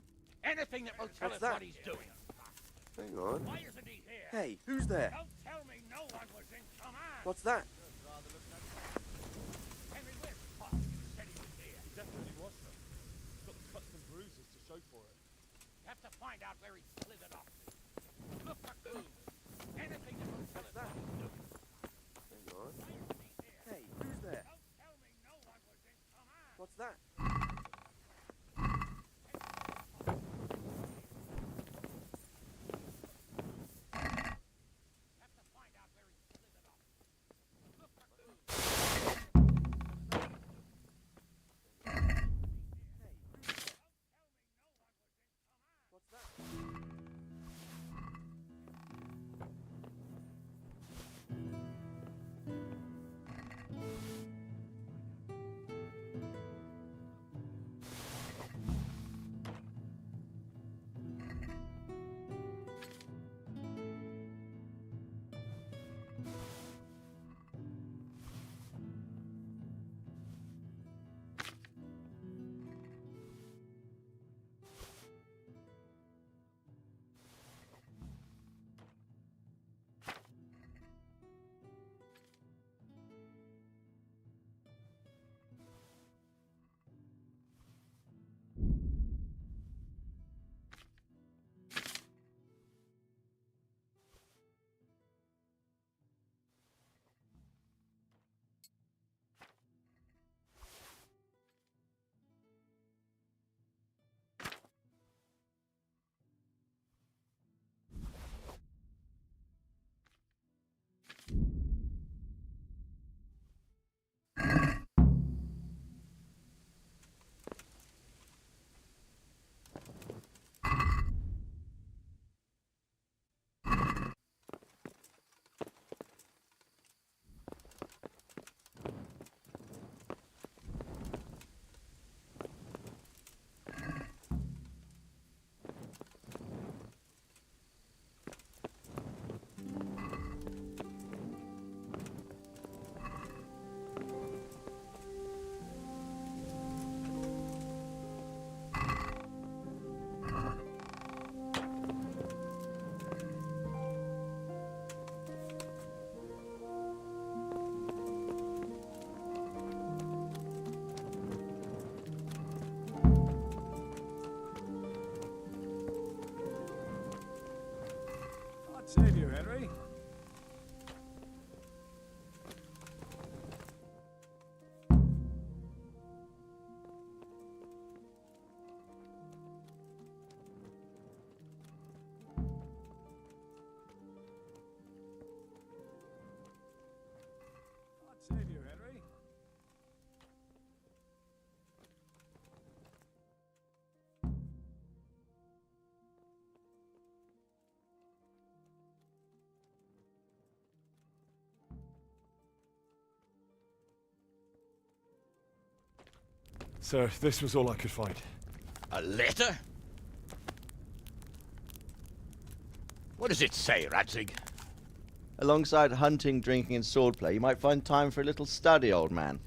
Speaker 9: Anything that will tell us what he's doing.
Speaker 23: Hang on.
Speaker 9: Why isn't he here?
Speaker 23: Hey, who's there?
Speaker 9: Don't tell me no one was in command.
Speaker 23: What's that?
Speaker 9: Henry, where's Top? You said he was here.
Speaker 7: He definitely was, sir. I've got the cuts and bruises to show for it.
Speaker 9: We have to find out where he slithered off to. Look for clues. Anything that will tell us what he's doing.
Speaker 23: Hang on. Hey, who's there?
Speaker 9: Don't tell me no one was in command.
Speaker 23: What's that?
Speaker 1: Save you, Henry. Save you, Henry.
Speaker 5: Sir, this was all I could find.
Speaker 15: A letter? What does it say, Radzig?
Speaker 3: Alongside hunting, drinking, and swordplay, you might find time for a little study, old man.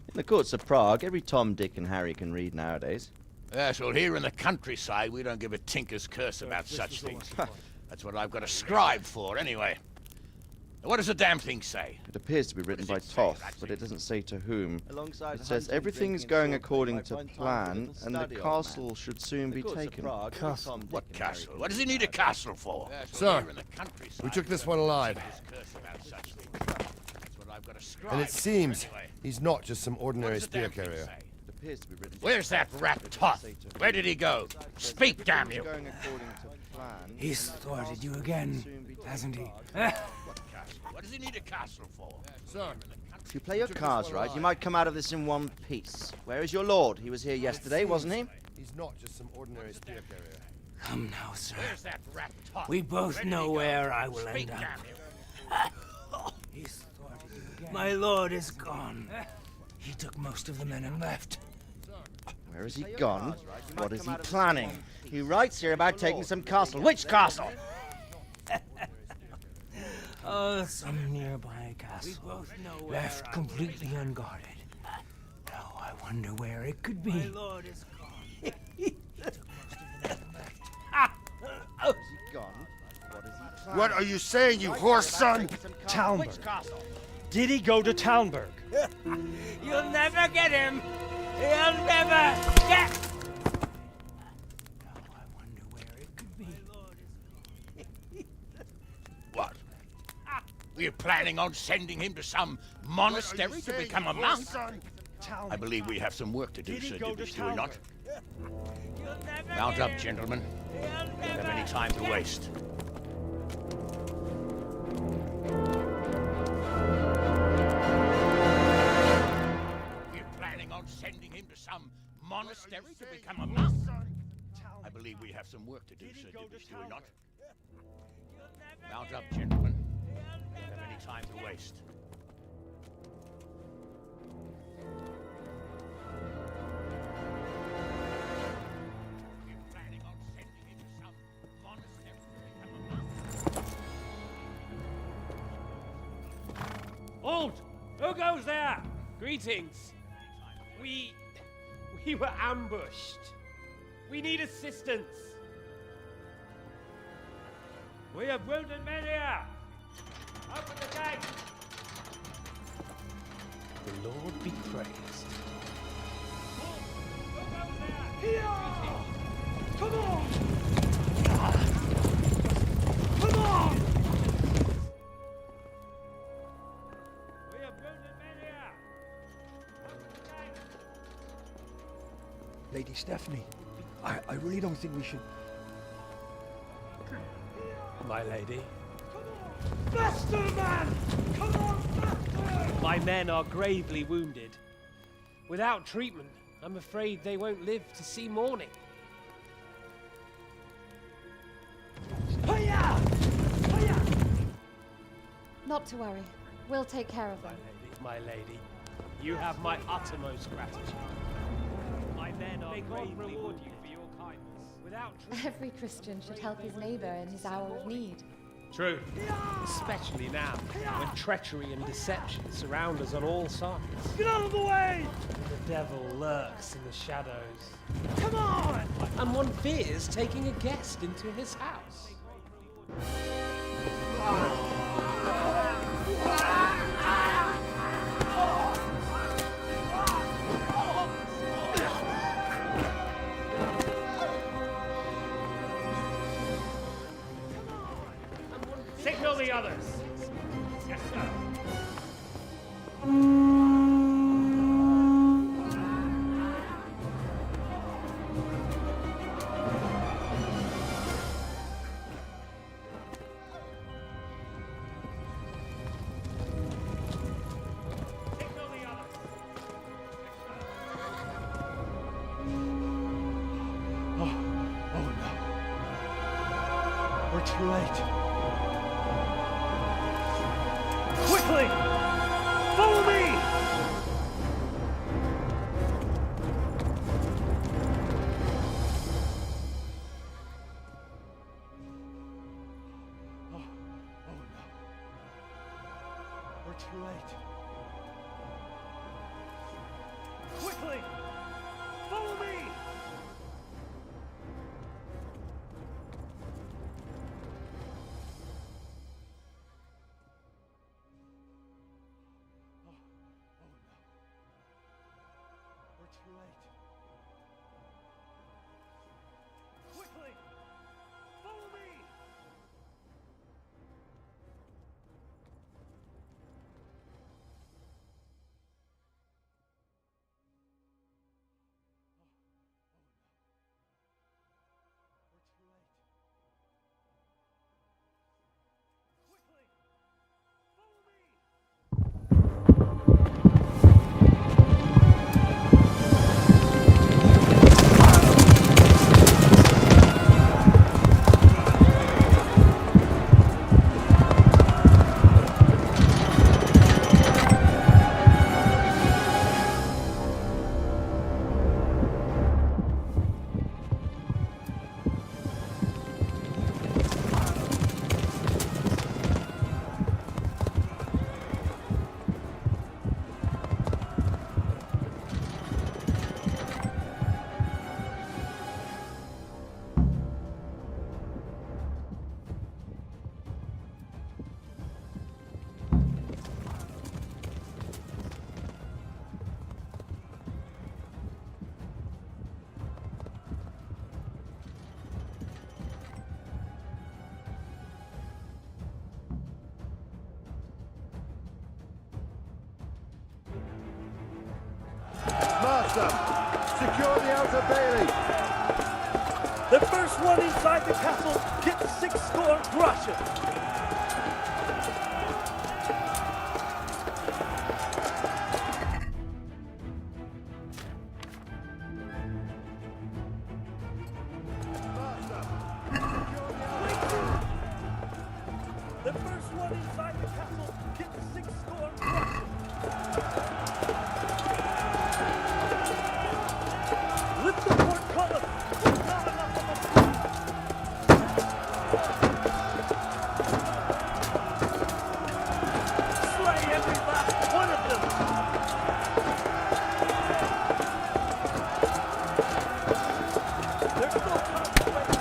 Speaker 3: In the courts of Prague, every Tom, Dick, and Harry can read nowadays.
Speaker 15: Yes, well, here in the countryside, we don't give a tinker's curse about such things. That's what I've got a scribe for, anyway. What does the damn thing say?
Speaker 3: It appears to be written by Toth, but it doesn't say to whom. It says everything's going according to plan, and the castle should soon be taken.
Speaker 15: Castle? What castle? What does he need a castle for?
Speaker 1: Sir, we took this one alive. And it seems he's not just some ordinary spear carrier.
Speaker 15: Where's that rat Toth? Where did he go? Speak, damn you!
Speaker 10: He's thwarted you again, hasn't he?
Speaker 15: What does he need a castle for?
Speaker 1: Sir,
Speaker 3: If you play your cards right, you might come out of this in one piece. Where is your lord? He was here yesterday, wasn't he?
Speaker 1: he's not just some ordinary spear carrier.
Speaker 10: Come now, sir.
Speaker 15: Where's that rat Toth?
Speaker 10: We both know where I will
Speaker 15: Speak,
Speaker 10: end up.
Speaker 15: damn you!
Speaker 10: He's thwarted you again. My lord is gone. He took most of the men and left.
Speaker 3: Where has he gone? What is he planning? He writes here about taking some castle. Which castle?
Speaker 10: Oh, some nearby castle. Left completely unguarded. Now I wonder where it could be. My lord is gone. He took most of the men and left.
Speaker 3: Has he gone? What is he planning?
Speaker 1: What are you saying, you horse son?
Speaker 2: Talmberg.
Speaker 3: Which castle?
Speaker 2: Did he go to Talmberg?
Speaker 10: You'll never get him. You'll never get. Now I wonder where it could be.
Speaker 15: What? Were you planning on sending him to some monastery to become a monk? I believe we have some work to do, Sir Divish, do we not? Mount up, gentlemen. We don't have any time to waste. We're planning on sending him to some monastery to become a monk? I believe we have some work to do, Sir Divish, do we not? Mount up, gentlemen. We don't have any time to waste. We're planning on sending him to some monastery to become a monk.
Speaker 19: Halt! Who goes there? Greetings. We were ambushed. We need assistance. We have wounded men here. Open the gate. The Lord be praised. Halt! Who goes there? Here! Come on! Come on! We have wounded men here. Open the gate.
Speaker 2: Lady Stephanie, I really don't think we should...
Speaker 19: My lady.
Speaker 2: Faster, man! Come on, faster!
Speaker 19: My men are gravely wounded. Without treatment, I'm afraid they won't live to see morning.
Speaker 2: Hiya! Hiya!
Speaker 11: Not to worry. We'll take care of them.
Speaker 19: My lady, you have my uttermost gratitude. My men are gravely reward you for your kindness. Without
Speaker 11: Every Christian should help his neighbor in his hour of need.
Speaker 19: True. Especially now, when treachery and deception surround us on all sides.
Speaker 2: Get out of the way!
Speaker 19: The devil lurks in the shadows.
Speaker 2: Come on!
Speaker 19: And one fears taking a guest into his house.
Speaker 2: Signal the others. Yes, sir. We're too late. Quickly! Follow me!
Speaker 7: Oh no. We're too late.
Speaker 2: Quickly! Follow me!
Speaker 7: Too late.
Speaker 2: Quickly! Follow me!
Speaker 1: Master, secure the outer bailey.
Speaker 2: The first one inside the castle gets 6 score groschen. The first one inside the castle gets 6 score groschen. Lift the portcullis! Not enough of us! Slay every last one of them! There's no contemplation.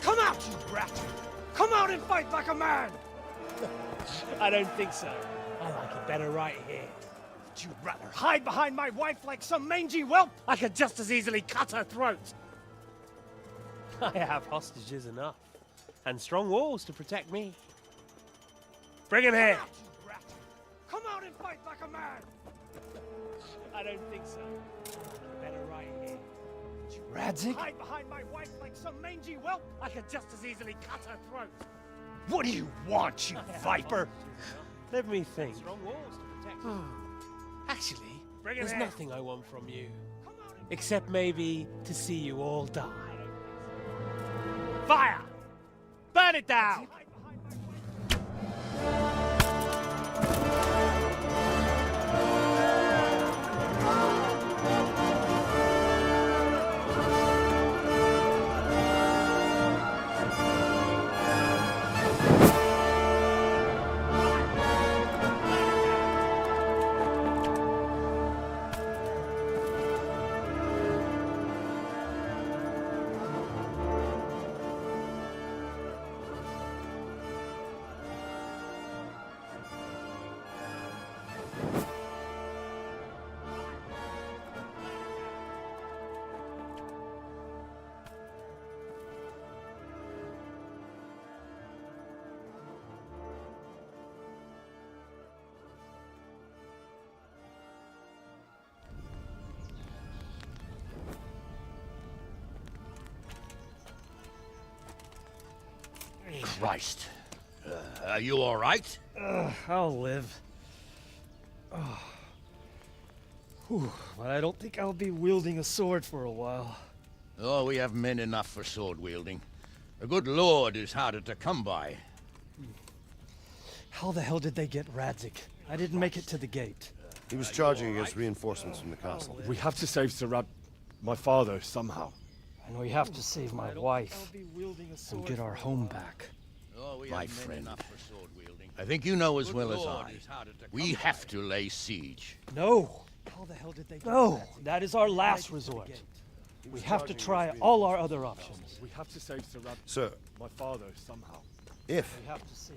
Speaker 2: Come out, you brat! Come out and fight like a man! I don't think so. I like it better right here. Would you rather hide behind my wife like some mangy whelp? I could just as easily cut her throat. I have hostages enough. And strong walls to protect me. Bring him here! Come out and fight like a man! I don't think so. I like it better right here. Radzig? Hide behind my wife like some mangy whelp? I could just as easily cut her throat. What do you want, you viper? Let me think. Actually, there's nothing I want from you. Except maybe to see you all die. Fire! Burn it down!
Speaker 9: Christ. Are you all right?
Speaker 2: I'll live. Oh. Whew, but I don't think I'll be wielding a sword for a while.
Speaker 9: Oh, we have men enough for sword wielding. A good lord is harder to come by.
Speaker 2: How the hell did they get Radzig? I didn't make it to the gate.
Speaker 1: He was charging against reinforcements from the castle.
Speaker 7: We have to save my father, somehow.
Speaker 2: And we have to save my wife and get our home back.
Speaker 9: My friend, I think you know as well as I. We have to lay siege.
Speaker 2: No! How the hell did they No! That is our last resort. We have to try all our other options.
Speaker 7: We have to save
Speaker 1: Sir,
Speaker 7: my father, somehow.
Speaker 1: if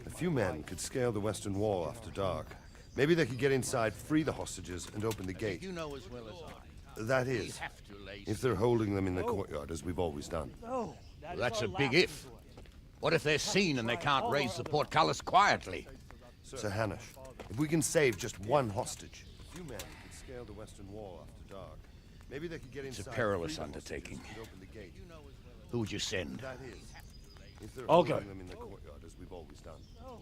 Speaker 1: a few men could scale the western wall after dark, maybe they could get inside, free the hostages, and open the gate.
Speaker 9: You know as well as I.
Speaker 1: That is, if they're holding them in the courtyard, as we've always done.
Speaker 2: No!
Speaker 9: Well, that's a big if. What if they're seen and they can't raise the portcullis quietly?
Speaker 1: Sir Hanush, if we can save just one hostage, a few men could scale the western wall after dark. Maybe they could get inside.
Speaker 9: It's a perilous undertaking. Who would you send?
Speaker 1: That is, if they're
Speaker 7: I'll go.
Speaker 1: holding them in the courtyard, as we've always done.
Speaker 9: Well,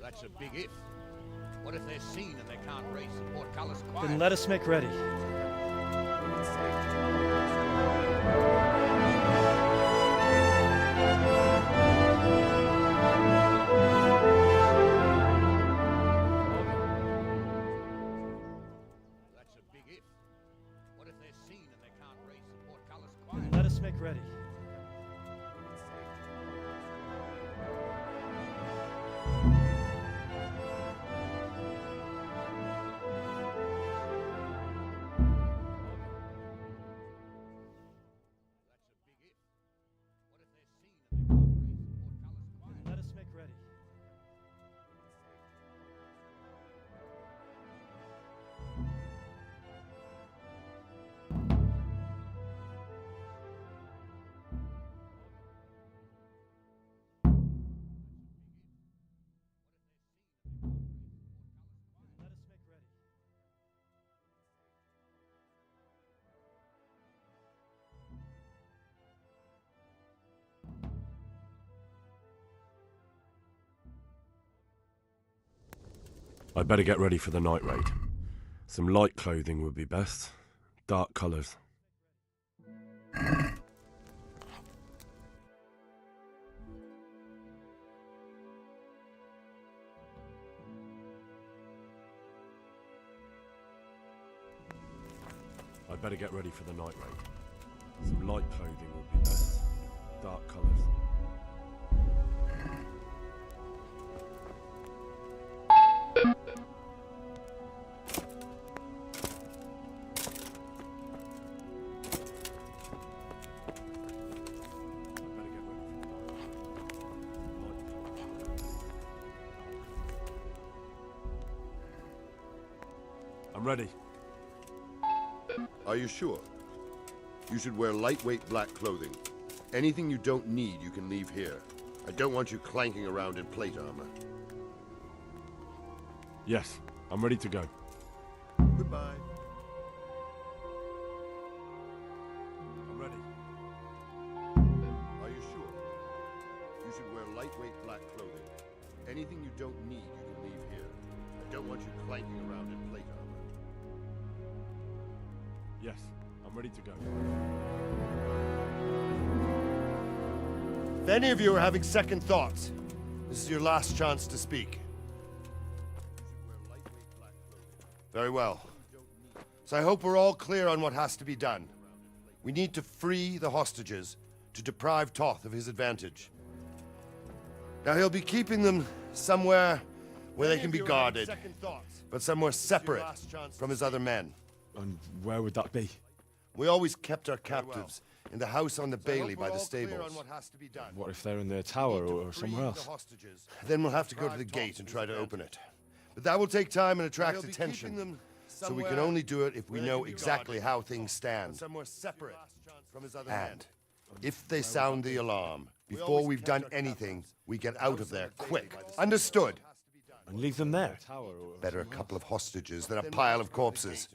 Speaker 9: that's a big if. What if they're seen and they can't raise the portcullis quietly?
Speaker 2: Then let us make ready. Let us make ready. Let us make ready. Let us make ready.
Speaker 5: I'd better get ready for the night raid. Some light clothing would be best. Dark colours. I'd better get ready for the night raid. Some light clothing would be best. Dark colours. I'm ready.
Speaker 13: Are you sure? You should wear lightweight black clothing. Anything you don't need, you can leave here. I don't want you clanking around in plate armor.
Speaker 5: Yes, I'm ready to go.
Speaker 13: Goodbye.
Speaker 5: I'm ready.
Speaker 13: Are you sure? You should wear lightweight black clothing. Anything you don't need, you can leave here. I don't want you clanking around in plate armor.
Speaker 5: Yes, I'm ready to go.
Speaker 1: If any of you are having second thoughts, this is your last chance to speak. Very well. So I hope we're all clear on what has to be done. We need to free the hostages to deprive Toth of his advantage. Now he'll be keeping them somewhere where they can be guarded, but somewhere separate from his other men.
Speaker 7: And where would that be?
Speaker 1: We always kept our captives in the house on the Bailey by the stables.
Speaker 7: What if they're in their tower or somewhere else?
Speaker 1: Then we'll have to go to the gate and try to open it. But that will take time and attract attention. So we can only do it if we know exactly how things stand. And if they sound the alarm, before we've done anything, we get out of there quick. Understood?
Speaker 7: And leave them there?
Speaker 1: Better a couple of hostages than a pile of corpses.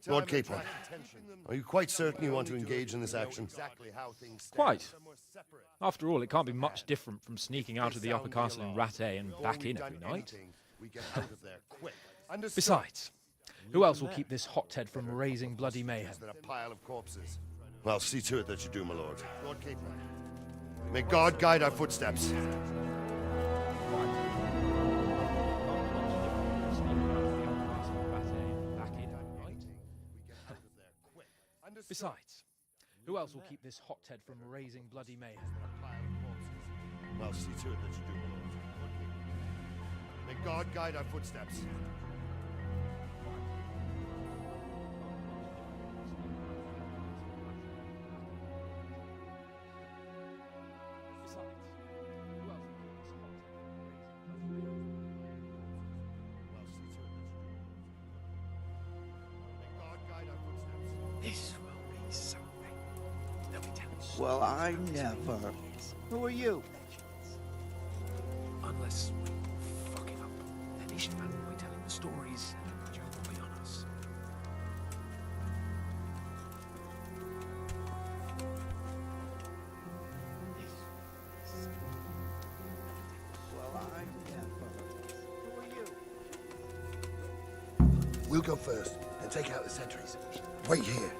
Speaker 1: Lord Capon, are you quite certain you want to engage in this action?
Speaker 12: Quite. After all, it can't be much different from sneaking out of the upper castle in Rattay and back in every night. Besides, who else will keep this hothead from raising bloody mayhem?
Speaker 1: Well, see to it that you do, my lord. May God guide our footsteps.
Speaker 12: Besides, who else will keep this hothead from raising bloody mayhem?
Speaker 1: Well, see to it that you do, my lord. May God guide our footsteps.
Speaker 10: This will be something. They'll be telling
Speaker 9: Well, I never. Who are you?
Speaker 20: Unless we fuck it up, then Ishvan will be telling the stories and Joe will be on us.
Speaker 9: Well, I never. Who are you?
Speaker 1: We'll go first and take out the sentries. Wait here.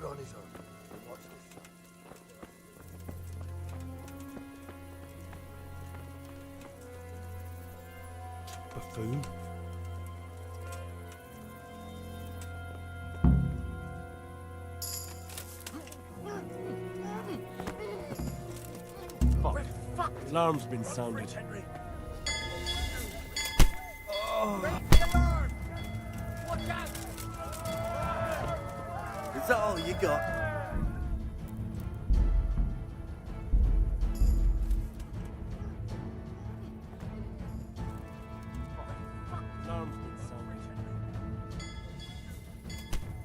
Speaker 1: On his own. Watch this.
Speaker 7: Buffoon?
Speaker 5: Alarm's been sounded.
Speaker 23: Is that all you got?
Speaker 5: Alarm's been sounded.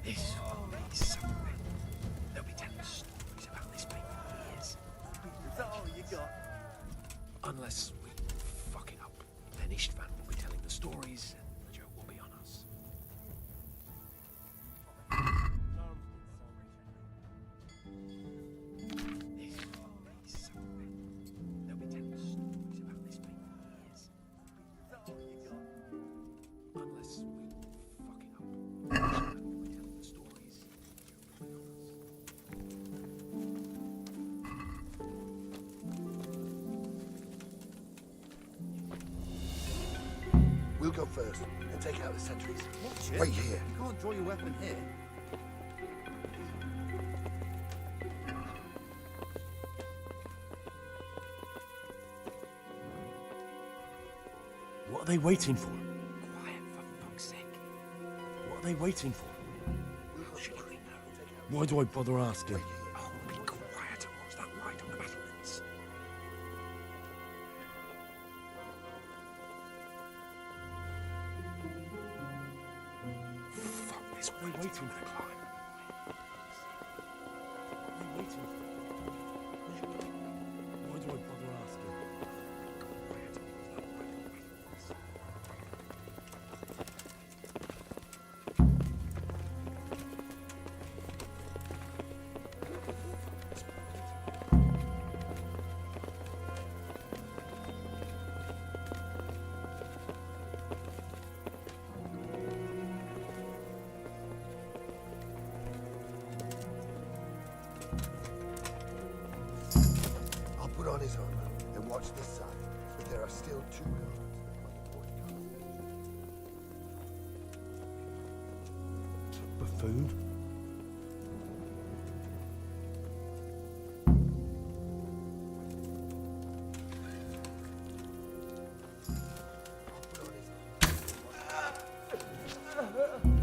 Speaker 10: This will be something. They'll be telling stories about this place for years.
Speaker 23: Is that all you got?
Speaker 10: Unless we fuck it up, then Istvan will be telling the stories and the joke will be on us. This will be something. They'll be telling stories about this place for years.
Speaker 23: Is that all you got?
Speaker 10: Unless we fuck it up, then Istvan will be telling the stories and the joke will be on us.
Speaker 1: We'll go first and take out the sentries.
Speaker 8: Watch it.
Speaker 1: Wait here.
Speaker 8: You can't draw your weapon here.
Speaker 5: What are they waiting for?
Speaker 10: Quiet, for fuck's sake.
Speaker 5: What are they waiting for? Why do I bother asking?
Speaker 10: Oh, be quiet and watch that light on the battlements. Fuck this, what are they waiting for the climb?
Speaker 5: What are they waiting for? Why do I bother asking?
Speaker 10: Quiet and watch that light on the battlements.
Speaker 1: I'll put on his armor and watch this side, but there are still 2 guards.
Speaker 5: Buffoon?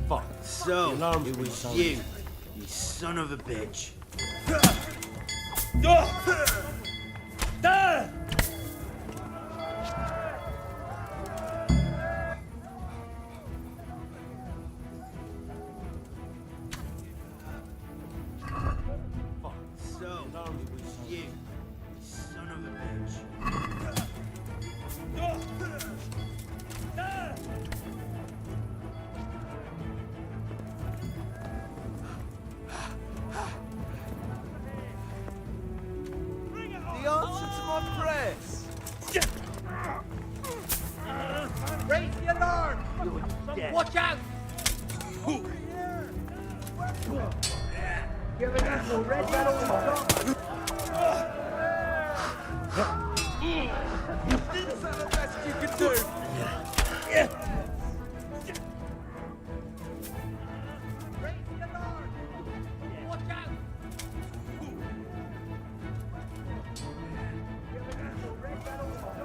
Speaker 5: Fuck.
Speaker 10: So,
Speaker 5: The alarm's
Speaker 10: it
Speaker 5: been
Speaker 10: was
Speaker 5: sounded.
Speaker 10: you son of a bitch. So, it was you son of a bitch.
Speaker 23: The answer to my prayers.
Speaker 9: Raise the alarm! Watch out! Give it up, we'll red battle is done. You did the best you could do. Raise the alarm! Watch out! Give it up, we'll red battle is done.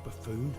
Speaker 7: buffoon.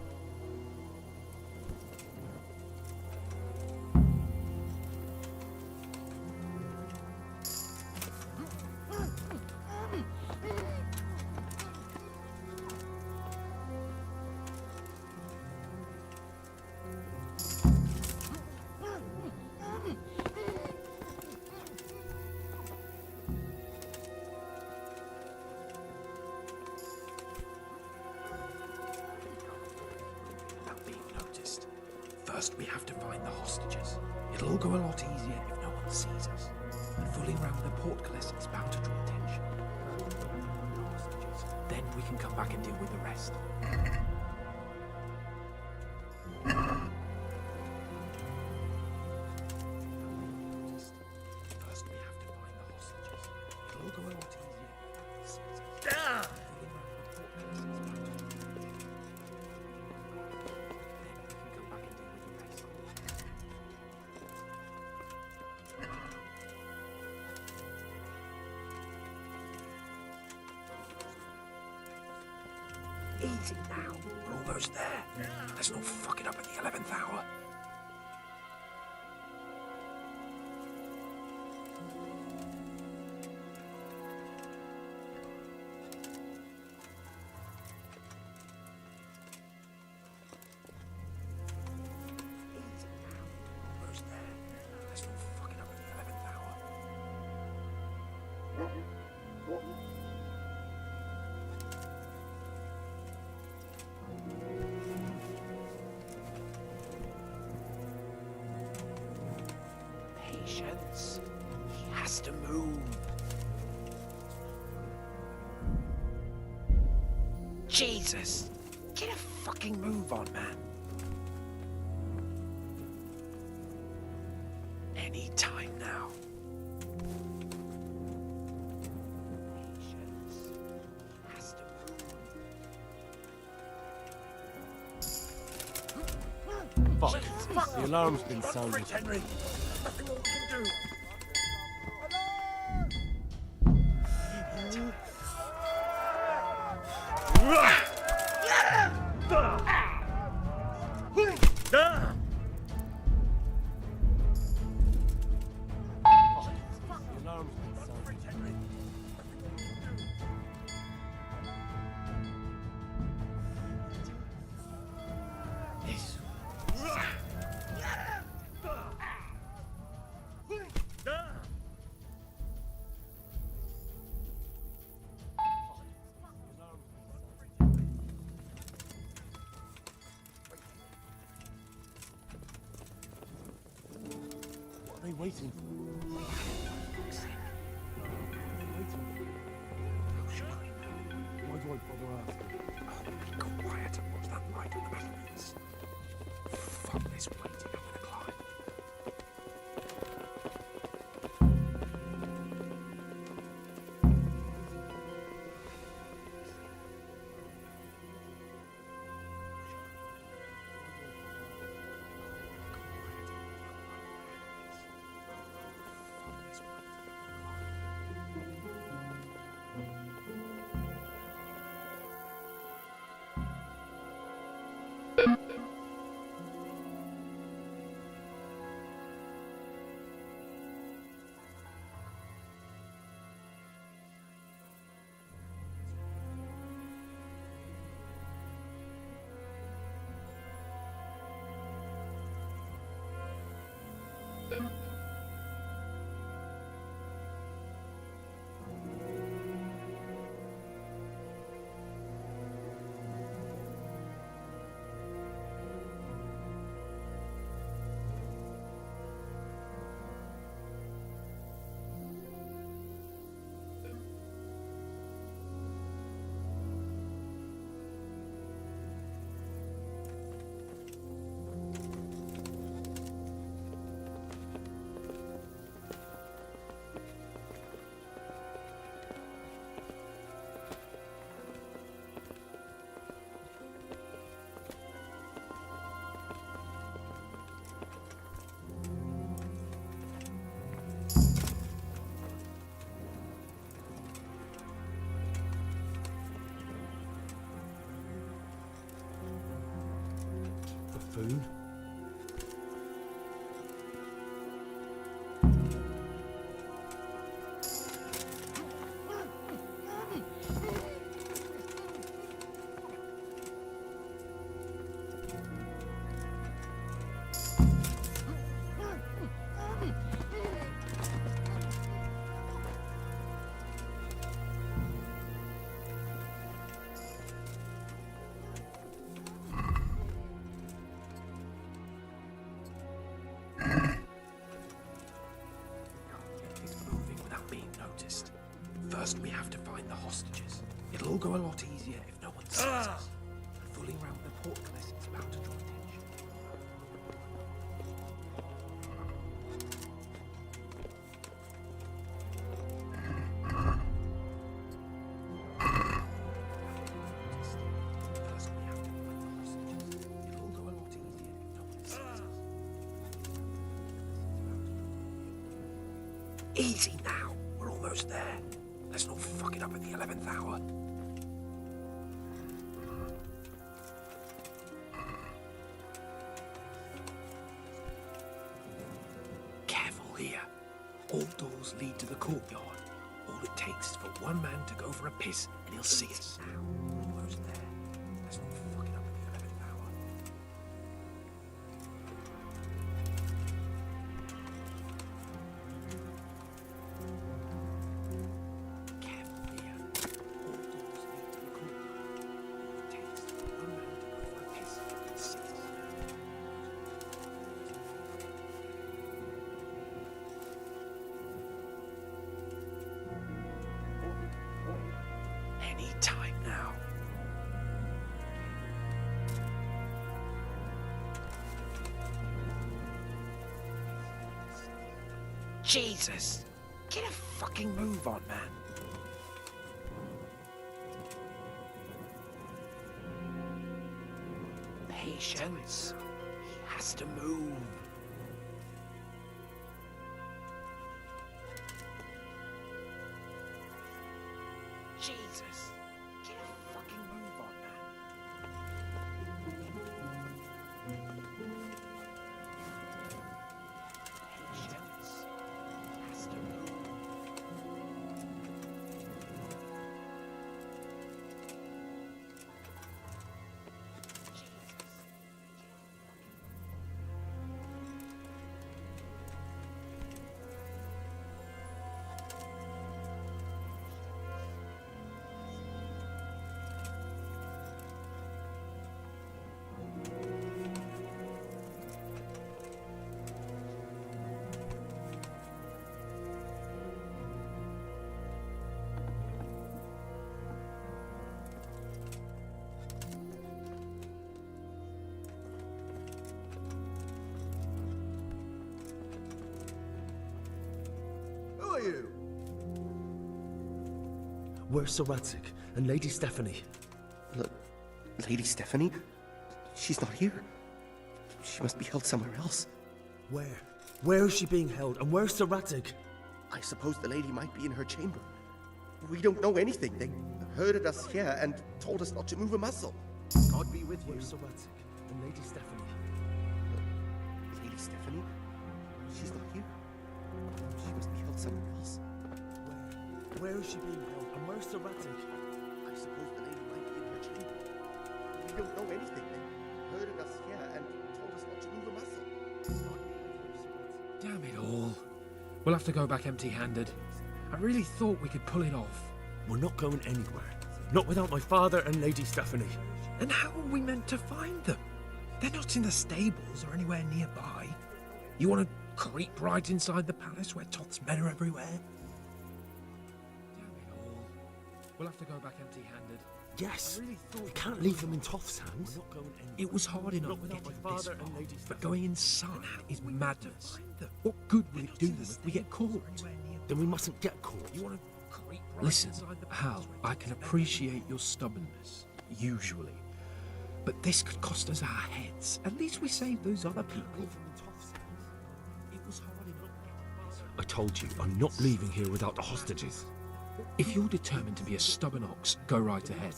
Speaker 14: First, we have to find the hostages. It'll all go a lot easier if no one sees us. And fooling around with the portcullis is bound to draw attention. Then we can come back and deal with the rest. First, we have to find the hostages. It'll all go a lot easier if no one sees us. Fooling around with the portcullis is bound to draw attention. Easy now. We're almost there. Let's not fuck it up at the 11th hour. Easy now. We're almost there. Let's not fuck it up at the 11th hour. Patience. He has to move. Jesus! Get a fucking move on, man. Any time now. Patience. He has to move.
Speaker 5: Fuck. The alarm's been sounded.
Speaker 14: Henry. Nothing more we can do.
Speaker 5: What are they waiting for? Why do I bother asking?
Speaker 14: Be quiet and watch that light on the battlements. Fuck this waiting, I'm gonna climb. buffoon. First, we have to find the hostages. It'll all go a lot easier if no one sees us. Fooling around with the portcullis is bound to draw attention. First, we have to find the hostages. It'll all go a lot easier if no one sees us. Easy now. We're almost there. Let's not fuck it up at the 11th hour. Careful here. All doors lead to the courtyard. All it takes is for one man to go for a piss and he'll see us. Now, we're almost there. Let's not fuck it up at the 11th hour. Any time now. Jesus! Get a fucking move on, man. Patience. He has to move. Jesus. Get a fucking move on, man. Patience. Has to move.
Speaker 8: Who are you?
Speaker 14: Where's Sir Radzig and Lady Stephanie?
Speaker 20: Look, Lady Stephanie? She's not here. She must be held somewhere else.
Speaker 14: Where? Where is she being held? And where's Sir Radzig?
Speaker 23: I suppose the lady might be in her chamber. We don't know anything. They herded us here and told us not to move a muscle. God be with you.
Speaker 14: Where's Sir Radzig and Lady Stephanie?
Speaker 20: Lady Stephanie? She's not here. She must be held somewhere else.
Speaker 14: Where is she being held? And where's Sir Radzig?
Speaker 23: I suppose the lady might be in her chamber. We don't know anything. They herded us here and told us not to move a muscle.
Speaker 14: Damn it all. We'll have to go back empty-handed. I really thought we could pull it off. We're not going anywhere. Not without my father and Lady Stephanie. And how are we meant to find them? They're not in the stables or anywhere nearby. You want to creep right inside the palace where Toth's men are everywhere? Damn it all. We'll have to go back empty-handed. Yes, we can't leave them in Toth's hands. It was hard enough getting this far, but going inside is madness. What good will it do if we get caught? Then we mustn't get caught. Listen, Hal, I can appreciate your stubbornness, usually. But this could cost us our heads. At least we saved those other people. I told you, I'm not leaving here without the hostages. If you're determined to be a stubborn ox, go right ahead.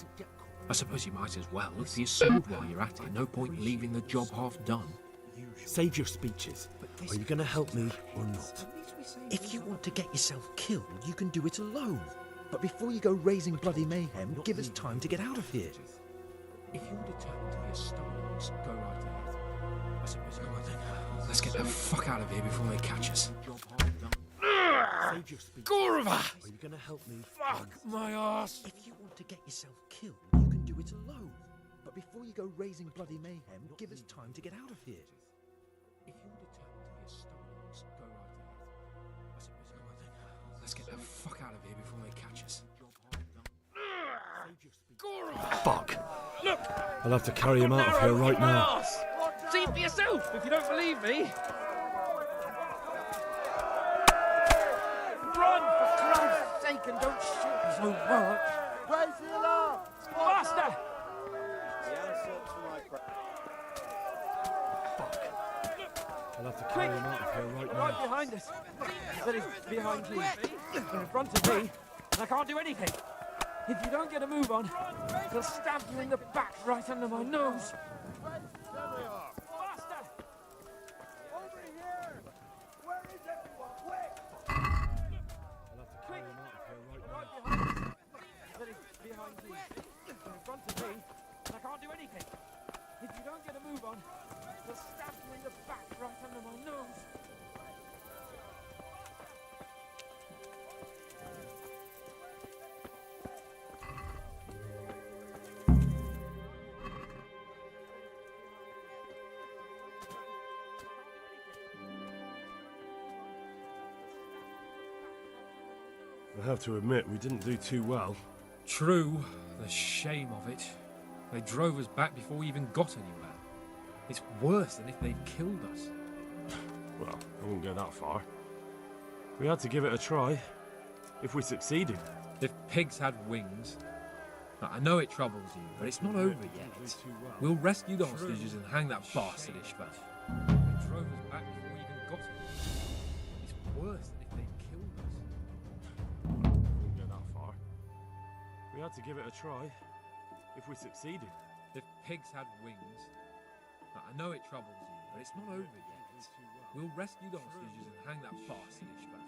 Speaker 14: I suppose you might as well look for your sword while you're at it. No point leaving the job half done.
Speaker 5: Save your speeches. Are you going to help me or not?
Speaker 4: If you want to get yourself killed, you can do it alone. But before you go raising bloody mayhem, give us time to get out of here.
Speaker 14: If you're determined to be a Star-Lord, go right ahead. I suppose go on then. Let's get the fuck out of here before they catch us. Gorva!
Speaker 5: Are you going to help me?
Speaker 14: Fuck my ass!
Speaker 4: If you want to get yourself killed, you can do it alone. But before you go raising bloody mayhem, give us time to get out of here.
Speaker 14: If you're determined to be a Star-Lord, go right ahead. I suppose go on then. Let's get the fuck out of here before they catch us.
Speaker 5: Fuck.
Speaker 14: Look!
Speaker 5: I'll have to carry him out of here right now.
Speaker 14: See it for yourself if you don't believe me.
Speaker 2: Run, for Christ's sake, and don't shoot so much.
Speaker 23: Raise the alarm!
Speaker 2: Faster!
Speaker 5: I'll have to carry him out of here right
Speaker 2: Right
Speaker 5: now.
Speaker 2: behind us. That is, behind you. They're in front of me, and I can't do anything. If you don't get a move on, they'll stab you in the back right under my nose. Faster! Over here! Where is everyone? Quick!
Speaker 5: I'll have to carry him out of here right now.
Speaker 2: That is, behind you. They're in front of me, and I can't do anything. If you don't get a move on, they'll stab you in the back right under my nose.
Speaker 5: I have to admit, we didn't do too well.
Speaker 14: True, the shame of it. They drove us back before we even got anywhere. It's worse than if they'd killed us.
Speaker 5: Well, I won't go that far. We had to give it a try. If we succeeded.
Speaker 14: If pigs had wings. Now, I know it troubles you, but it's not over yet. We'll rescue the hostages and hang that bastard Ishvan. They drove us back before we even got anywhere. It's worse than if they'd killed us.
Speaker 5: I won't go that far. We had to give it a try. If we succeeded.
Speaker 14: If pigs had wings. Now, I know it troubles you, but it's not over yet. We'll rescue the hostages and hang that bastard Ishvan.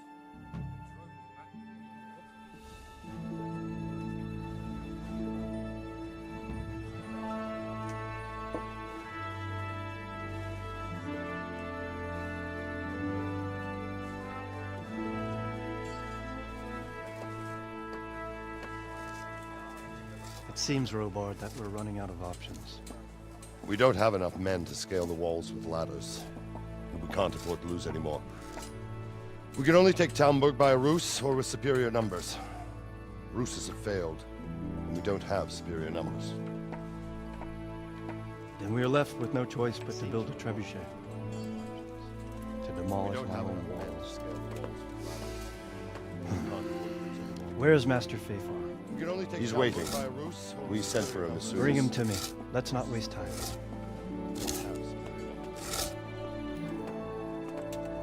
Speaker 16: It seems, Robard, that we're running out of options.
Speaker 1: We don't have enough men to scale the walls with ladders. And we can't afford to lose any more. We can only take Talmberg by a ruse or with superior numbers. Ruses have failed, and we don't have superior numbers.
Speaker 16: Then we are left with no choice but to build a trebuchet. To demolish my own walls. Where is Master Fafar?
Speaker 1: We can only take
Speaker 13: He's
Speaker 1: Talmberg
Speaker 13: waiting.
Speaker 1: by a ruse or
Speaker 13: We sent for him as soon
Speaker 16: Bring
Speaker 13: as...
Speaker 16: him to me. Let's not waste time.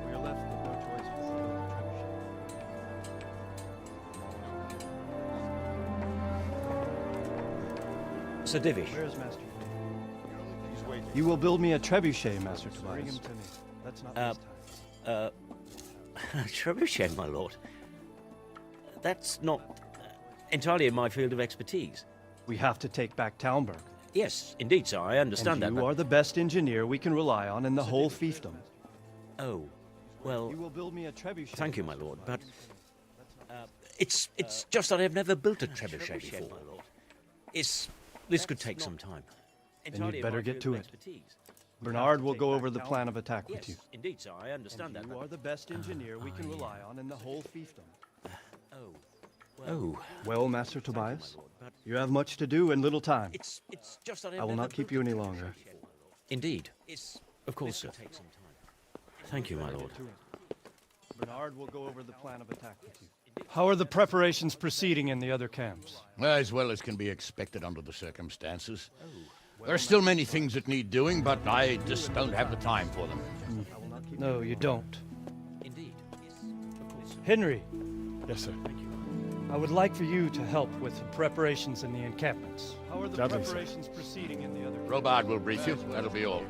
Speaker 16: We are left with no choice but to build a trebuchet.
Speaker 22: Sir Divish.
Speaker 16: Where is Master
Speaker 1: He's waiting.
Speaker 16: You will build me a trebuchet, Master Tobias. Bring him to me. Let's not waste time.
Speaker 22: Trebuchet, my lord. That's not entirely in my field of expertise.
Speaker 16: We have to take back Talmberg.
Speaker 22: Yes, indeed, sir. I understand that.
Speaker 16: You are the best engineer we can rely on in the whole fiefdom.
Speaker 22: Oh, well.
Speaker 16: You will build me a trebuchet.
Speaker 22: Thank you, my lord. But it's just that I've never built a trebuchet before. This could take some time.
Speaker 16: Then you'd better get to it.
Speaker 22: Expertise.
Speaker 16: Bernard will go over the plan of attack with you.
Speaker 22: Yes, indeed, sir. I understand that.
Speaker 16: You are the best engineer we can rely on in the whole fiefdom.
Speaker 22: Oh.
Speaker 16: Well, Master Tobias, you have much to do and little time.
Speaker 22: It's just that
Speaker 16: I will not keep you any longer.
Speaker 22: Indeed. Of course, sir. Thank you, my lord.
Speaker 16: Bernard will go over the plan of attack with you. How are the preparations proceeding in the other camps?
Speaker 15: As well as can be expected under the circumstances. There are still many things that need doing, but I just don't have the time for them.
Speaker 16: No, you don't.
Speaker 22: Indeed.
Speaker 16: Henry.
Speaker 5: Yes, sir.
Speaker 16: I would like for you to help with the preparations in the encampments. How are the
Speaker 5: Gladly, sir.
Speaker 16: preparations proceeding in the other...
Speaker 9: Robard will brief you. That'll be all.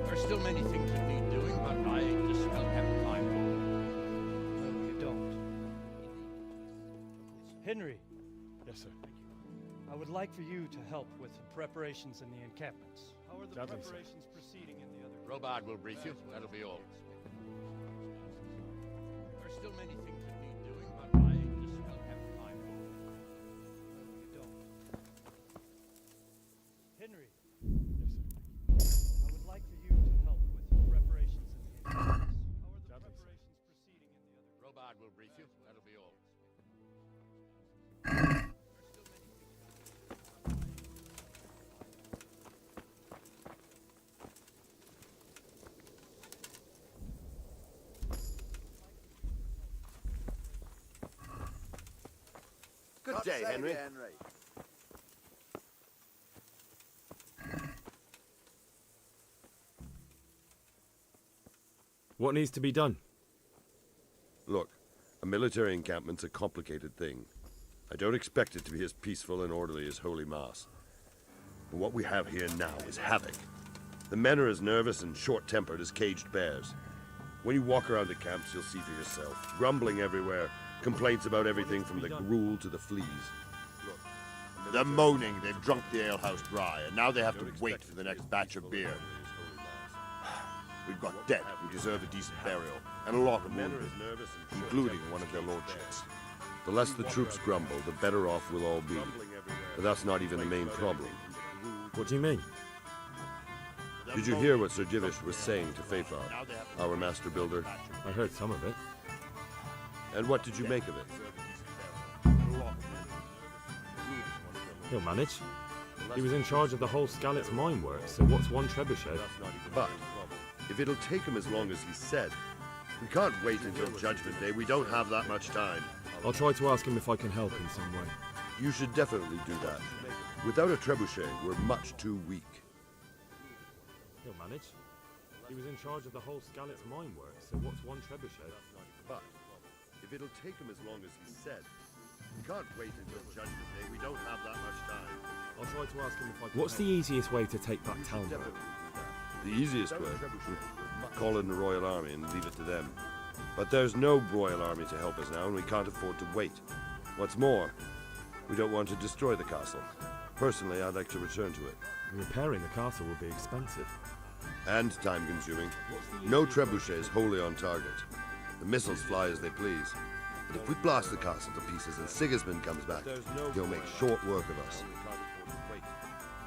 Speaker 9: There's still many things that need doing, but I just don't have time for them.
Speaker 16: No, you don't. Henry.
Speaker 5: Yes, sir.
Speaker 16: I would like for you to help with the preparations in the encampments. How are the
Speaker 5: Gladly, sir.
Speaker 16: preparations proceeding in the other...
Speaker 9: Robard will brief you. That'll be all. There's still many things that need doing, but I just don't have time for them.
Speaker 16: No, you don't. Henry.
Speaker 5: Yes, sir.
Speaker 16: I would like for you to help with the preparations in the encampments. How are the
Speaker 5: Gladly, sir.
Speaker 16: preparations proceeding in the other...
Speaker 9: Robard will brief you. That'll be all.
Speaker 1: Good day, Henry.
Speaker 5: What needs to be done?
Speaker 13: Look, a military encampment's a complicated thing. I don't expect it to be as peaceful and orderly as Holy Mass. But what we have here now is havoc. The men are as nervous and short-tempered as caged bears. When you walk around the camps, you'll see for yourself. Grumbling everywhere, complaints about everything from the gruel to the fleas.
Speaker 1: They're moaning they've drunk the alehouse dry, and now they have to wait for the next batch of beer. We've got dead who deserve a decent burial, and a lot of wounded, including one of their lordships.
Speaker 13: The less the troops grumble, the better off we'll all be. But that's not even the main problem.
Speaker 5: What do you mean?
Speaker 13: Did you hear what Sir Divish was saying to Fafar, our master builder?
Speaker 5: I heard some of it.
Speaker 13: And what did you make of it?
Speaker 5: He'll manage. He was in charge of the whole Skalitz mine works, so what's one trebuchet?
Speaker 13: But if it'll take him as long as he said, we can't wait until Judgment Day. We don't have that much time.
Speaker 5: I'll try to ask him if I can help in some way.
Speaker 13: You should definitely do that. Without a trebuchet, we're much too weak.
Speaker 5: He'll manage. He was in charge of the whole Skalitz mine works, so what's one trebuchet?
Speaker 13: But if it'll take him as long as he said, we can't wait until Judgment Day. We don't have that much time.
Speaker 5: I'll try to ask him if I can. What's the easiest way to take back Talmberg?
Speaker 13: The easiest way? Call in the Royal Army and leave it to them. But there's no Royal Army to help us now, and we can't afford to wait. What's more, we don't want to destroy the castle. Personally, I'd like to return to it.
Speaker 5: Repairing the castle will be expensive.
Speaker 13: And time-consuming. No trebuchet is wholly on target. The missiles fly as they please. But if we blast the castle to pieces and Sigismund comes back, he'll make short work of us.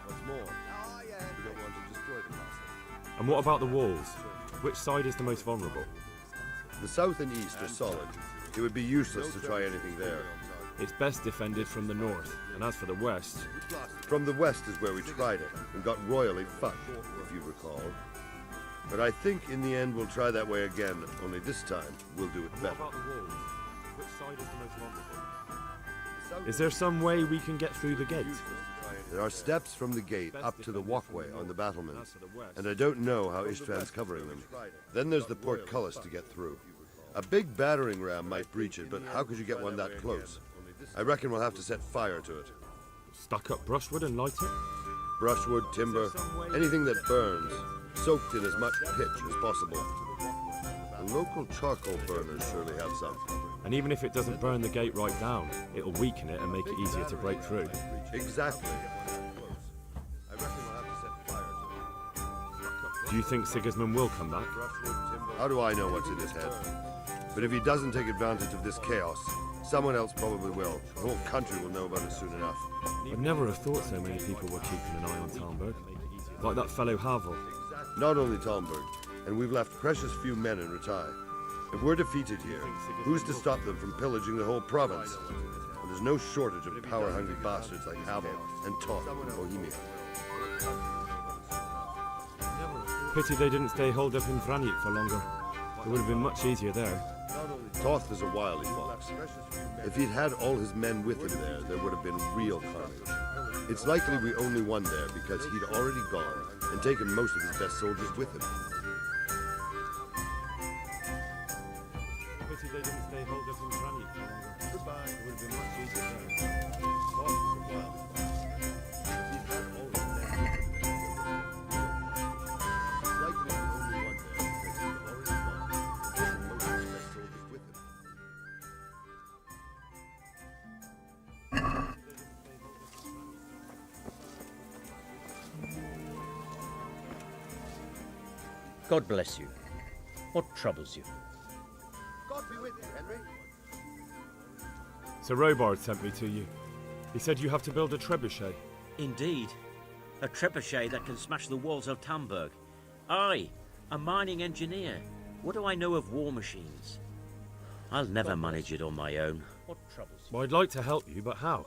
Speaker 13: What's more, we don't want to destroy the castle.
Speaker 5: And what about the walls? Which side is the most vulnerable?
Speaker 13: The south and east are solid. It would be useless to try anything there.
Speaker 5: It's best defended from the north, and as for the west...
Speaker 13: From the west is where we tried it, and got royally fucked, if you recall. But I think in the end we'll try that way again, only this time we'll do it better.
Speaker 5: What about the walls? Which side is the most vulnerable? Is there some way we can get through the gate?
Speaker 13: There are steps from the gate up to the walkway on the battlements, and I don't know how Ishtvan's covering them. Then there's the portcullis to get through. A big battering ram might breach it, but how could you get one that close? I reckon we'll have to set fire to it.
Speaker 5: Stuck up brushwood and light it?
Speaker 13: Brushwood, timber, anything that burns, soaked in as much pitch as possible. The local charcoal burners surely have some.
Speaker 5: And even if it doesn't burn the gate right down, it'll weaken it and make it easier to break through.
Speaker 13: Exactly. I reckon we'll have to set fire to it.
Speaker 5: Do you think Sigismund will come back?
Speaker 13: How do I know what's in his head? But if he doesn't take advantage of this chaos, someone else probably will. The whole country will know about it soon enough.
Speaker 5: I'd never have thought so many people were keeping an eye on Talmberg. Like that fellow Havel.
Speaker 13: Not only Talmberg, and we've left precious few men in Rattay. If we're defeated here, who's to stop them from pillaging the whole province? And there's no shortage of power-hungry bastards like Havel and Toth in Bohemia.
Speaker 5: Pity they didn't stay holed up in Vranjek for longer. It would have been much easier there.
Speaker 13: Toth is a wily fox. If he'd had all his men with him there, there would have been real carnage. It's likely we only won there because he'd already gone and taken most of his best soldiers with him.
Speaker 5: Pity they didn't stay holed up in Vranjek
Speaker 22: God bless you. What troubles you?
Speaker 8: God be with you, Henry.
Speaker 5: Sir Robard sent me to you. He said you have to build a trebuchet.
Speaker 22: Indeed. A trebuchet that can smash the walls of Tamburg. I, a mining engineer. What do I know of war machines? I'll never manage it on my own. What troubles you?
Speaker 5: Well, I'd like to help you, but how?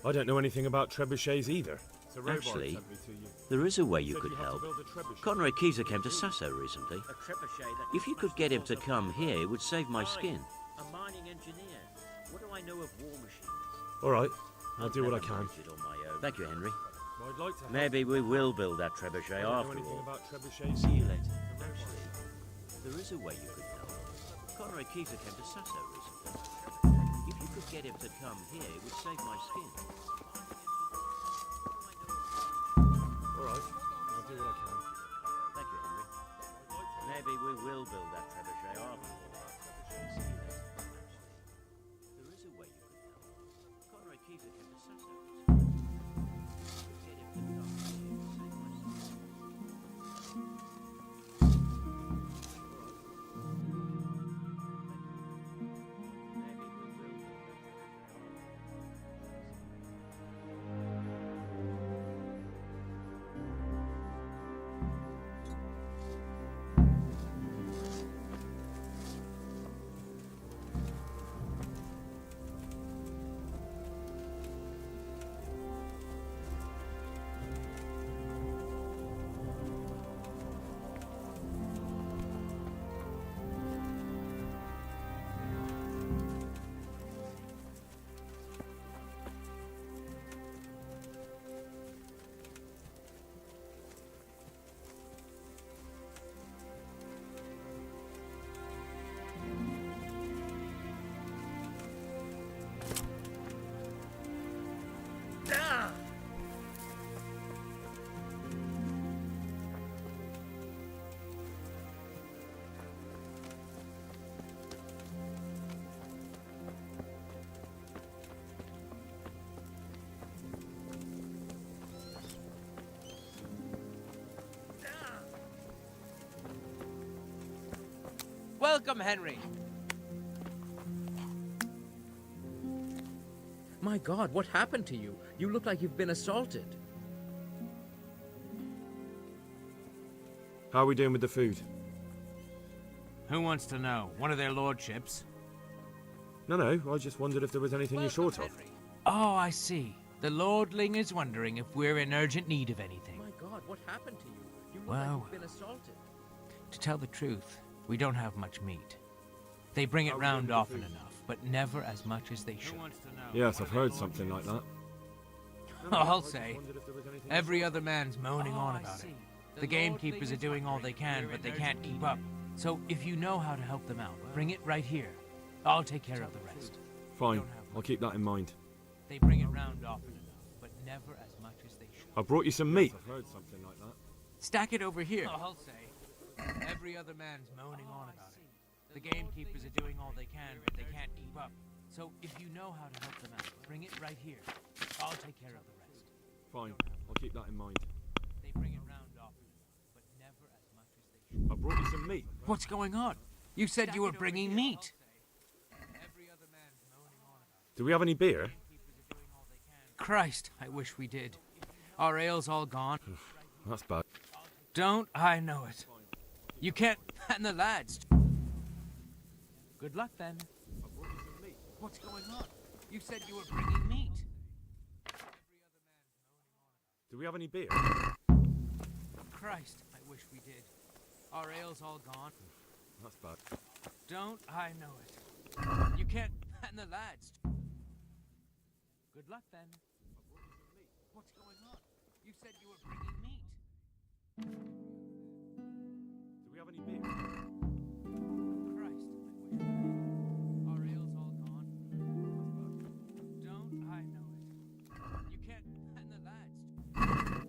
Speaker 5: I don't know anything about trebuchets either. Sir Robard
Speaker 22: Actually,
Speaker 5: sent me to you.
Speaker 22: there is a way you
Speaker 5: Said
Speaker 22: could
Speaker 5: have to
Speaker 22: help.
Speaker 5: build a trebuchet.
Speaker 22: Conrad Keezer came to Sasso recently. If you could get him to come here, it would save my skin. A mining engineer. What do I know of war machines?
Speaker 5: All right, I'll do what I
Speaker 22: never
Speaker 5: can.
Speaker 22: manage it on my own. Thank you, Henry.
Speaker 5: Well, I'd like to help.
Speaker 22: Maybe we will build that trebuchet
Speaker 5: I don't know
Speaker 22: after
Speaker 5: anything
Speaker 22: all.
Speaker 5: about trebuchets.
Speaker 22: See you later. Actually, there is a way you could help. Conrad Keezer came to Sasso recently. If you could get him to come here, it would save my skin.
Speaker 5: All right, I'll do what I can.
Speaker 22: Thank you, Henry. Maybe we will build that trebuchet after all. See you later. There is a way you could help. Conrad Keezer came to Sasso recently. Get him to come here, it would save my skin.
Speaker 17: Welcome, Henry. My God, what happened to you? You look like you've been assaulted.
Speaker 5: How are we doing with the food?
Speaker 17: Who wants to know? One of their lordships?
Speaker 5: No, I just wondered if there was anything you're short of.
Speaker 17: Oh, I see. The lordling is wondering if we're in urgent need of anything. My God, what happened to you? You look Well, like you've been assaulted. To tell the truth, we don't have much meat. They bring it round often enough, but never as much as they should.
Speaker 5: Yes, I've heard something like that.
Speaker 17: I'll say. Every other man's moaning on about it. The gamekeepers are doing all they can, but they can't keep up. So if you know how to help them out, bring it right here. I'll take care of the rest.
Speaker 5: Fine, I'll keep that in mind.
Speaker 17: They bring it round often enough, but never as much as they should.
Speaker 5: I brought you some meat. I've heard something like that.
Speaker 17: Stack it over here. I'll say. Every other man's moaning on about it. The gamekeepers are doing all they can, but they can't keep up. So if you know how to help them out, bring it right here. I'll take care of the rest.
Speaker 5: Fine, I'll keep that in mind.
Speaker 17: They bring it round often enough, but never as much as they should.
Speaker 5: I brought you some meat.
Speaker 17: What's going on? You said you were bringing meat.
Speaker 5: Do we have any beer?
Speaker 17: Christ, I wish we did. Our ale's all gone.
Speaker 5: That's bad.
Speaker 17: Don't I know it? You can't and the lads. Good luck then. What's going on? You said you were bringing meat.
Speaker 5: Do we have any beer?
Speaker 17: Christ, I wish we did. Our ale's all gone.
Speaker 5: That's bad.
Speaker 17: Don't I know it? You can't and the lads. Good luck then. What's going on? You said you were bringing meat.
Speaker 5: Do we have any beer?
Speaker 17: Christ, I wish we did. Our ale's all gone. Don't I know it? You can't and the lads.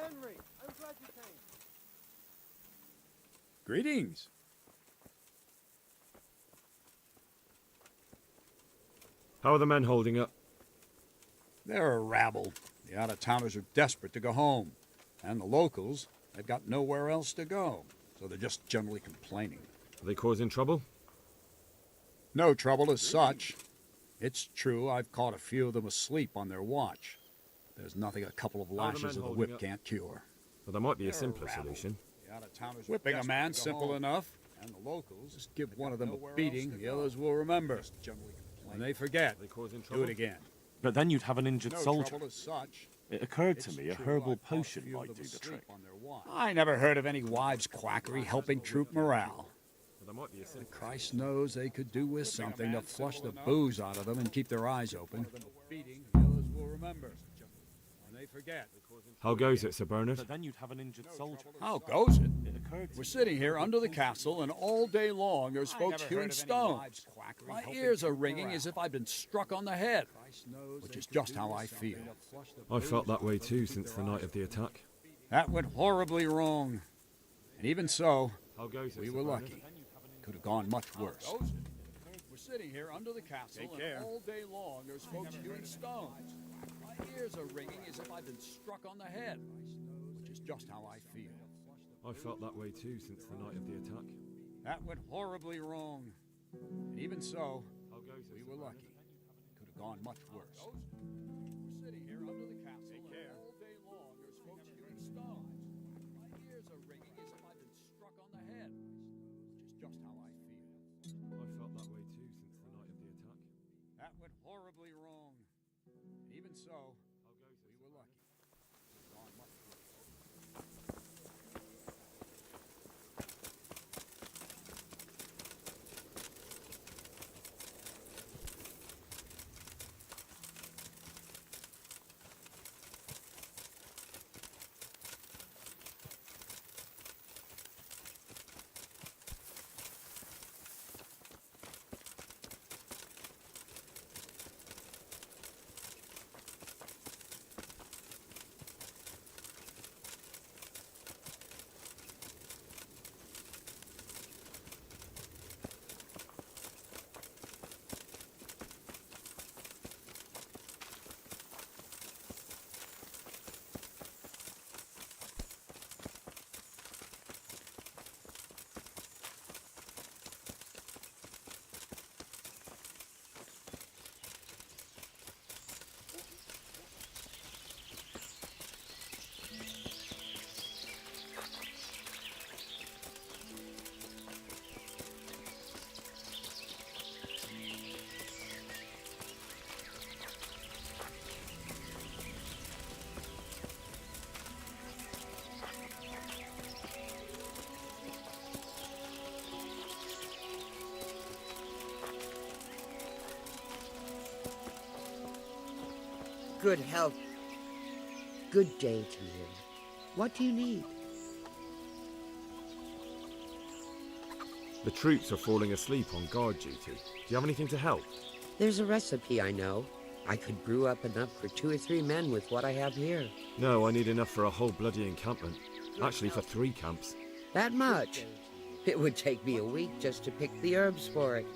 Speaker 23: Henry, I'm glad you came.
Speaker 6: Greetings.
Speaker 7: How are the men holding up?
Speaker 6: They're a rabble. The out-of-towners are desperate to go home. And the locals, they've got nowhere else to go. So they're just generally complaining.
Speaker 7: Are they causing trouble?
Speaker 6: No trouble as such. It's true I've caught a few of them asleep on their watch. There's nothing a couple of lashes of the whip can't cure.
Speaker 7: Well, there might be a simpler solution.
Speaker 6: Whipping a man, simple enough. And the locals, just give one of them a beating, the others will remember. When they forget, do it again.
Speaker 5: But then you'd have an injured
Speaker 6: No
Speaker 5: soldier.
Speaker 6: trouble as such.
Speaker 5: It occurred to me a herbal potion might do the trick.
Speaker 6: I never heard of any wives' quackery helping troop morale. Christ knows they could do with something to flush the booze out of them and keep their eyes open. Beating, the others will remember. When they forget.
Speaker 7: How goes it, Sir Bernard?
Speaker 5: But then you'd have an injured soldier.
Speaker 6: How goes it?
Speaker 5: Occurred to
Speaker 6: We're sitting here under the castle, and all day long there's folks hewing stones. My ears are ringing as if I've been struck on the head, which is just how I feel.
Speaker 7: I've felt that way too since the night of the attack.
Speaker 6: That went horribly wrong. And even so,
Speaker 7: How goes it,
Speaker 6: we
Speaker 7: Sir
Speaker 6: were
Speaker 7: Bernard?
Speaker 6: lucky. Could have gone much worse. We're sitting here under the castle, and all day long there's folks hewing stones. My ears are ringing as if I've been struck on the head, which is just how I feel.
Speaker 7: I felt that way too since the night of the attack.
Speaker 6: That went horribly wrong. And even so, we were lucky. Could have gone much worse. We're sitting here under the castle, and all day long there's folks hewing stones. My ears are ringing as if I've been struck on the head, which is just how I feel.
Speaker 7: I felt that way too since the night of the attack.
Speaker 6: That went horribly wrong. And even so, we were lucky. Could have gone much worse.
Speaker 18: Good health. Good day to you. What do you need?
Speaker 7: The troops are falling asleep on guard duty. Do you have anything to help?
Speaker 18: There's a recipe I know. I could brew up enough for 2 or 3 men with what I have here.
Speaker 7: No, I need enough for a whole bloody encampment. Actually, for 3 camps.
Speaker 18: That much? It would take me a week just to pick the herbs for it.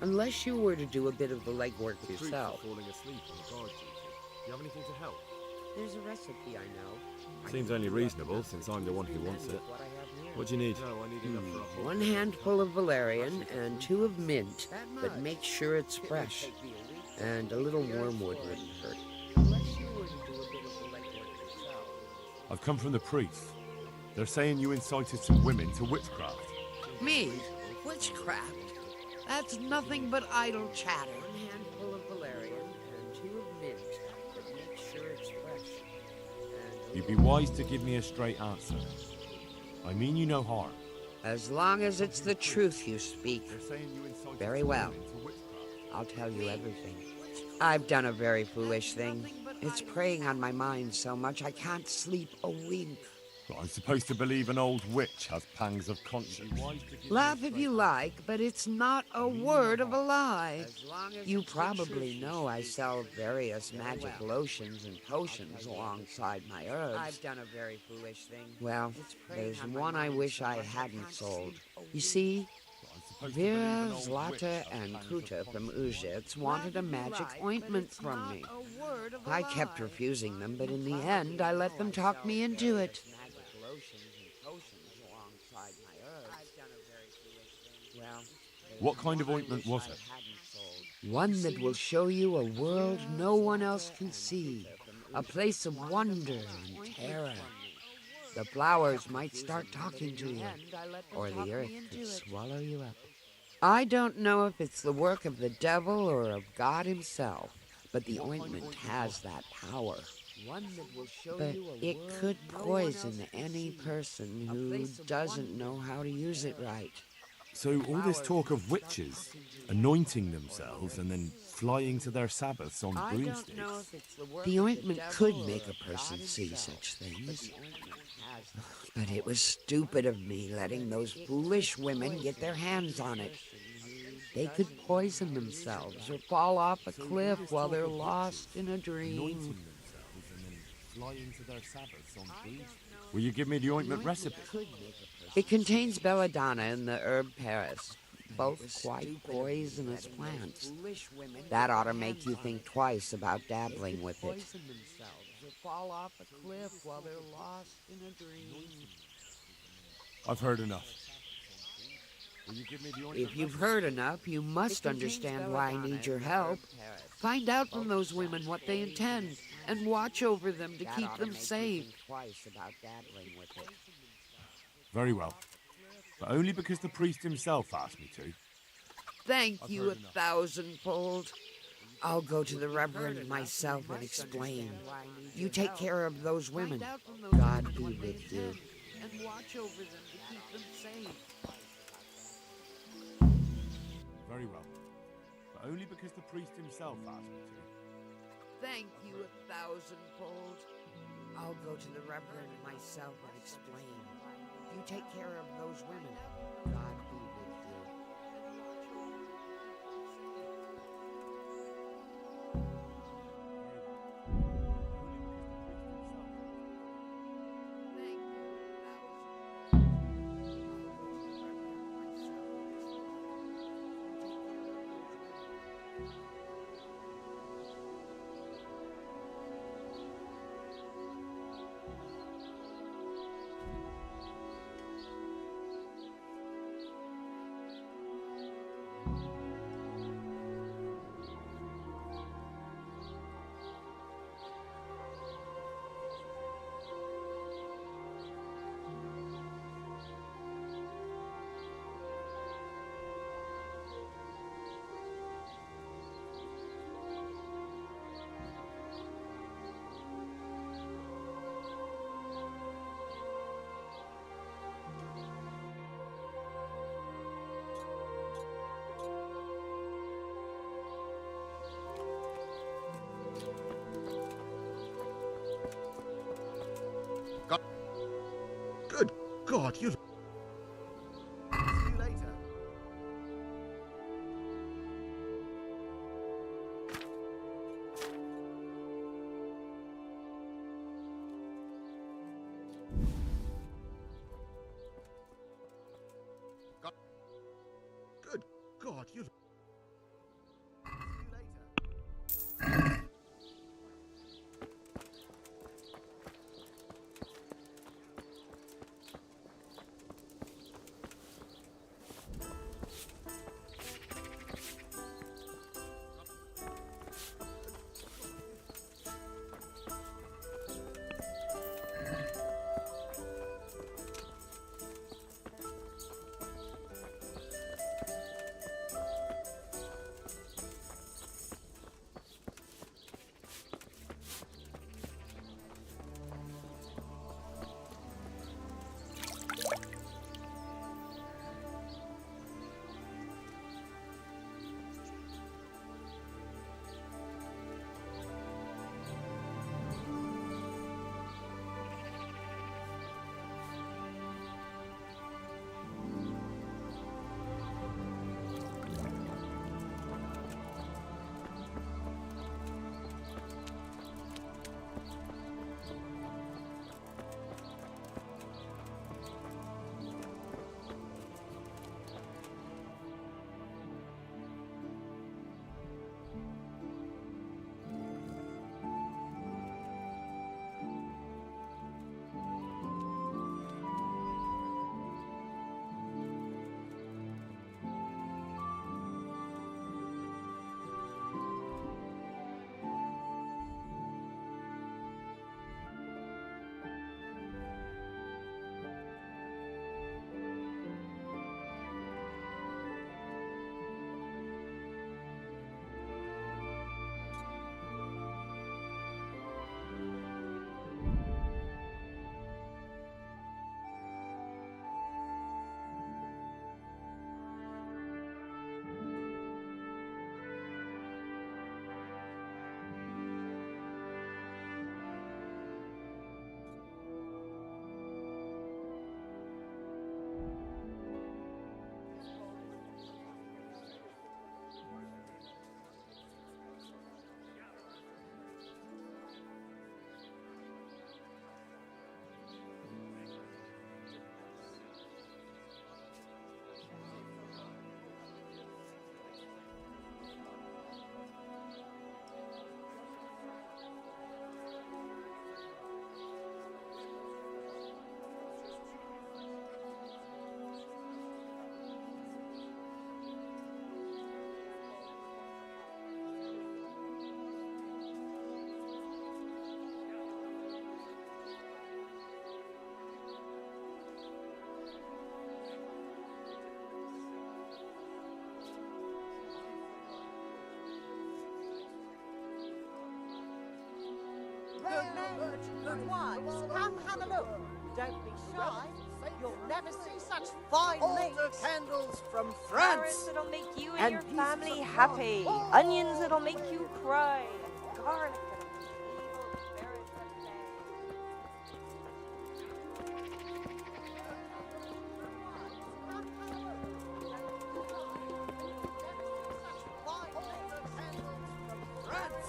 Speaker 18: Unless you were to do a bit of the legwork
Speaker 7: The troops
Speaker 18: yourself.
Speaker 7: are falling asleep on guard duty. Do you have anything to help?
Speaker 18: There's a recipe I know.
Speaker 7: Seems only reasonable, since I'm the one who wants it. What do you need? No, I need enough for a whole...
Speaker 18: 1 handful of valerian and 2 of mint, but make sure it's fresh. And a little wormwood wouldn't hurt. Unless you were to do a bit of the legwork yourself.
Speaker 5: I've come from the priests. They're saying you incited some women to witchcraft.
Speaker 18: Me? Witchcraft? That's nothing but idle chatter. 1 handful of valerian and 2 of mint, but make sure it's fresh. And
Speaker 5: You'd be wise to give me a straight answer. I mean you no harm.
Speaker 18: as long as it's the truth you speak. Very well. I'll tell you everything. I've done a very foolish thing. It's preying on my mind so much I can't sleep a wink.
Speaker 5: Well, I'm supposed to believe an old witch has pangs of conscience.
Speaker 18: Laugh if you like, but it's not a word of a lie. You probably know I sell various magic lotions and potions alongside my herbs. I've done a very foolish thing. Well, there's one I wish I hadn't sold. You see, Vera, Zlata, and Kuta from Uzhitz wanted a magic ointment from me. I kept refusing them, but in the end, I let them talk me into it.
Speaker 5: What kind of ointment was it?
Speaker 18: One that will show you a world no one else can see, a place of wonder and terror. The flowers might start talking to you, or the earth could swallow you up. I don't know if it's the work of the devil or of God himself, but the ointment has that power. But it could poison any person who doesn't know how to use it right.
Speaker 5: So all this talk of witches anointing themselves and then flying to their sabbaths on broomsticks.
Speaker 18: The ointment could make a person see such things. But it was stupid of me letting those foolish women get their hands on it. They could poison themselves or fall off a cliff while they're lost in a dream.
Speaker 5: Will you give me the ointment recipe?
Speaker 18: It contains belladonna and the herb Paris, both quite poisonous plants. That ought to make you think twice about dabbling with it. Fall off a cliff while they're lost in a dream.
Speaker 5: I've heard enough. Will you give me the ointment
Speaker 18: If you've heard enough, you must understand why I need your help. Find out from those women what they intend, and watch over them to keep them safe.
Speaker 5: Very well. But only because the priest himself asked me to.
Speaker 18: Thank you 1,000-fold. I'll go to the Reverend myself and explain. You take care of those women. God be with you. And watch over them to keep them safe.
Speaker 5: Very well. But only because the priest himself asked me to.
Speaker 18: Thank you 1,000-fold. I'll go to the Reverend myself and explain. You take care of those women. God be with you.
Speaker 8: Good God, you... See you later. Good God, you...
Speaker 3: good wives. Come have a look. Don't be shy. You'll never see such fine
Speaker 11: Altar
Speaker 3: lace.
Speaker 11: candles from
Speaker 21: Carrots
Speaker 11: France.
Speaker 21: that'll make you and
Speaker 11: And
Speaker 21: your
Speaker 11: pieces
Speaker 21: family
Speaker 11: of
Speaker 21: happy.
Speaker 11: gold.
Speaker 21: Onions that'll make you cry. And garlic that'll keep evil spirits at bay.
Speaker 11: France.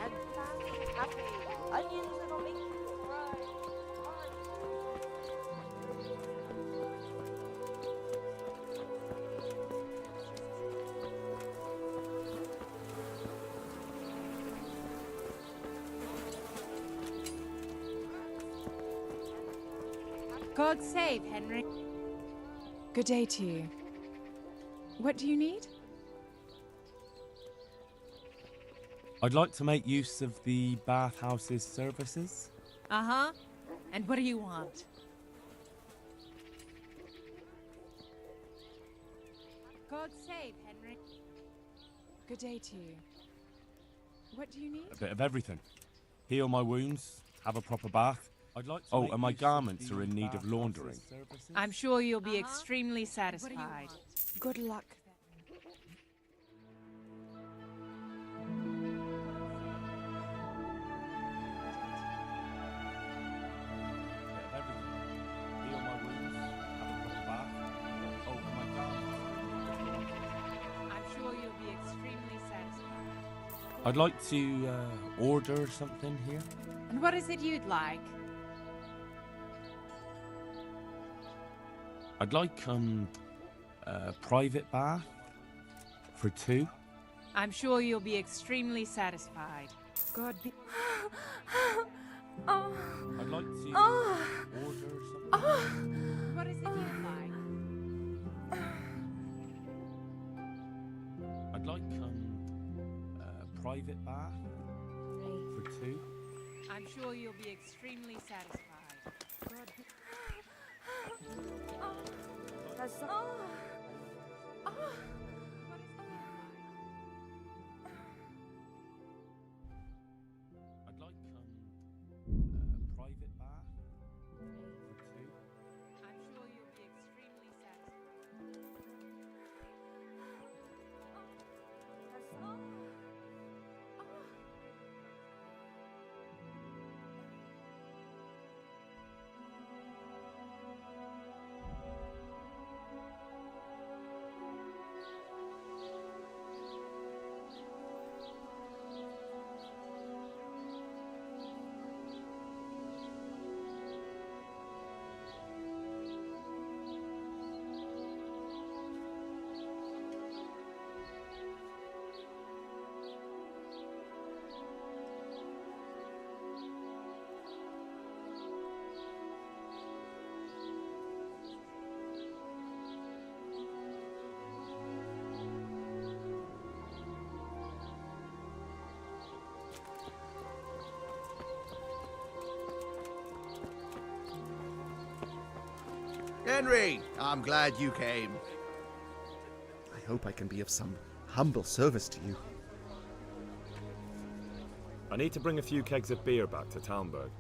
Speaker 21: And family happy. Onions that'll make you cry.
Speaker 24: God save Henry. Good day to you. What do you need?
Speaker 5: I'd like to make use of the bathhouse's services.
Speaker 24: Uh-huh. And what do you want? God save Henry. Good day to you. What do you need?
Speaker 5: A bit of everything. Heal my wounds, have a proper bath. I'd like to and my garments are in need of laundering.
Speaker 24: I'm sure you'll be extremely satisfied. Good luck.
Speaker 5: Heal my wounds, have a proper bath. And my garments.
Speaker 24: I'm sure you'll be extremely satisfied.
Speaker 5: I'd like to order something here.
Speaker 24: And what is it you'd like?
Speaker 5: I'd like a private bath for two.
Speaker 24: I'm sure you'll be extremely satisfied. God be.
Speaker 21: Oh.
Speaker 5: I'd like to
Speaker 21: Oh.
Speaker 5: order something.
Speaker 21: Oh.
Speaker 24: What is it you'd like?
Speaker 5: I'd like a private bath for two.
Speaker 24: I'm sure you'll be extremely satisfied. God be.
Speaker 5: I'd like a private bath for two.
Speaker 24: I'm sure you'll be extremely satisfied.
Speaker 11: Henry, I'm glad you came. I hope I can be of some humble service to you.
Speaker 7: I need to bring a few kegs of beer back to Talmberg.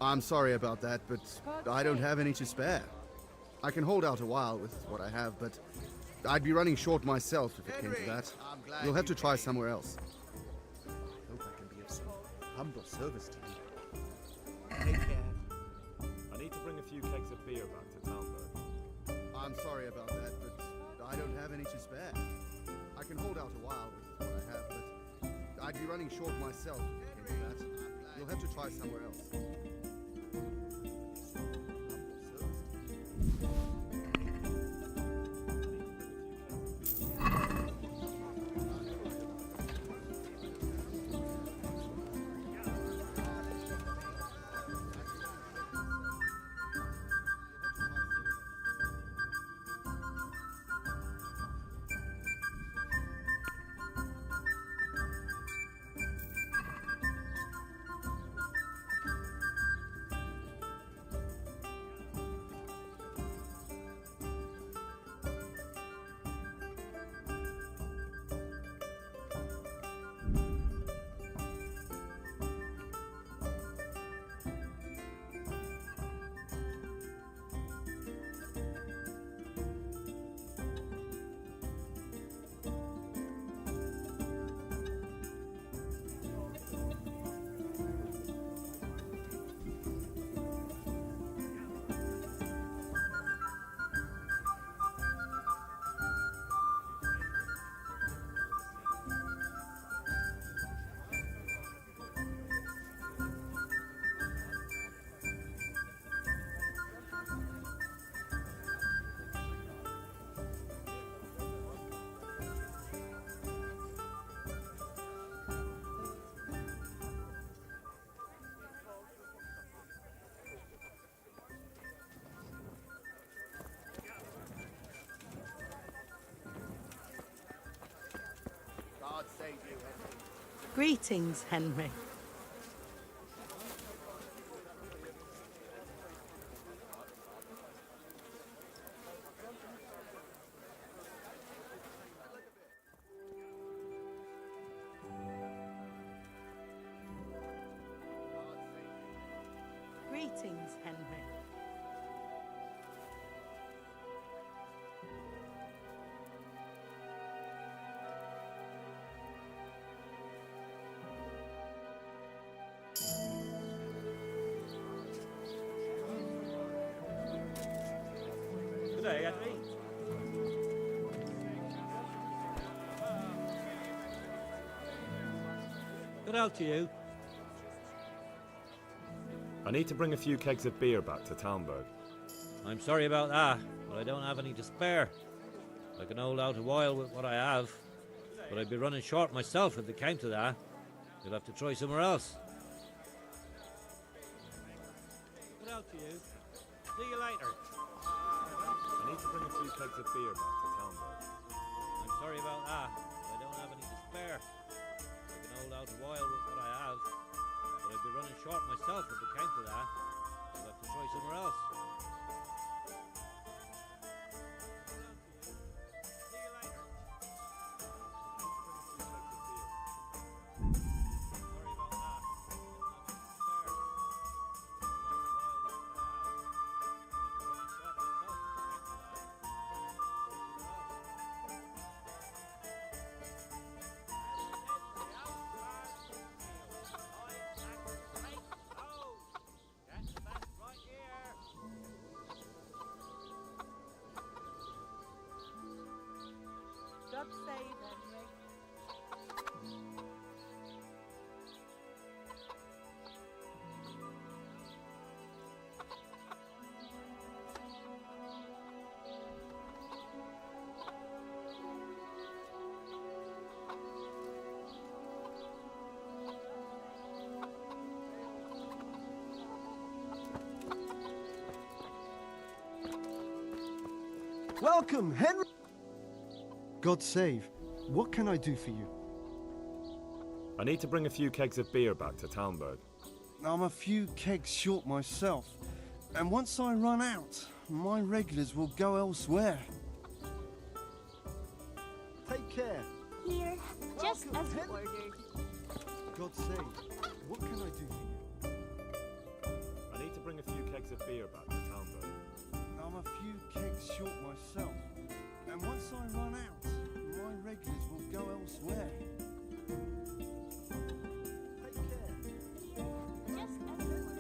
Speaker 11: I'm sorry about that, but I don't have any to spare. I can hold out a while with what I have, but I'd be running short myself if it came to that. You'll have to try somewhere else. I hope I can be of some humble service to you. Take care.
Speaker 7: I need to bring a few kegs of beer back to Talmberg.
Speaker 11: I'm sorry about that, but I don't have any to spare. I can hold out a while with what I have, but I'd be running short myself if it came to that. You'll have to try somewhere else.
Speaker 3: Greetings, Henry. Greetings, Henry.
Speaker 22: Good day, Henry. Good out to you.
Speaker 7: I need to bring a few kegs of beer back to Talmberg.
Speaker 22: I'm sorry about that, but I don't have any to spare. I can hold out a while with what I have, but I'd be running short myself if it came to that. You'll have to try somewhere else. Good out to you. See you later.
Speaker 7: I need to bring a few kegs of beer back to Talmberg.
Speaker 22: I'm sorry about that, but I don't have any to spare. I can hold out a while with what I have, but I'd be running short myself if it came to that. You'll have to try somewhere else.
Speaker 3: God save Henry.
Speaker 10: Welcome, Henry! God save. What can I do for you?
Speaker 7: I need to bring a few kegs of beer back to Talmberg.
Speaker 10: I'm a few kegs short myself, and once I run out, my regulars will go elsewhere. Take care.
Speaker 21: Here, just
Speaker 10: Welcome,
Speaker 21: as
Speaker 10: Henry.
Speaker 21: ordered.
Speaker 10: God save. What can I do for you?
Speaker 7: I need to bring a few kegs of beer back to Talmberg.
Speaker 10: I'm a few kegs short myself, and once I run out, my regulars will go elsewhere. Take care.
Speaker 21: Just as ordered.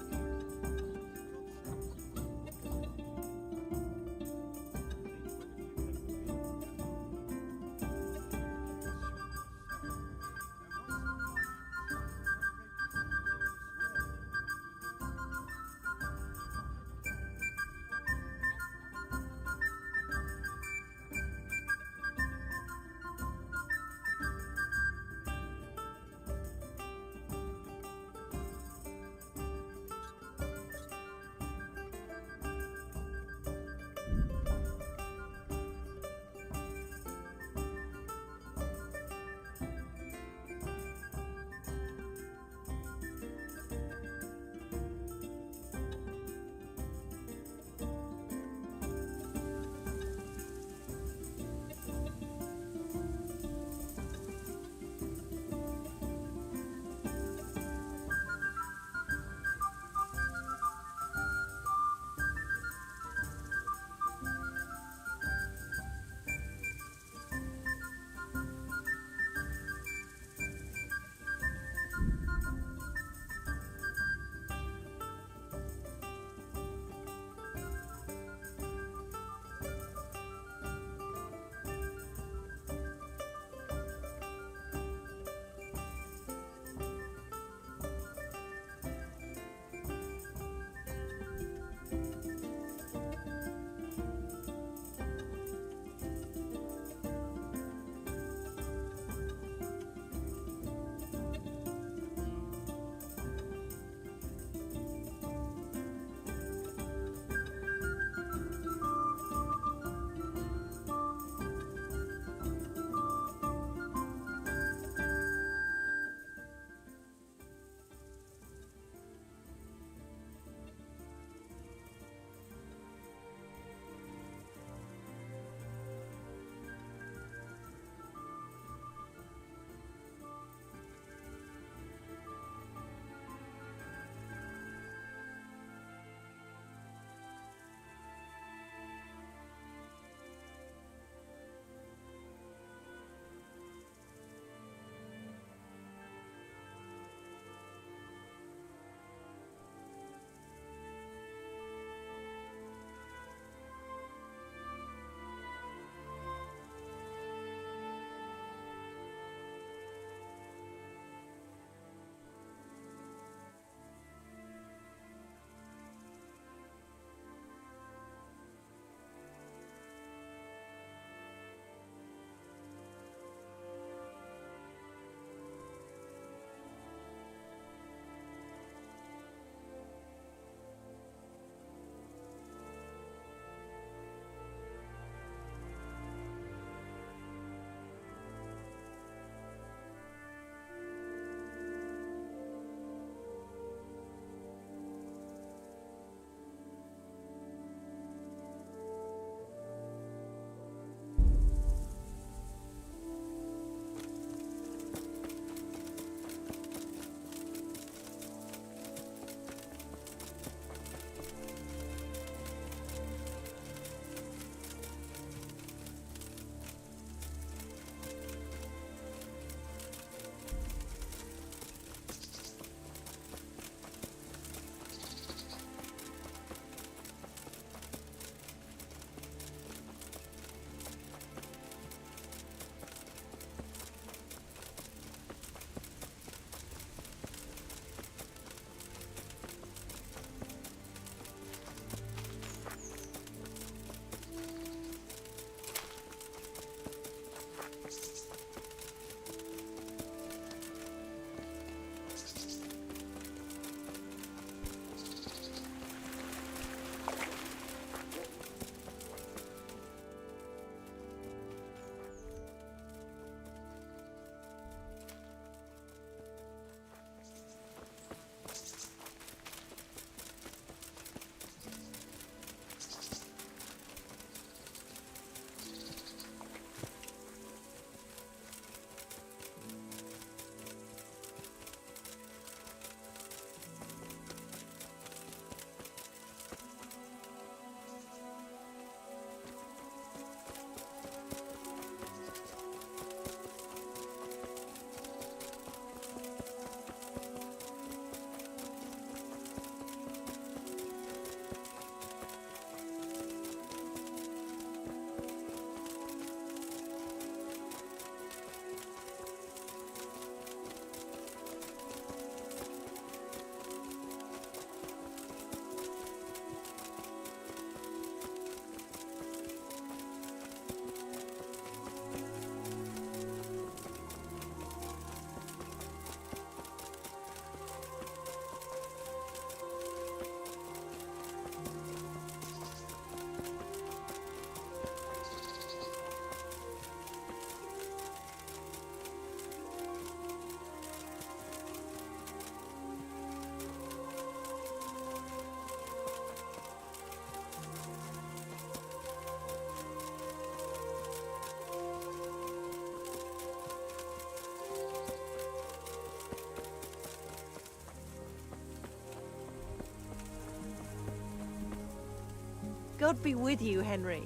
Speaker 3: God be with you, Henry.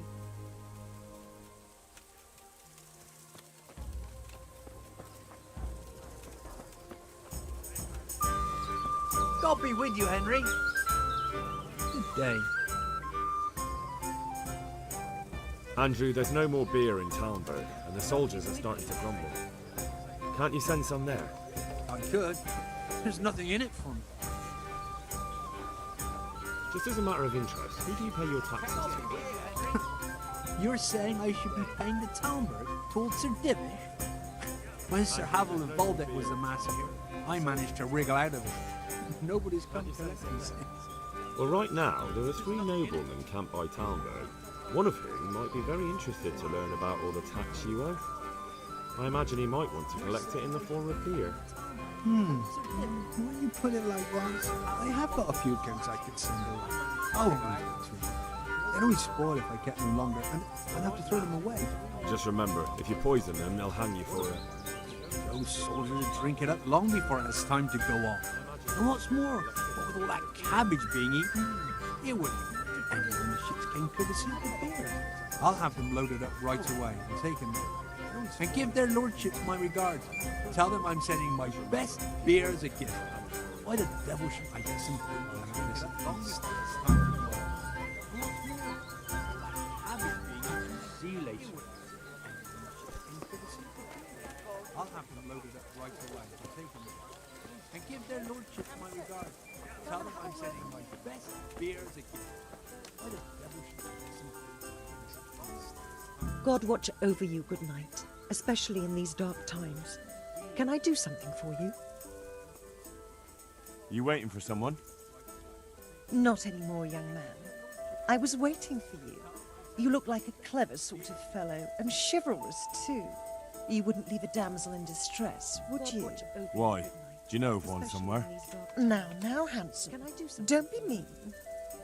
Speaker 4: God be with you, Henry. Good day.
Speaker 7: Andrew, there's no more beer in Talmberg, and the soldiers are starting to grumble. Can't you send some there?
Speaker 4: I could. There's nothing in it for me.
Speaker 7: Just as a matter of interest, who do you pay your taxes to?
Speaker 4: You're saying I should be paying the Talmberg told Sir Divish? When Sir Havel of Waldeck was the master here, I managed to wriggle out of it. Nobody's come to collect me since.
Speaker 7: Well, right now, there are 3 noblemen camped by Talmberg, one of whom might be very interested to learn about all the tax you owe. I imagine he might want to collect it in the form of beer.
Speaker 4: When you put it like that, I have got a few accounts I could send over. Oh, they'd only spoil if I kept them longer, and I'd have to throw them away.
Speaker 7: Just remember, if you poison them, they'll hang you for it.
Speaker 4: Those soldiers would drink it up long before it has time to go off. And what's more, what with all that cabbage being eaten, it wouldn't do anyone when the ships came courtesy of the beer. I'll have them loaded up right away and taken there. And give their lordships my regards. Tell them I'm sending my best beer as a gift. Why the devil should I get some beer when this is I'll have them loaded up right away and taken there. And give their lordships my regards. Tell them I'm sending my best beer as a gift. Why the devil should I get some beer?
Speaker 12: God watch over you, good night, especially in these dark times. Can I do something for you?
Speaker 5: You waiting for someone?
Speaker 12: Not anymore, young man. I was waiting for you. You look like a clever sort of fellow, and chivalrous too. You wouldn't leave a damsel in distress, would you?
Speaker 5: Why? Do you know of one somewhere?
Speaker 12: Now, handsome. Don't be mean.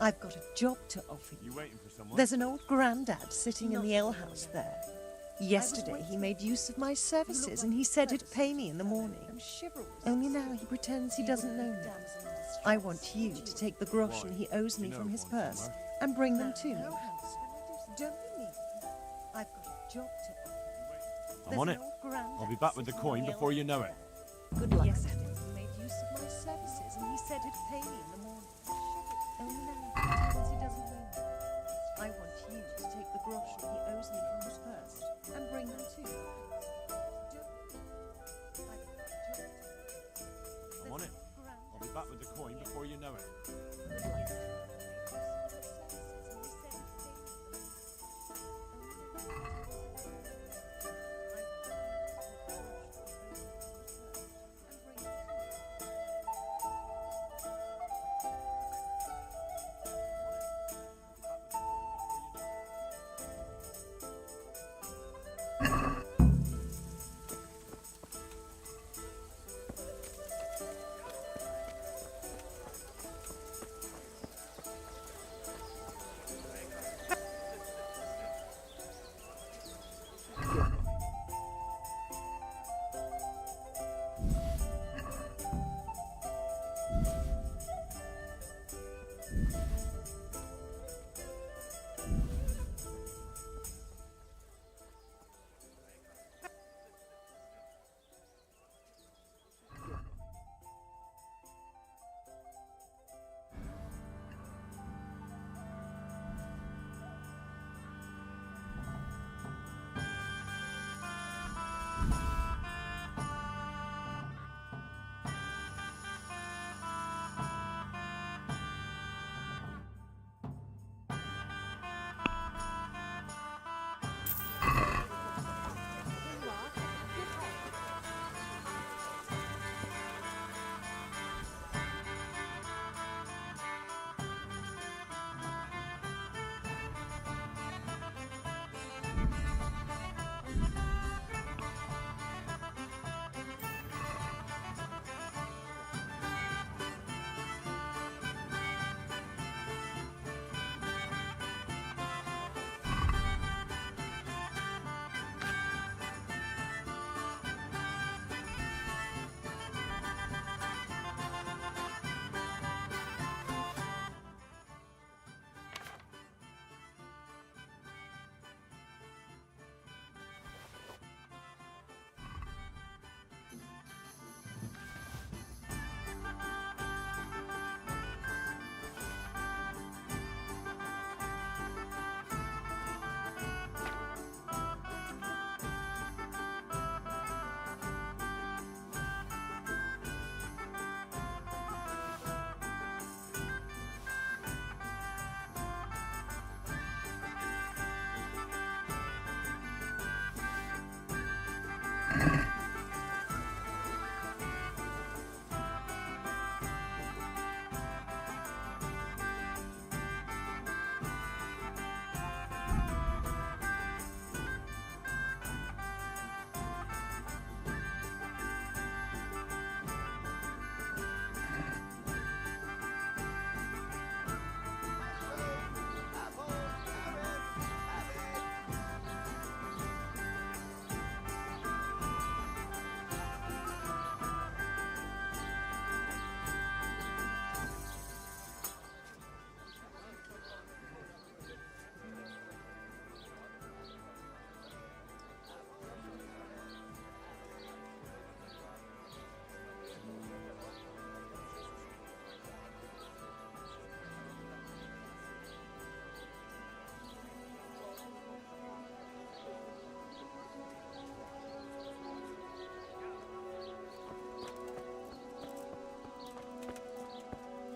Speaker 12: I've got a job to offer you.
Speaker 5: Waiting for someone?
Speaker 12: There's an old grandad sitting in the alehouse there. Yesterday he made use of my services and he said he'd pay me in the morning. Only now he pretends he doesn't know me. I want you to take the groschen he owes me from his purse and bring them to me. Don't be mean. I've got a job to offer you.
Speaker 5: I'm on it. I'll be back with the coin before you know it.
Speaker 12: Good luck. Yesterday he made use of my services and he said he'd pay me in the morning. Only now he pretends he doesn't know me. I want you to take the groschen he owes me from his purse and bring them to me.
Speaker 5: I'm on it. I'll be back with the coin before you know it.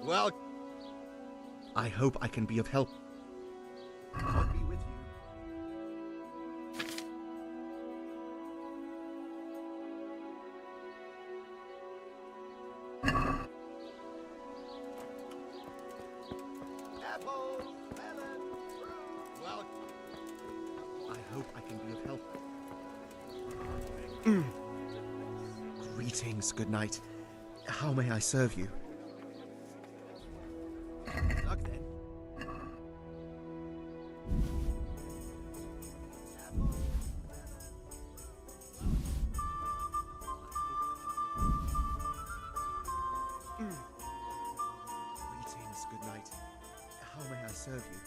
Speaker 11: Well, I hope I can be of help. God be with you. Well, I hope I can be of help. Greetings, good night. How may I serve you? Luck then. Greetings, good night. How may I serve you?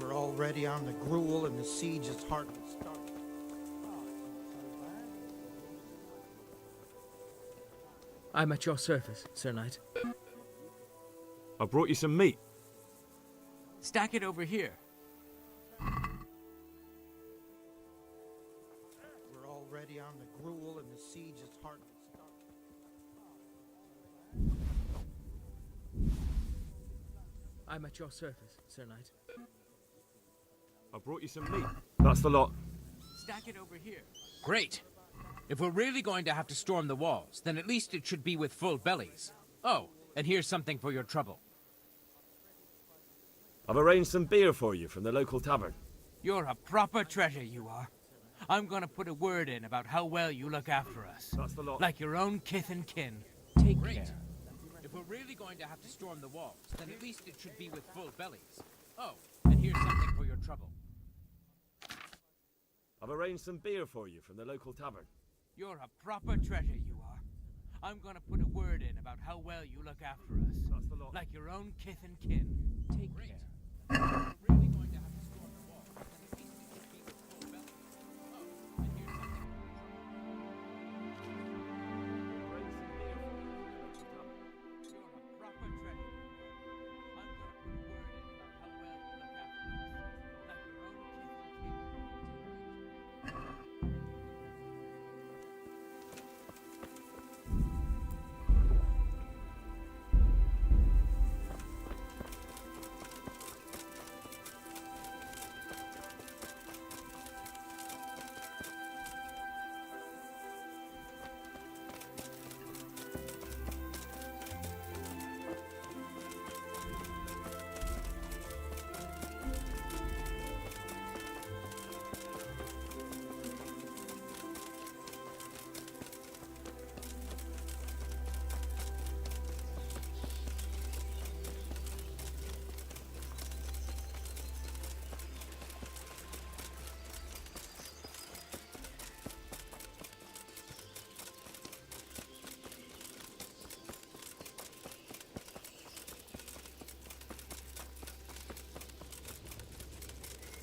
Speaker 9: We're already on the gruel and the siege is hardly started.
Speaker 17: I'm at your service, Sir Knight.
Speaker 7: I brought you some meat.
Speaker 17: Stack it over here.
Speaker 9: We're already on the gruel and the siege is hardly started.
Speaker 17: I'm at your service, Sir Knight.
Speaker 7: I brought you some meat. That's the lot.
Speaker 17: Stack it over here. Great. If we're really going to have to storm the walls, then at least it should be with full bellies. Oh, and here's something for your trouble.
Speaker 7: I've arranged some beer for you from the local tavern.
Speaker 17: You're a proper treasure, you are. I'm gonna put a word in about how well you look after us.
Speaker 5: That's the lot.
Speaker 17: Like your own kith and kin.
Speaker 2: Take care. If we're really going to have to storm the walls, then at least it should be with full bellies. Oh, and here's something for your trouble.
Speaker 5: I've arranged some beer for you from the local tavern.
Speaker 17: You're a proper treasure, you are. I'm gonna put a word in about how well you look after us.
Speaker 5: That's the lot.
Speaker 17: Like your own kith and kin.
Speaker 2: Take care. If we're really going to have to storm the walls, then at least it should be with full bellies. Oh, and here's something for your trouble.
Speaker 17: You're a proper treasure, you are. I'm gonna put a word in about how well you look after us. Like your own kith and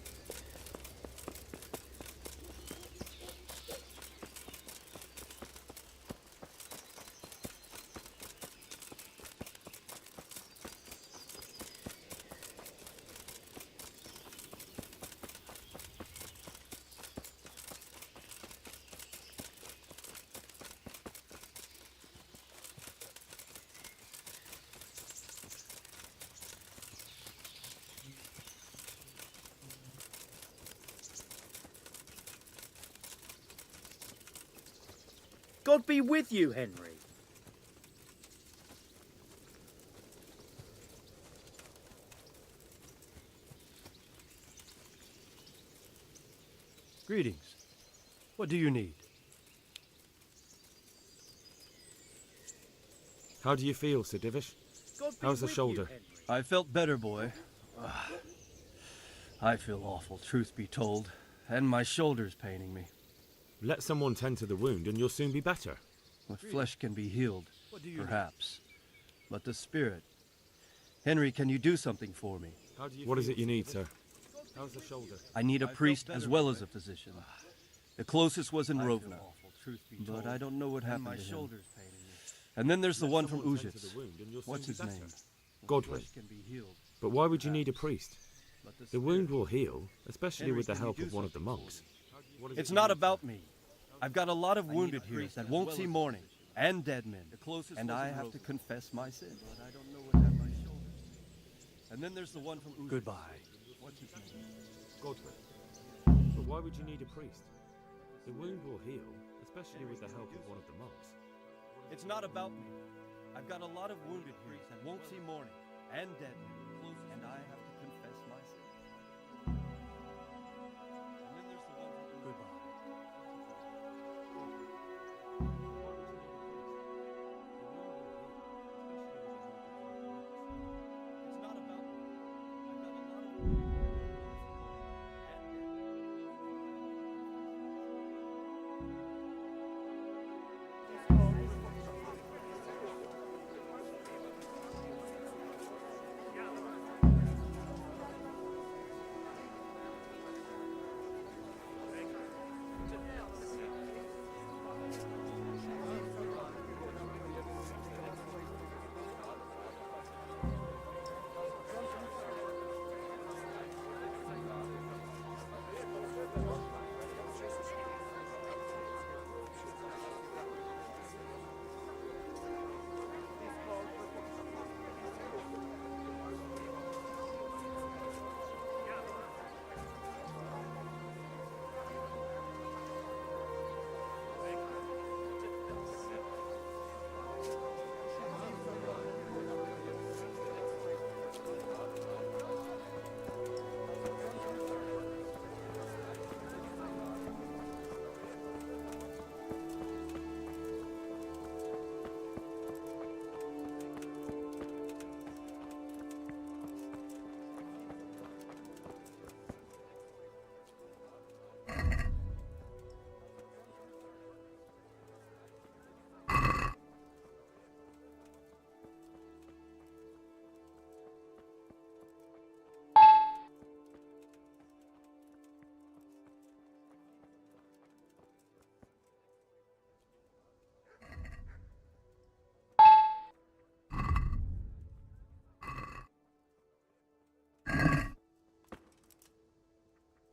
Speaker 17: kin.
Speaker 14: God be with you, Henry.
Speaker 16: Greetings. What do you need?
Speaker 7: How do you feel, Sir Divish? How's the shoulder?
Speaker 16: I felt better, boy. I feel awful, truth be told, and my shoulder's paining me.
Speaker 7: Let someone tend to the wound and you'll soon be better.
Speaker 16: The flesh can be healed, perhaps, but the spirit... Henry, can you do something for me?
Speaker 7: What is it you need, sir? How's the shoulder?
Speaker 16: I need a priest as well as a physician. The closest was in Rovna, but I don't know what happened to him. And then there's the one from Uzhitz. What's his name?
Speaker 7: Godwin. But why would you need a priest? The wound will heal, especially with the help of one of the monks.
Speaker 16: It's not about me. I've got a lot of wounded here that won't see morning, and dead men, and I have to confess my sin. And then there's the one from Uzhitz. Goodbye. What's his name?
Speaker 7: Godwin. But why would you need a priest? The wound will heal, especially with the help of one of the monks.
Speaker 16: It's not about me. I've got a lot of wounded here that won't see morning, and dead men, and I have to confess my sin. And then there's the one from Uzhitz. Goodbye.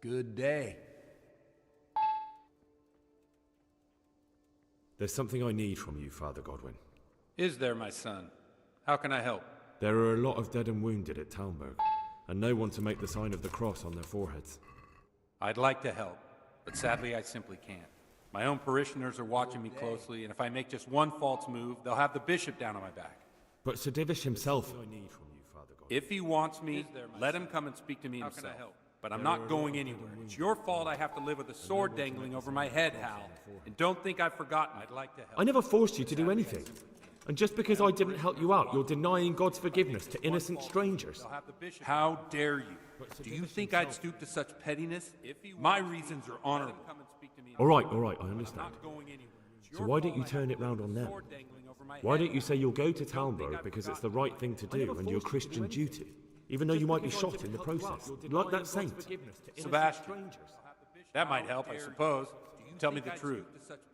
Speaker 1: Good day.
Speaker 7: There's something I need from you, Father Godwin.
Speaker 1: Is there, my son? How can I help?
Speaker 7: There are a lot of dead and wounded at Talmberg, and no one to make the sign of the cross on their foreheads.
Speaker 1: I'd like to help, but sadly I simply can't. My own parishioners are watching me closely, and if I make just one false move, they'll have the bishop down on my back.
Speaker 7: But Sir Divish himself...
Speaker 1: If he wants me, let him come and speak to me himself. But I'm not going anywhere. It's your fault I have to live with a sword dangling over my head, Hal. And don't think I've forgotten. I'd like to help.
Speaker 7: I never forced you to do anything. And just because I didn't help you out, you're denying God's forgiveness to innocent strangers.
Speaker 1: How dare you? Do you think I'd stoop to such pettiness? My reasons are honorable.
Speaker 7: All right, I understand. So why don't you turn it round on them? Why don't you say you'll go to Talmberg because it's the right thing to do and your Christian duty, even though you might be shot in the process, like that saint?
Speaker 1: Sebastian, that might help, I suppose. Tell me the truth.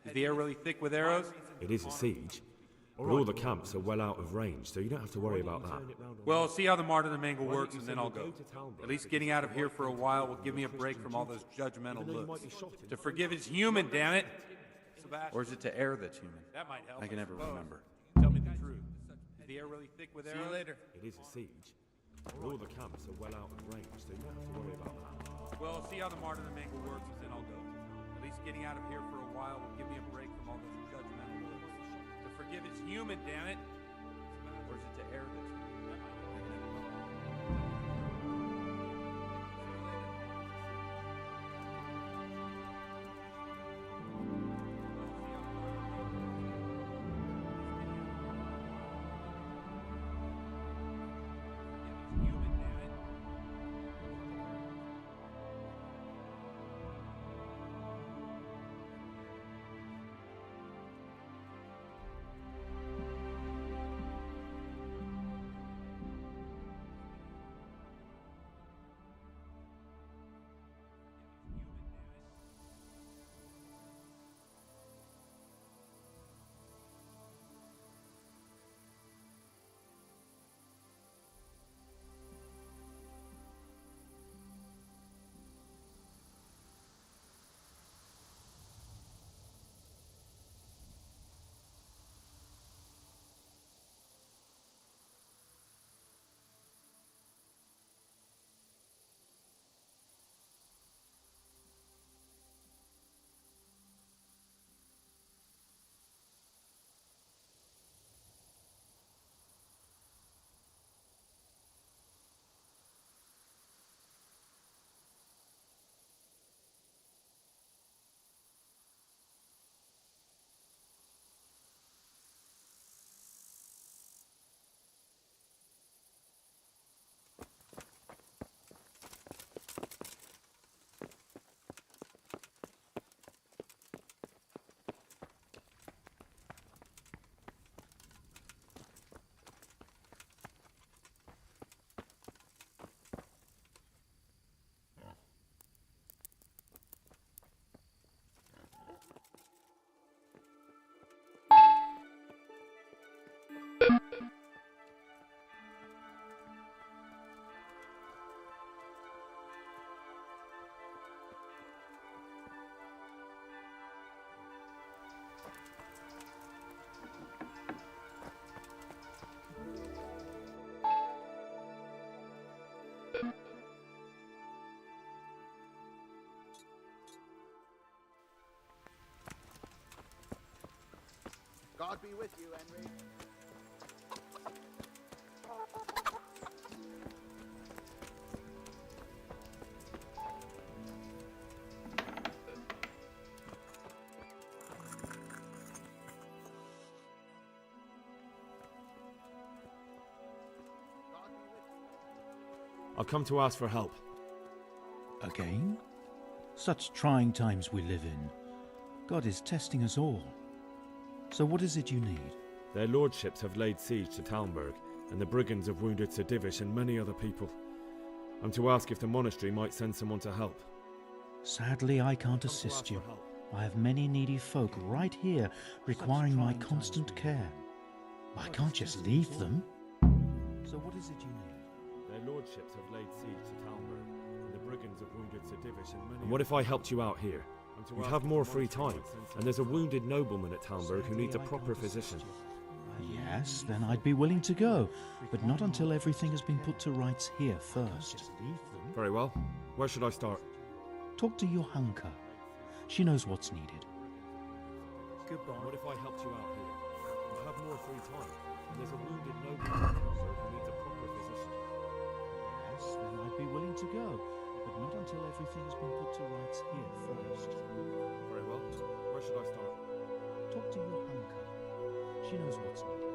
Speaker 1: Is the air really thick with arrows?
Speaker 7: It is a siege, but all the camps are well out of range, so you don't have to worry about that.
Speaker 1: Well, see how the martyrdom angle works, and then I'll go. At least getting out of here for a while will give me a break from all those judgmental looks. To forgive is human, damn it! Or is it to err that's human? I can never remember. Tell me the truth. Is the air really thick with arrows? See you later.
Speaker 7: It is a siege, but all the camps are well out of range, so you don't have to worry about that.
Speaker 1: Well, see how the martyrdom angle works, and then I'll go. At least getting out of here for a while will give me a break from all those judgmental looks. To forgive is human, damn it! Or is it to err that's human? I can never remember.
Speaker 23: God be with you, Henry.
Speaker 7: I've come to ask for help.
Speaker 15: Again? Such trying times we live in. God is testing us all. So what is it you need?
Speaker 7: Their lordships have laid siege to Talmberg, and the brigands have wounded Sir Divish and many other people. I'm to ask if the monastery might send someone to help.
Speaker 15: Sadly, I can't assist you. I have many needy folk right here requiring my constant care. I can't just leave them. So what is it you need?
Speaker 7: Their lordships have laid siege to Talmberg, and the brigands have wounded Sir Divish and many... And what if I helped you out here? You'd have more free time, and there's a wounded nobleman at Talmberg who needs a proper physician.
Speaker 15: Yes, then I'd be willing to go, but not until everything has been put to rights here first.
Speaker 7: Very well. Where should I start?
Speaker 15: Talk to Johanka. She knows what's needed.
Speaker 7: Goodbye. What if I helped you out here? You'd have more free time, and there's a wounded nobleman at Talmberg who needs a proper physician.
Speaker 15: Yes, then I'd be willing to go, but not until everything has been put to rights here first.
Speaker 7: Very well. Where should I start?
Speaker 15: Talk to Johanka. She knows what's needed.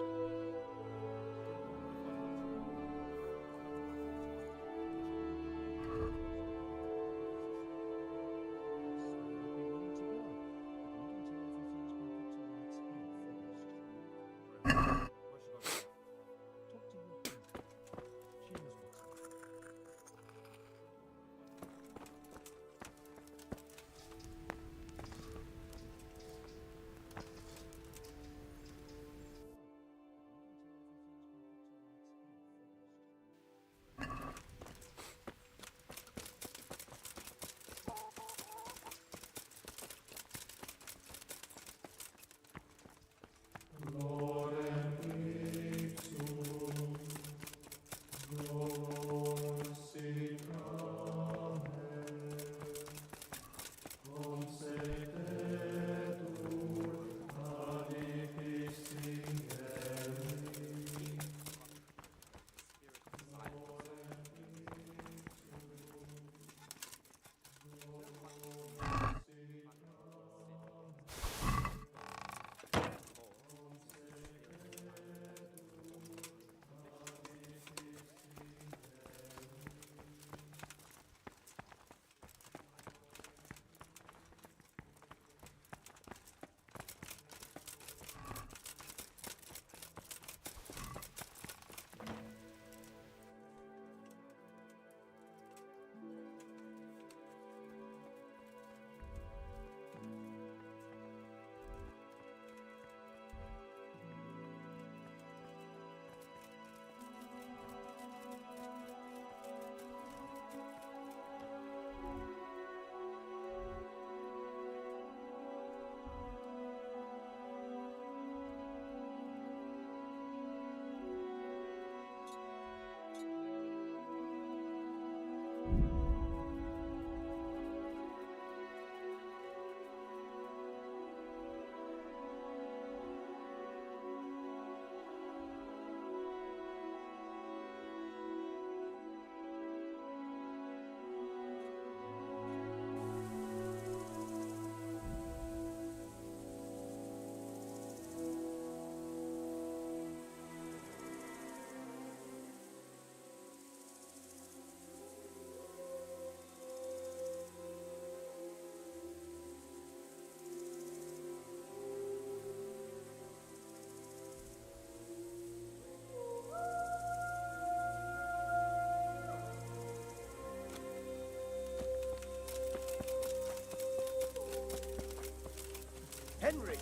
Speaker 23: Henry!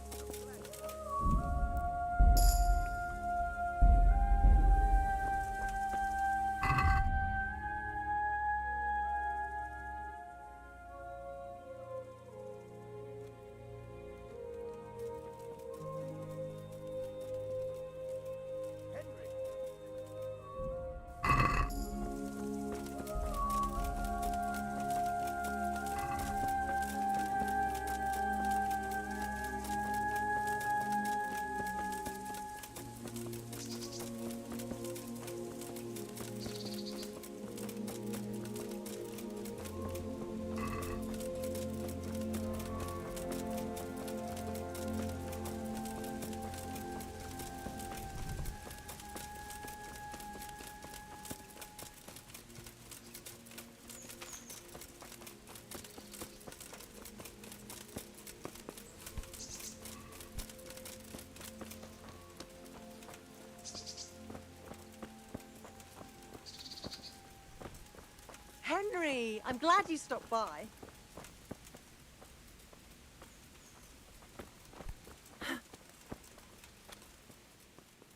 Speaker 3: Henry, I'm glad you stopped by.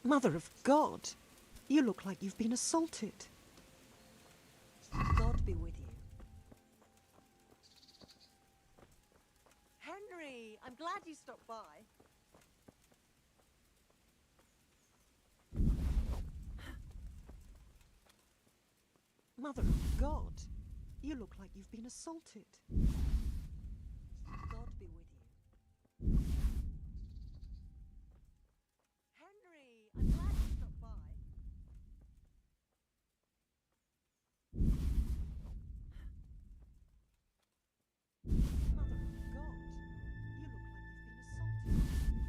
Speaker 3: Mother of God, you look like you've been assaulted. God be with you. I'm glad you stopped by.
Speaker 12: Mother of God, you look like you've been assaulted.
Speaker 3: God be with you. Henry, I'm glad you stopped by.
Speaker 12: Mother of God, you look like you've been assaulted.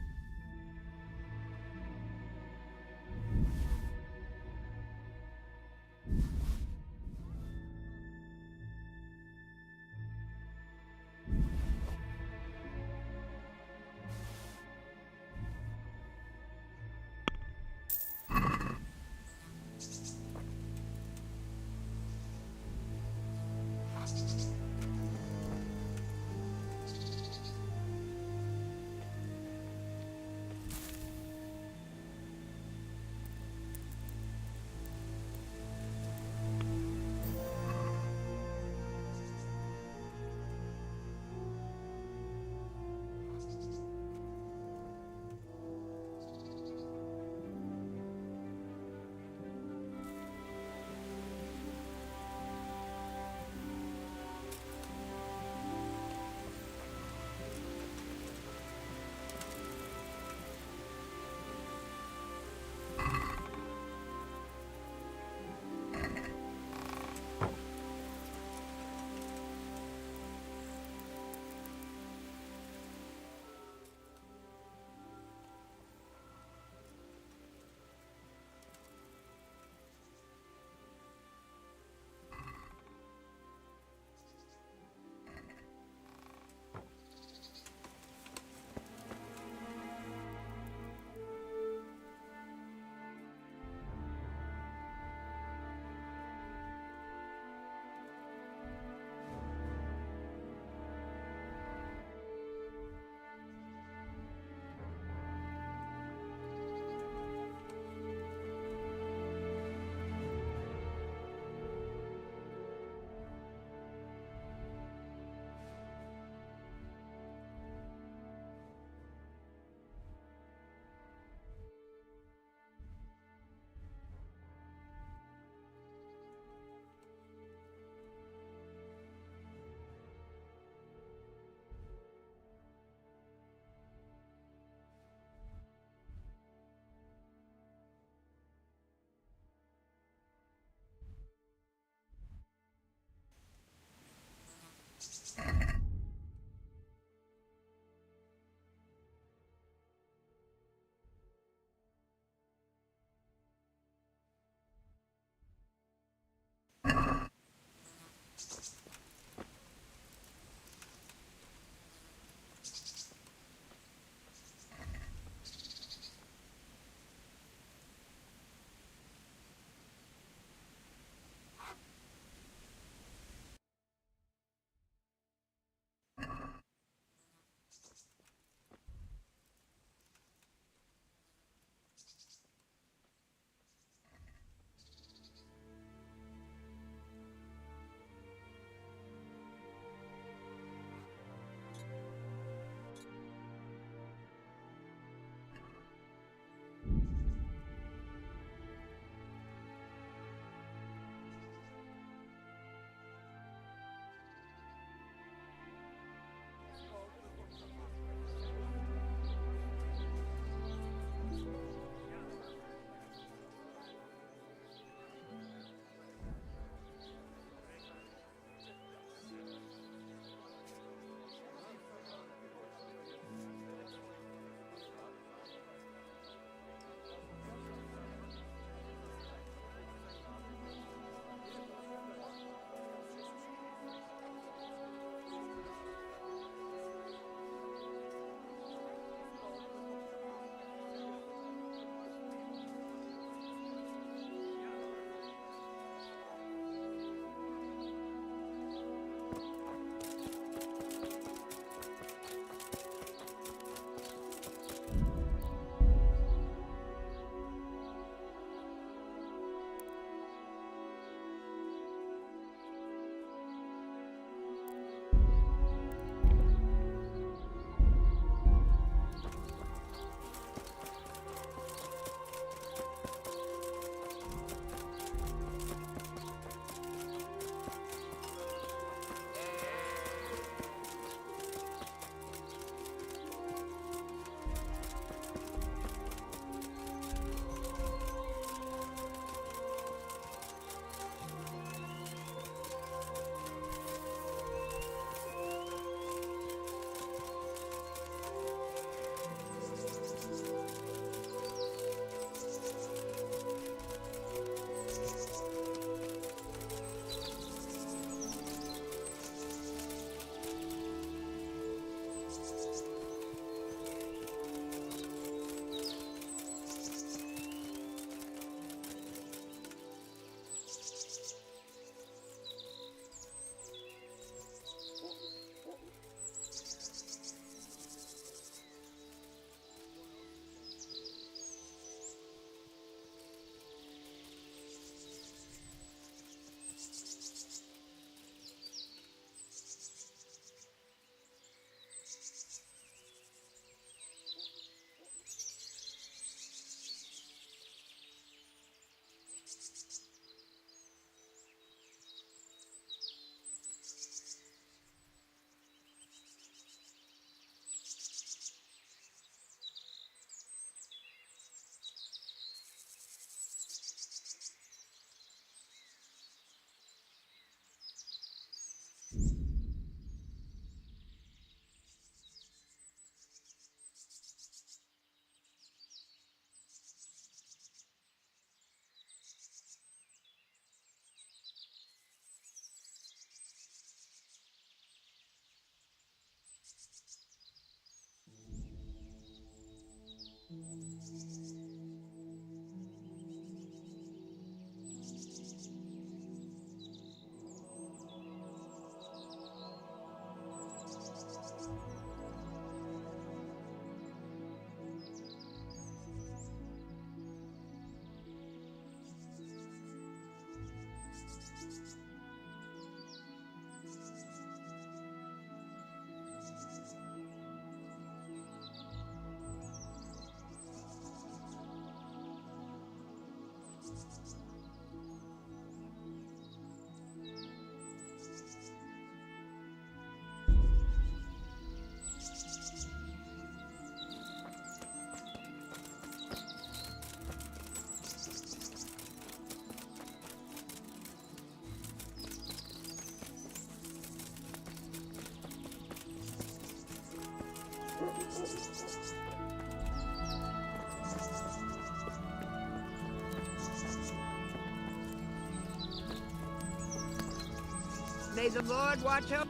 Speaker 18: May the Lord watch over.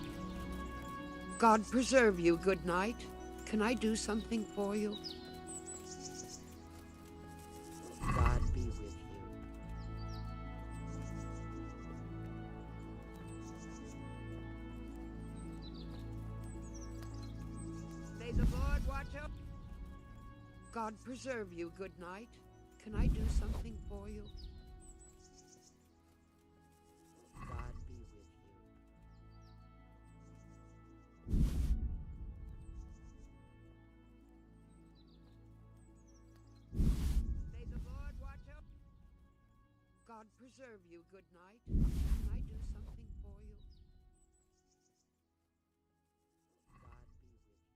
Speaker 18: God preserve you. Good night. Can I do something for you? God be with you. May the Lord watch over. God preserve you. Good night. Can I do something for you? God be with you. May the Lord watch over. God preserve you. Good night. Can I do something for you? God be with you.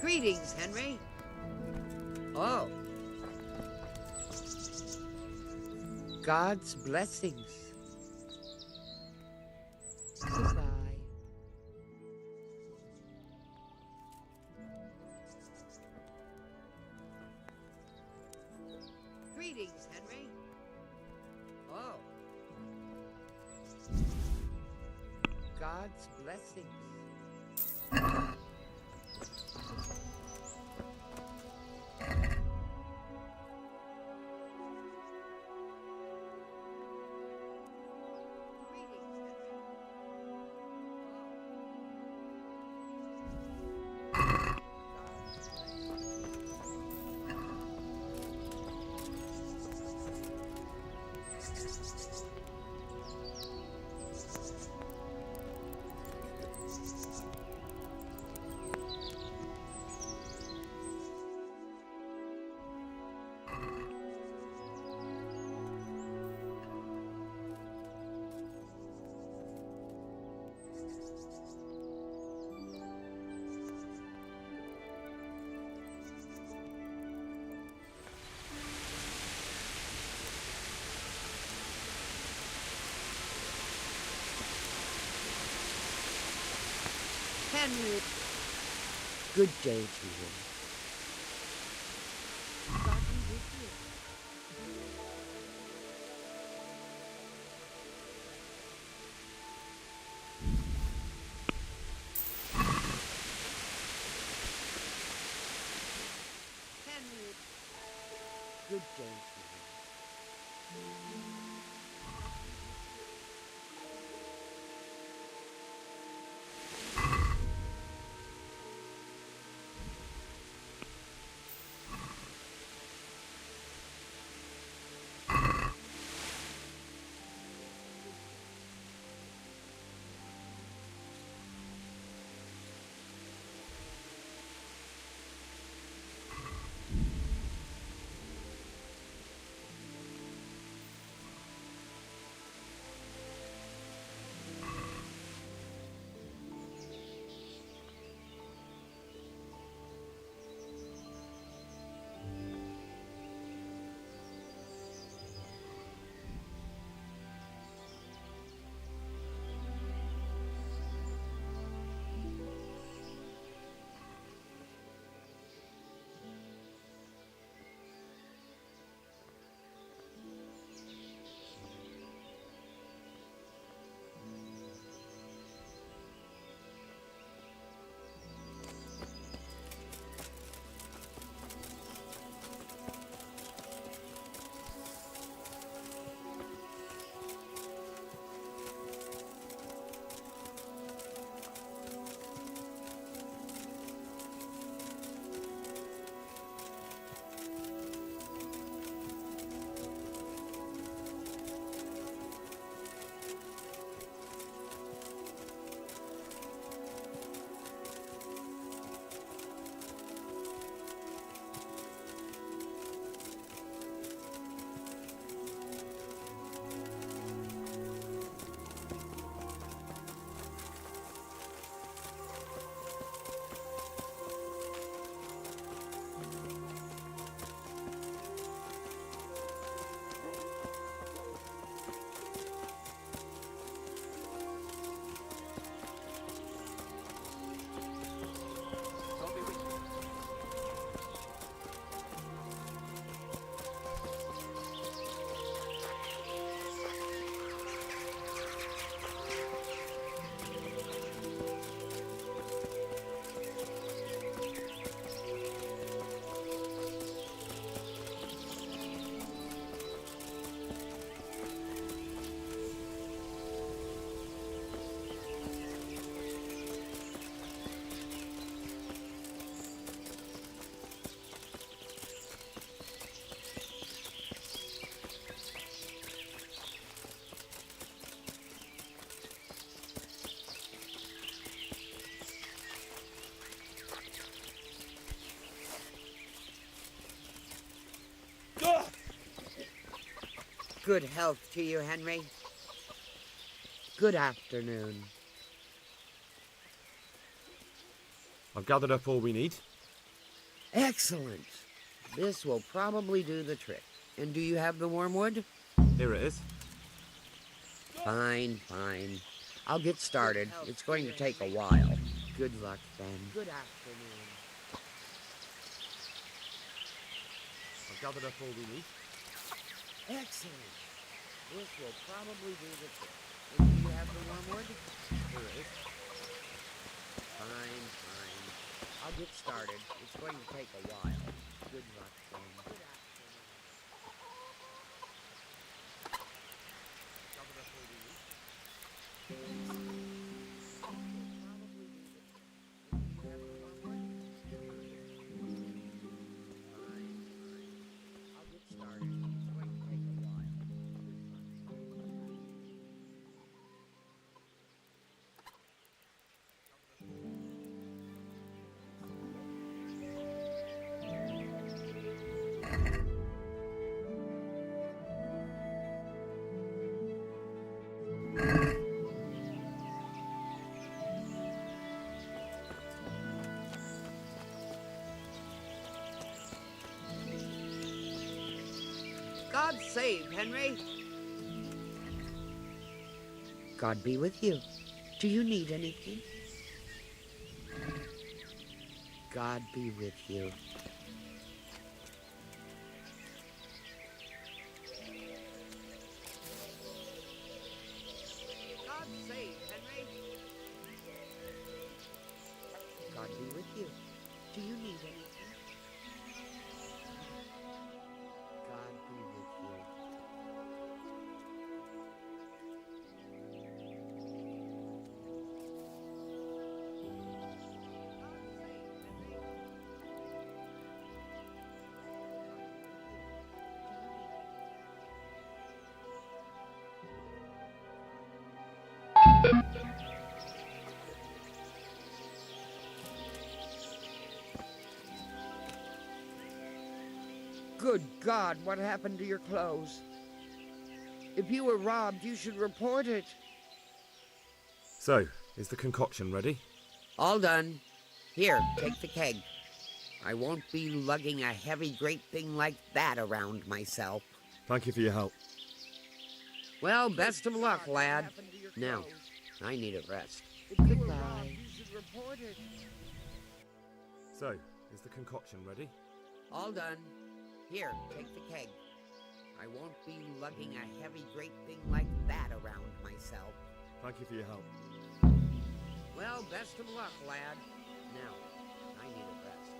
Speaker 18: Greetings, Henry. Oh. God's blessings. Goodbye. Greetings, Henry. Oh. God's blessings. Henry. Good day to you. God be with you. Henry. Good day to you. Good health to you, Henry. Good afternoon.
Speaker 7: I've gathered up all we need.
Speaker 18: Excellent. This will probably do the trick. And do you have the wormwood?
Speaker 7: Here it is.
Speaker 18: Fine, fine. I'll get started. It's going to take a while. Good luck, then. Good afternoon.
Speaker 7: I've gathered up all we need.
Speaker 18: Excellent. This will probably do the trick. And do you have the wormwood?
Speaker 7: Here it is.
Speaker 18: Fine, fine. I'll get started. It's going to take a while. Good luck, then. Good God save Henry. God be with you. Do you need anything? God be with you. God save Henry. God be with you. Do you need anything? God be with you. Good God, what happened to your clothes? If you were robbed, you should report it.
Speaker 7: So, is the concoction ready?
Speaker 18: All done. Here, take the keg. I won't be lugging a heavy great thing like that around myself.
Speaker 7: Thank you for your help.
Speaker 18: Well, best of luck, lad. Now, I need a rest. Goodbye. You should report it.
Speaker 7: So, is the concoction ready?
Speaker 18: All done. Here, take the keg. I won't be lugging a heavy great thing like that around myself.
Speaker 7: Thank you for your help.
Speaker 18: Well, best of luck, lad. Now, I need a rest.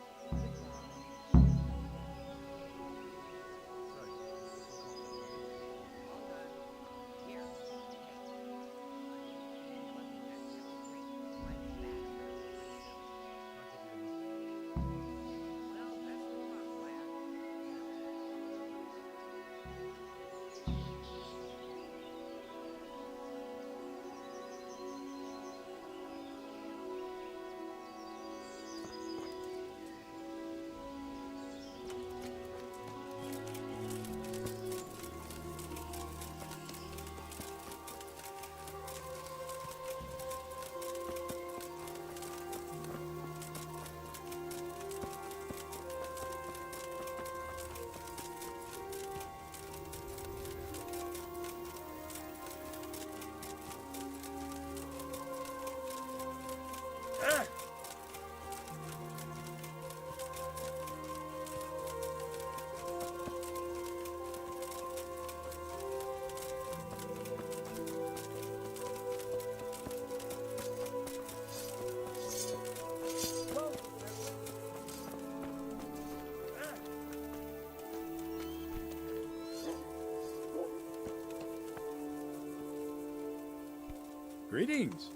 Speaker 6: Greetings.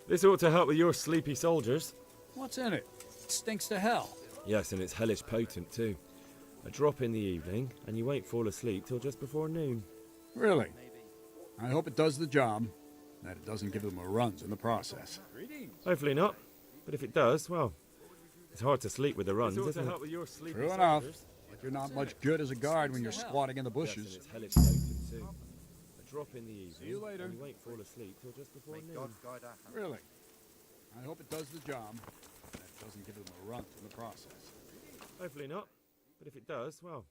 Speaker 7: This ought to help with your sleepy soldiers.
Speaker 6: What's in it? It stinks to hell.
Speaker 7: Yes, and it's hellish potent too. A drop in the evening, and you won't fall asleep till just before noon.
Speaker 6: Really? I hope it does the job, that it doesn't give them a runs in the process.
Speaker 7: Hopefully not. But if it does, well, it's hard to sleep with the runs, isn't it?
Speaker 6: True enough. you're not much good as a guard when you're squatting in the bushes.
Speaker 5: It's hellish open too. A drop in the evening.
Speaker 6: See you later.
Speaker 5: And you won't fall asleep till just before noon.
Speaker 6: Really? I hope it does the job. And it doesn't give them a runt in the process.
Speaker 5: Hopefully not. But if it does, well,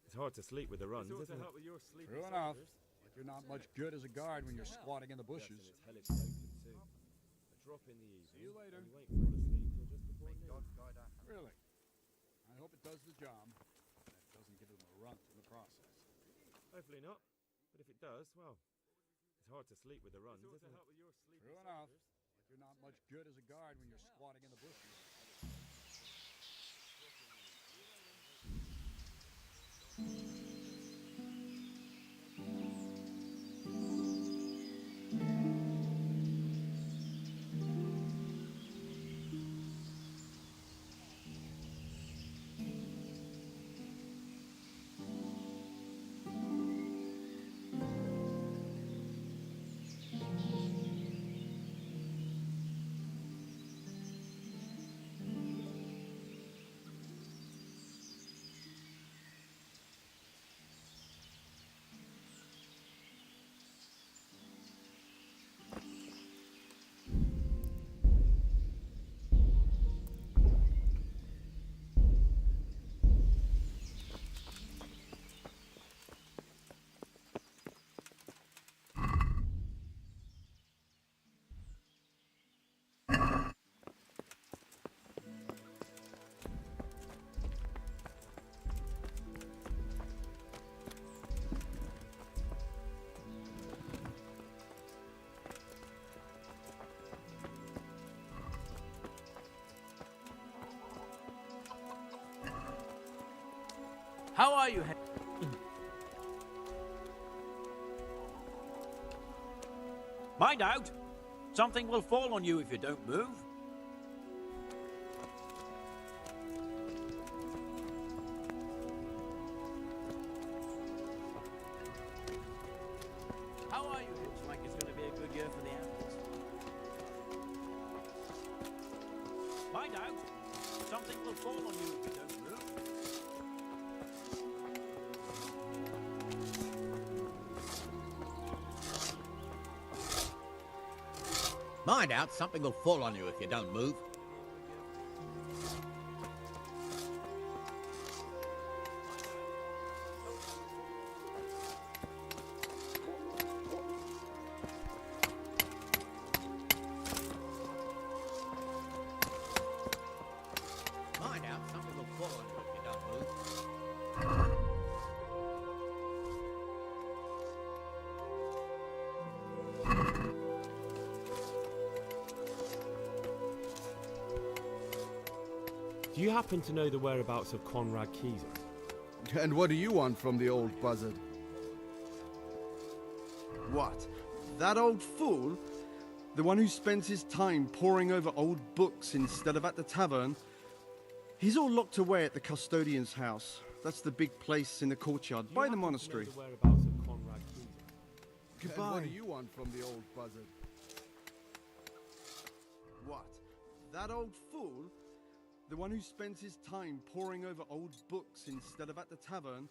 Speaker 5: it's hard to sleep with the runs, isn't it?
Speaker 6: True enough. But you're not much good as a guard when you're squatting in the bushes.
Speaker 5: It's hellish open too. A drop in the evening.
Speaker 6: See you later.
Speaker 5: And you won't fall asleep till just before noon.
Speaker 6: Really? I hope it does the job. And it doesn't give them a runt in the process.
Speaker 5: Hopefully not. But if it does, well, it's hard to sleep with the runs, isn't it?
Speaker 6: True enough. But you're not much good as a guard when you're squatting in the bushes.
Speaker 17: How are you, Henry?
Speaker 22: Mind out! Something will fall on you if you don't move.
Speaker 17: How are you, Henry?
Speaker 22: Looks like it's going to be a good year for the apples. Mind out! Something will fall on you if you don't move.
Speaker 9: Mind out, something will fall on you if you don't move. Mind out, something will fall on you if you don't move.
Speaker 5: Do you happen to know the whereabouts of Conrad Keyser?
Speaker 11: And what do you want from the old buzzard?
Speaker 10: What? That old fool? The one who spends his time poring over old books instead of at the tavern? He's all locked away at the custodian's house. That's the big place in the courtyard by the monastery.
Speaker 5: The whereabouts of Conrad Keyser?
Speaker 11: And what do you want from the old buzzard?
Speaker 10: What? That old fool? The one who spends his time poring over old books instead of at the tavern?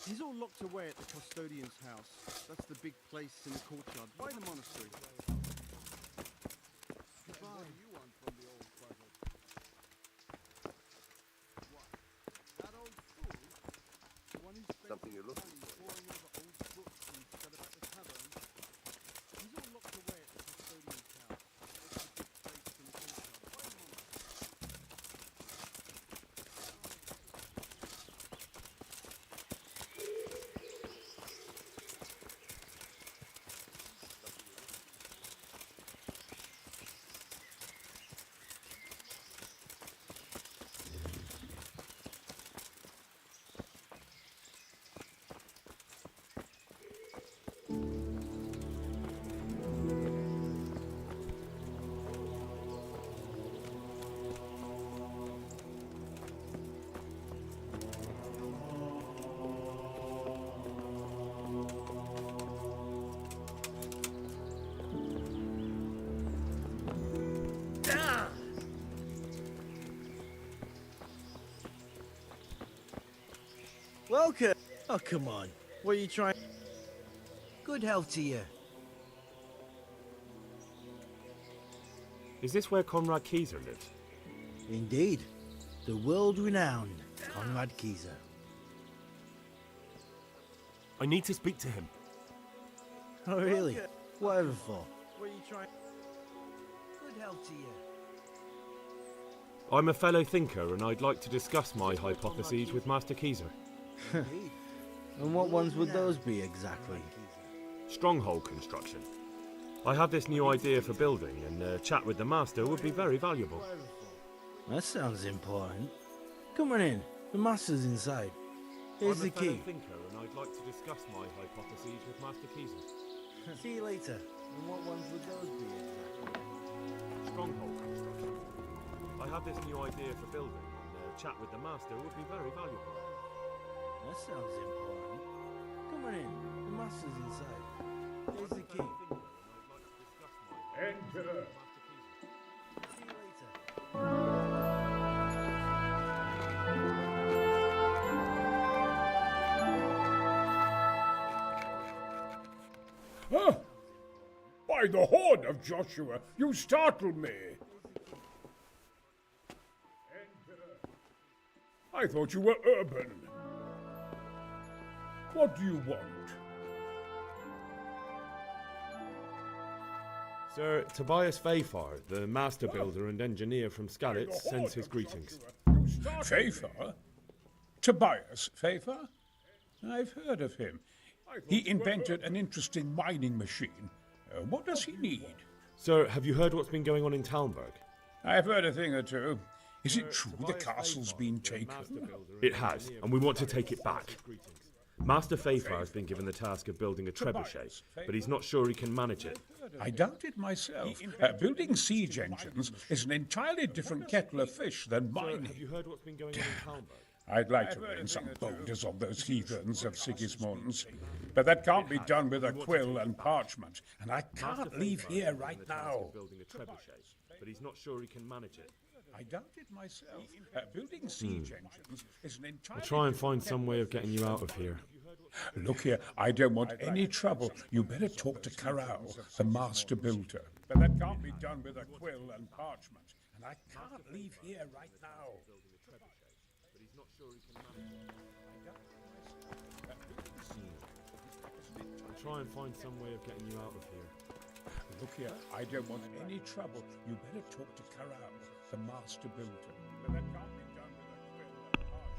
Speaker 10: He's all locked away at the custodian's house. That's the big place in the courtyard by the monastery.
Speaker 11: Goodbye. What do you want from the old buzzard?
Speaker 10: What? That old fool? The one who spends
Speaker 23: Something you're
Speaker 10: his
Speaker 23: looking
Speaker 10: time
Speaker 23: for.
Speaker 10: poring over old books instead of at the tavern? He's all locked away at the custodian's house. That's the big place in the courtyard by the monastery.
Speaker 8: Look at... Oh, come on. What are you trying... Good health to you.
Speaker 5: Is this where Conrad Kieser lives?
Speaker 8: Indeed. The world-renowned Conrad Kieser.
Speaker 5: I need to speak to him.
Speaker 8: Oh, really? Whatever for? What are you trying... Good health to you.
Speaker 5: I'm a fellow thinker, and I'd like to discuss my hypotheses with Master Kieser.
Speaker 8: And what ones would those be exactly?
Speaker 5: Stronghold construction. I have this new idea for building, and a chat with the Master would be very valuable.
Speaker 8: That sounds important. Come on in. The Master's inside. Here's the key.
Speaker 5: I'm a fellow thinker, and I'd like to discuss my hypotheses with Master Kieser.
Speaker 8: See you later. And what ones would those be exactly?
Speaker 5: Stronghold construction. I have this new idea for building, and a chat with the Master would be very valuable.
Speaker 8: That sounds important. Come on in. The Master's inside. Here's the key.
Speaker 9: Enter.
Speaker 8: See you later.
Speaker 9: Huh? By the horn of Joshua, you startle me. I thought you were urban. What do you want?
Speaker 5: Sir Tobias Fafar, the master builder and engineer from Skalitz, sends his greetings.
Speaker 9: Fafar? Tobias Fafar? I've heard of him. He invented an interesting mining machine. What does he need?
Speaker 5: Sir, have you heard what's been going on in Talmberg?
Speaker 9: I've heard a thing or two. Is it true the castle's been taken?
Speaker 5: It has, and we want to take it back. Master Fafar has been given the task of building a trebuchet, but he's not sure he can manage it.
Speaker 9: I doubt it myself. Building siege engines is an entirely different kettle of fish than mining.
Speaker 5: Have you heard what's been going on in Talmberg?
Speaker 9: I'd like to rain some boulders on those heathens of Sigismund's, but that can't be done with a quill and parchment, and I can't leave here right now.
Speaker 5: Building a trebuchet, but he's not sure he can manage it.
Speaker 9: I doubt it myself. Building siege engines is an entirely...
Speaker 5: I'll try and find some way of getting you out of here.
Speaker 9: Look here, I don't want any trouble. You better talk to Caral, the master builder. But that can't be done with a quill and parchment, and I can't leave here right now.
Speaker 5: But he's not sure he can manage it. I'll try and find some way of getting you out of here.
Speaker 9: Look here, I don't want any trouble. You better talk to Caral, the master builder. But that can't be done with a quill and parchment.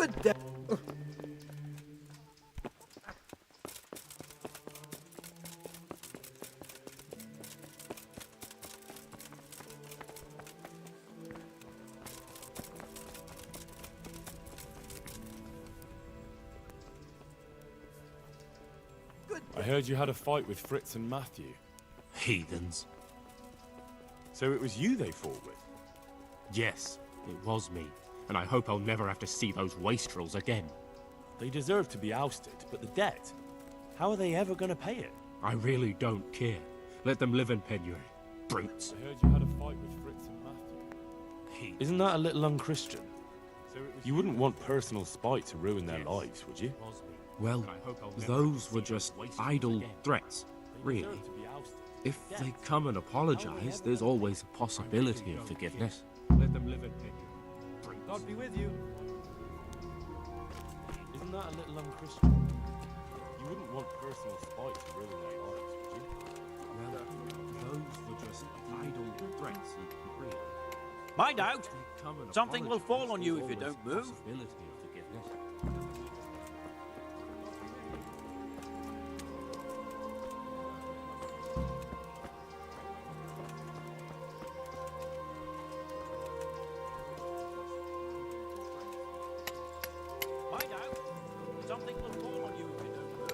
Speaker 14: Good day.
Speaker 5: I heard you had a fight with Fritz and Matthew.
Speaker 13: Heathens.
Speaker 5: So it was you they fought with?
Speaker 13: Yes, it was me. And I hope I'll never have to see those wastrels again.
Speaker 5: They deserve to be ousted, but the debt? How are they ever going to pay it?
Speaker 13: I really don't care. Let them live in penury. Brutes.
Speaker 5: I heard you had a fight with Fritz and Matthew. Isn't that a little unchristian? You wouldn't want personal spite to ruin their lives, would you?
Speaker 13: Well, those were just idle threats, really. If they come and apologize, there's always a possibility of forgiveness.
Speaker 5: Let them live in penury. God be with you. Isn't that a little unchristian? You wouldn't want personal spite to ruin their lives, would you?
Speaker 13: Well, those were just idle threats, really.
Speaker 22: Mind out! Something will fall on you if you don't move.
Speaker 13: Possibility of forgiveness.
Speaker 22: Mind out! Something will fall on you if you don't move.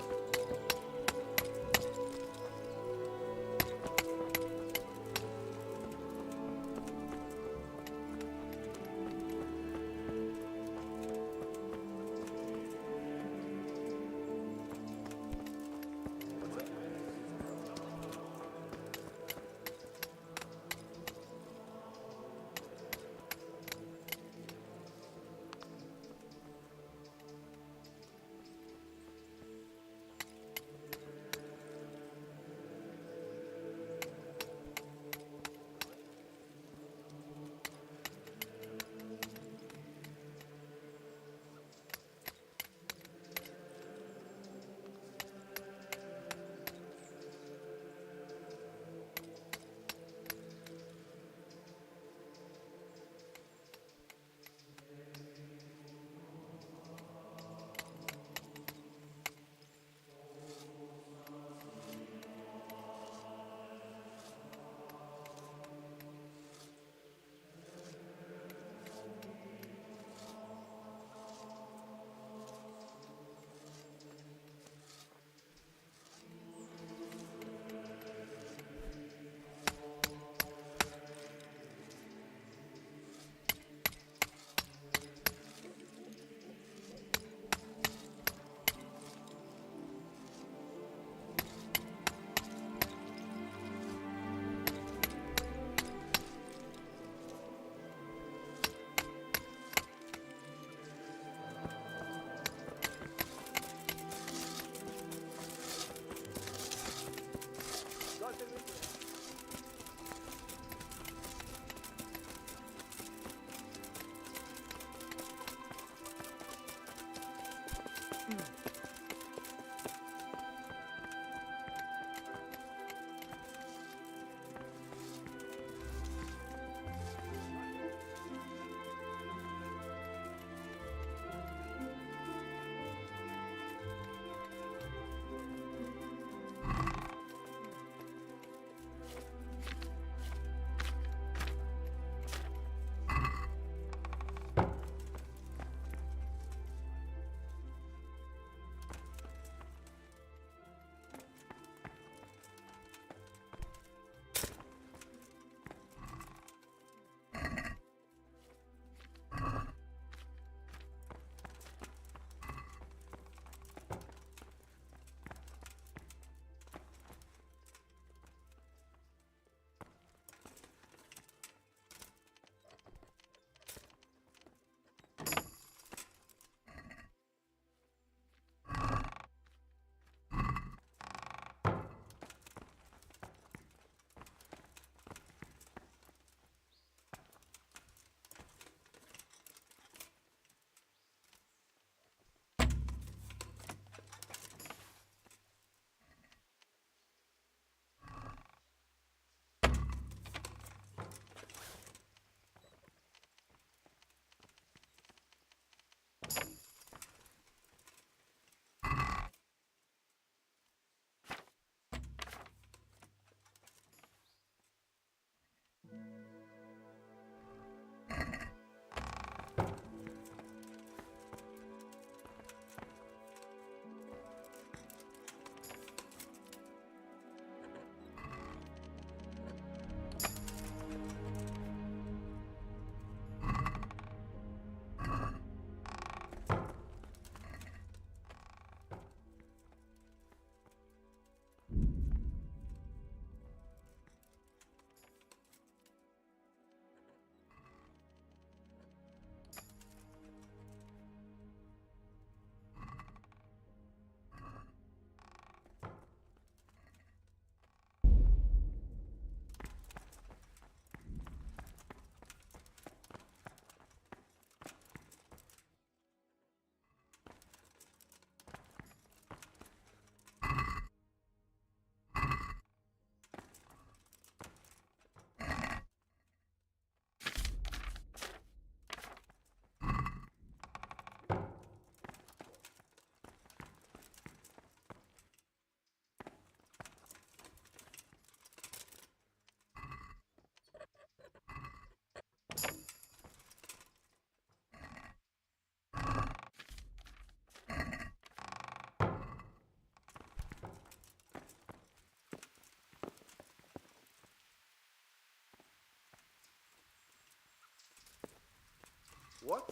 Speaker 23: What?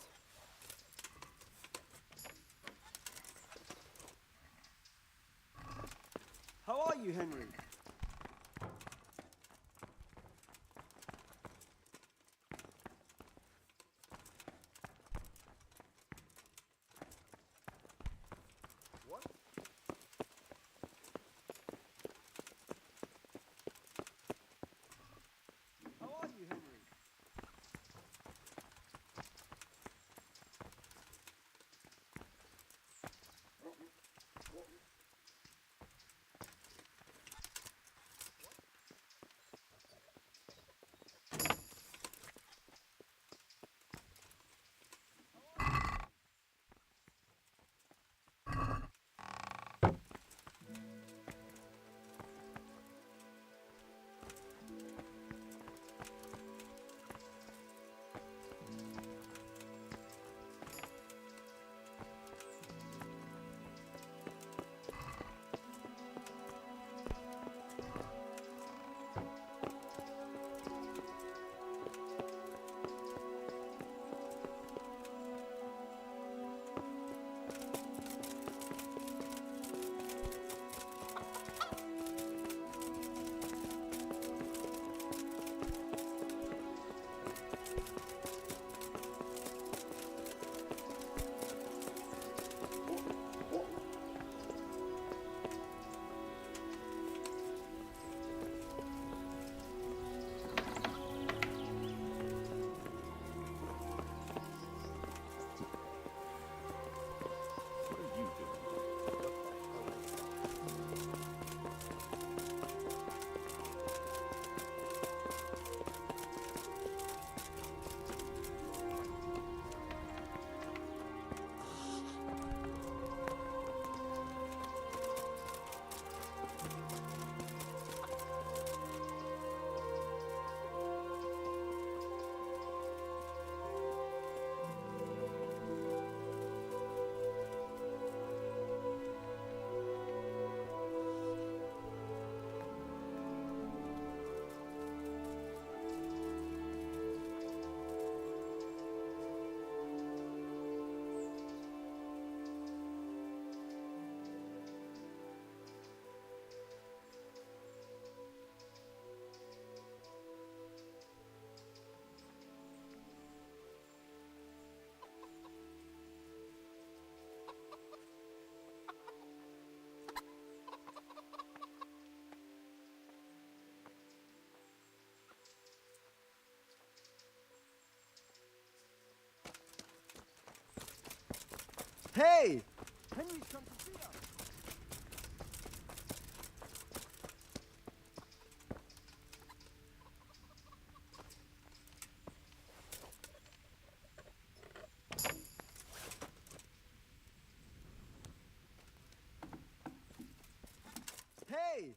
Speaker 10: How are you, Henry?
Speaker 23: What?
Speaker 10: How are you, Henry? Hey! Henry's come to see us! Hey!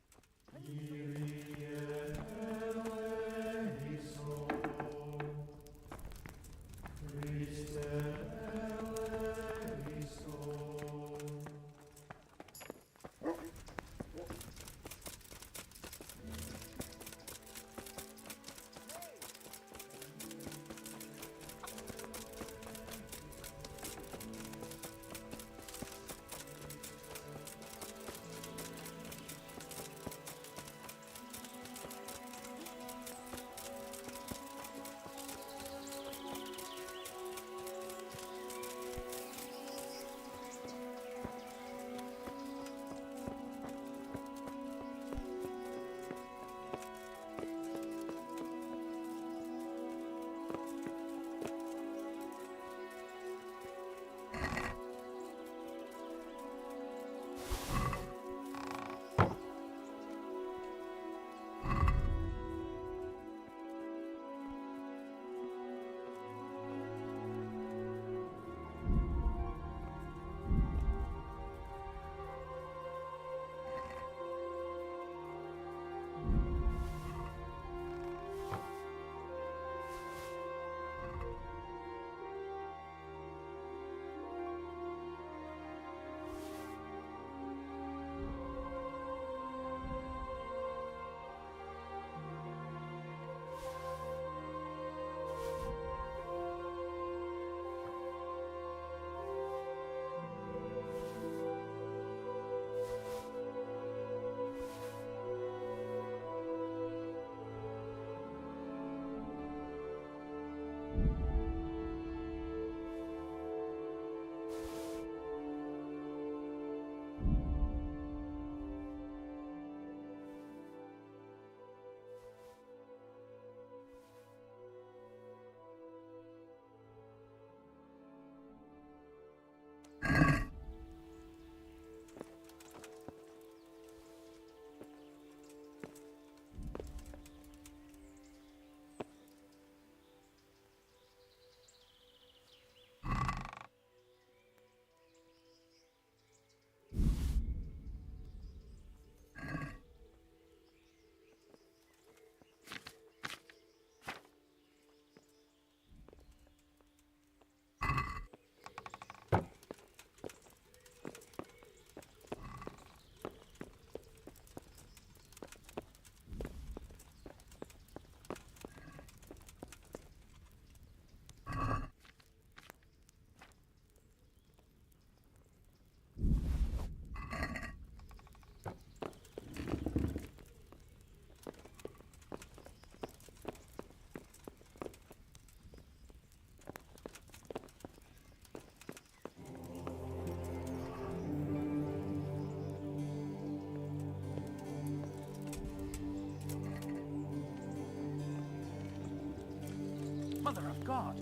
Speaker 17: God.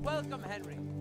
Speaker 17: Welcome, Henry.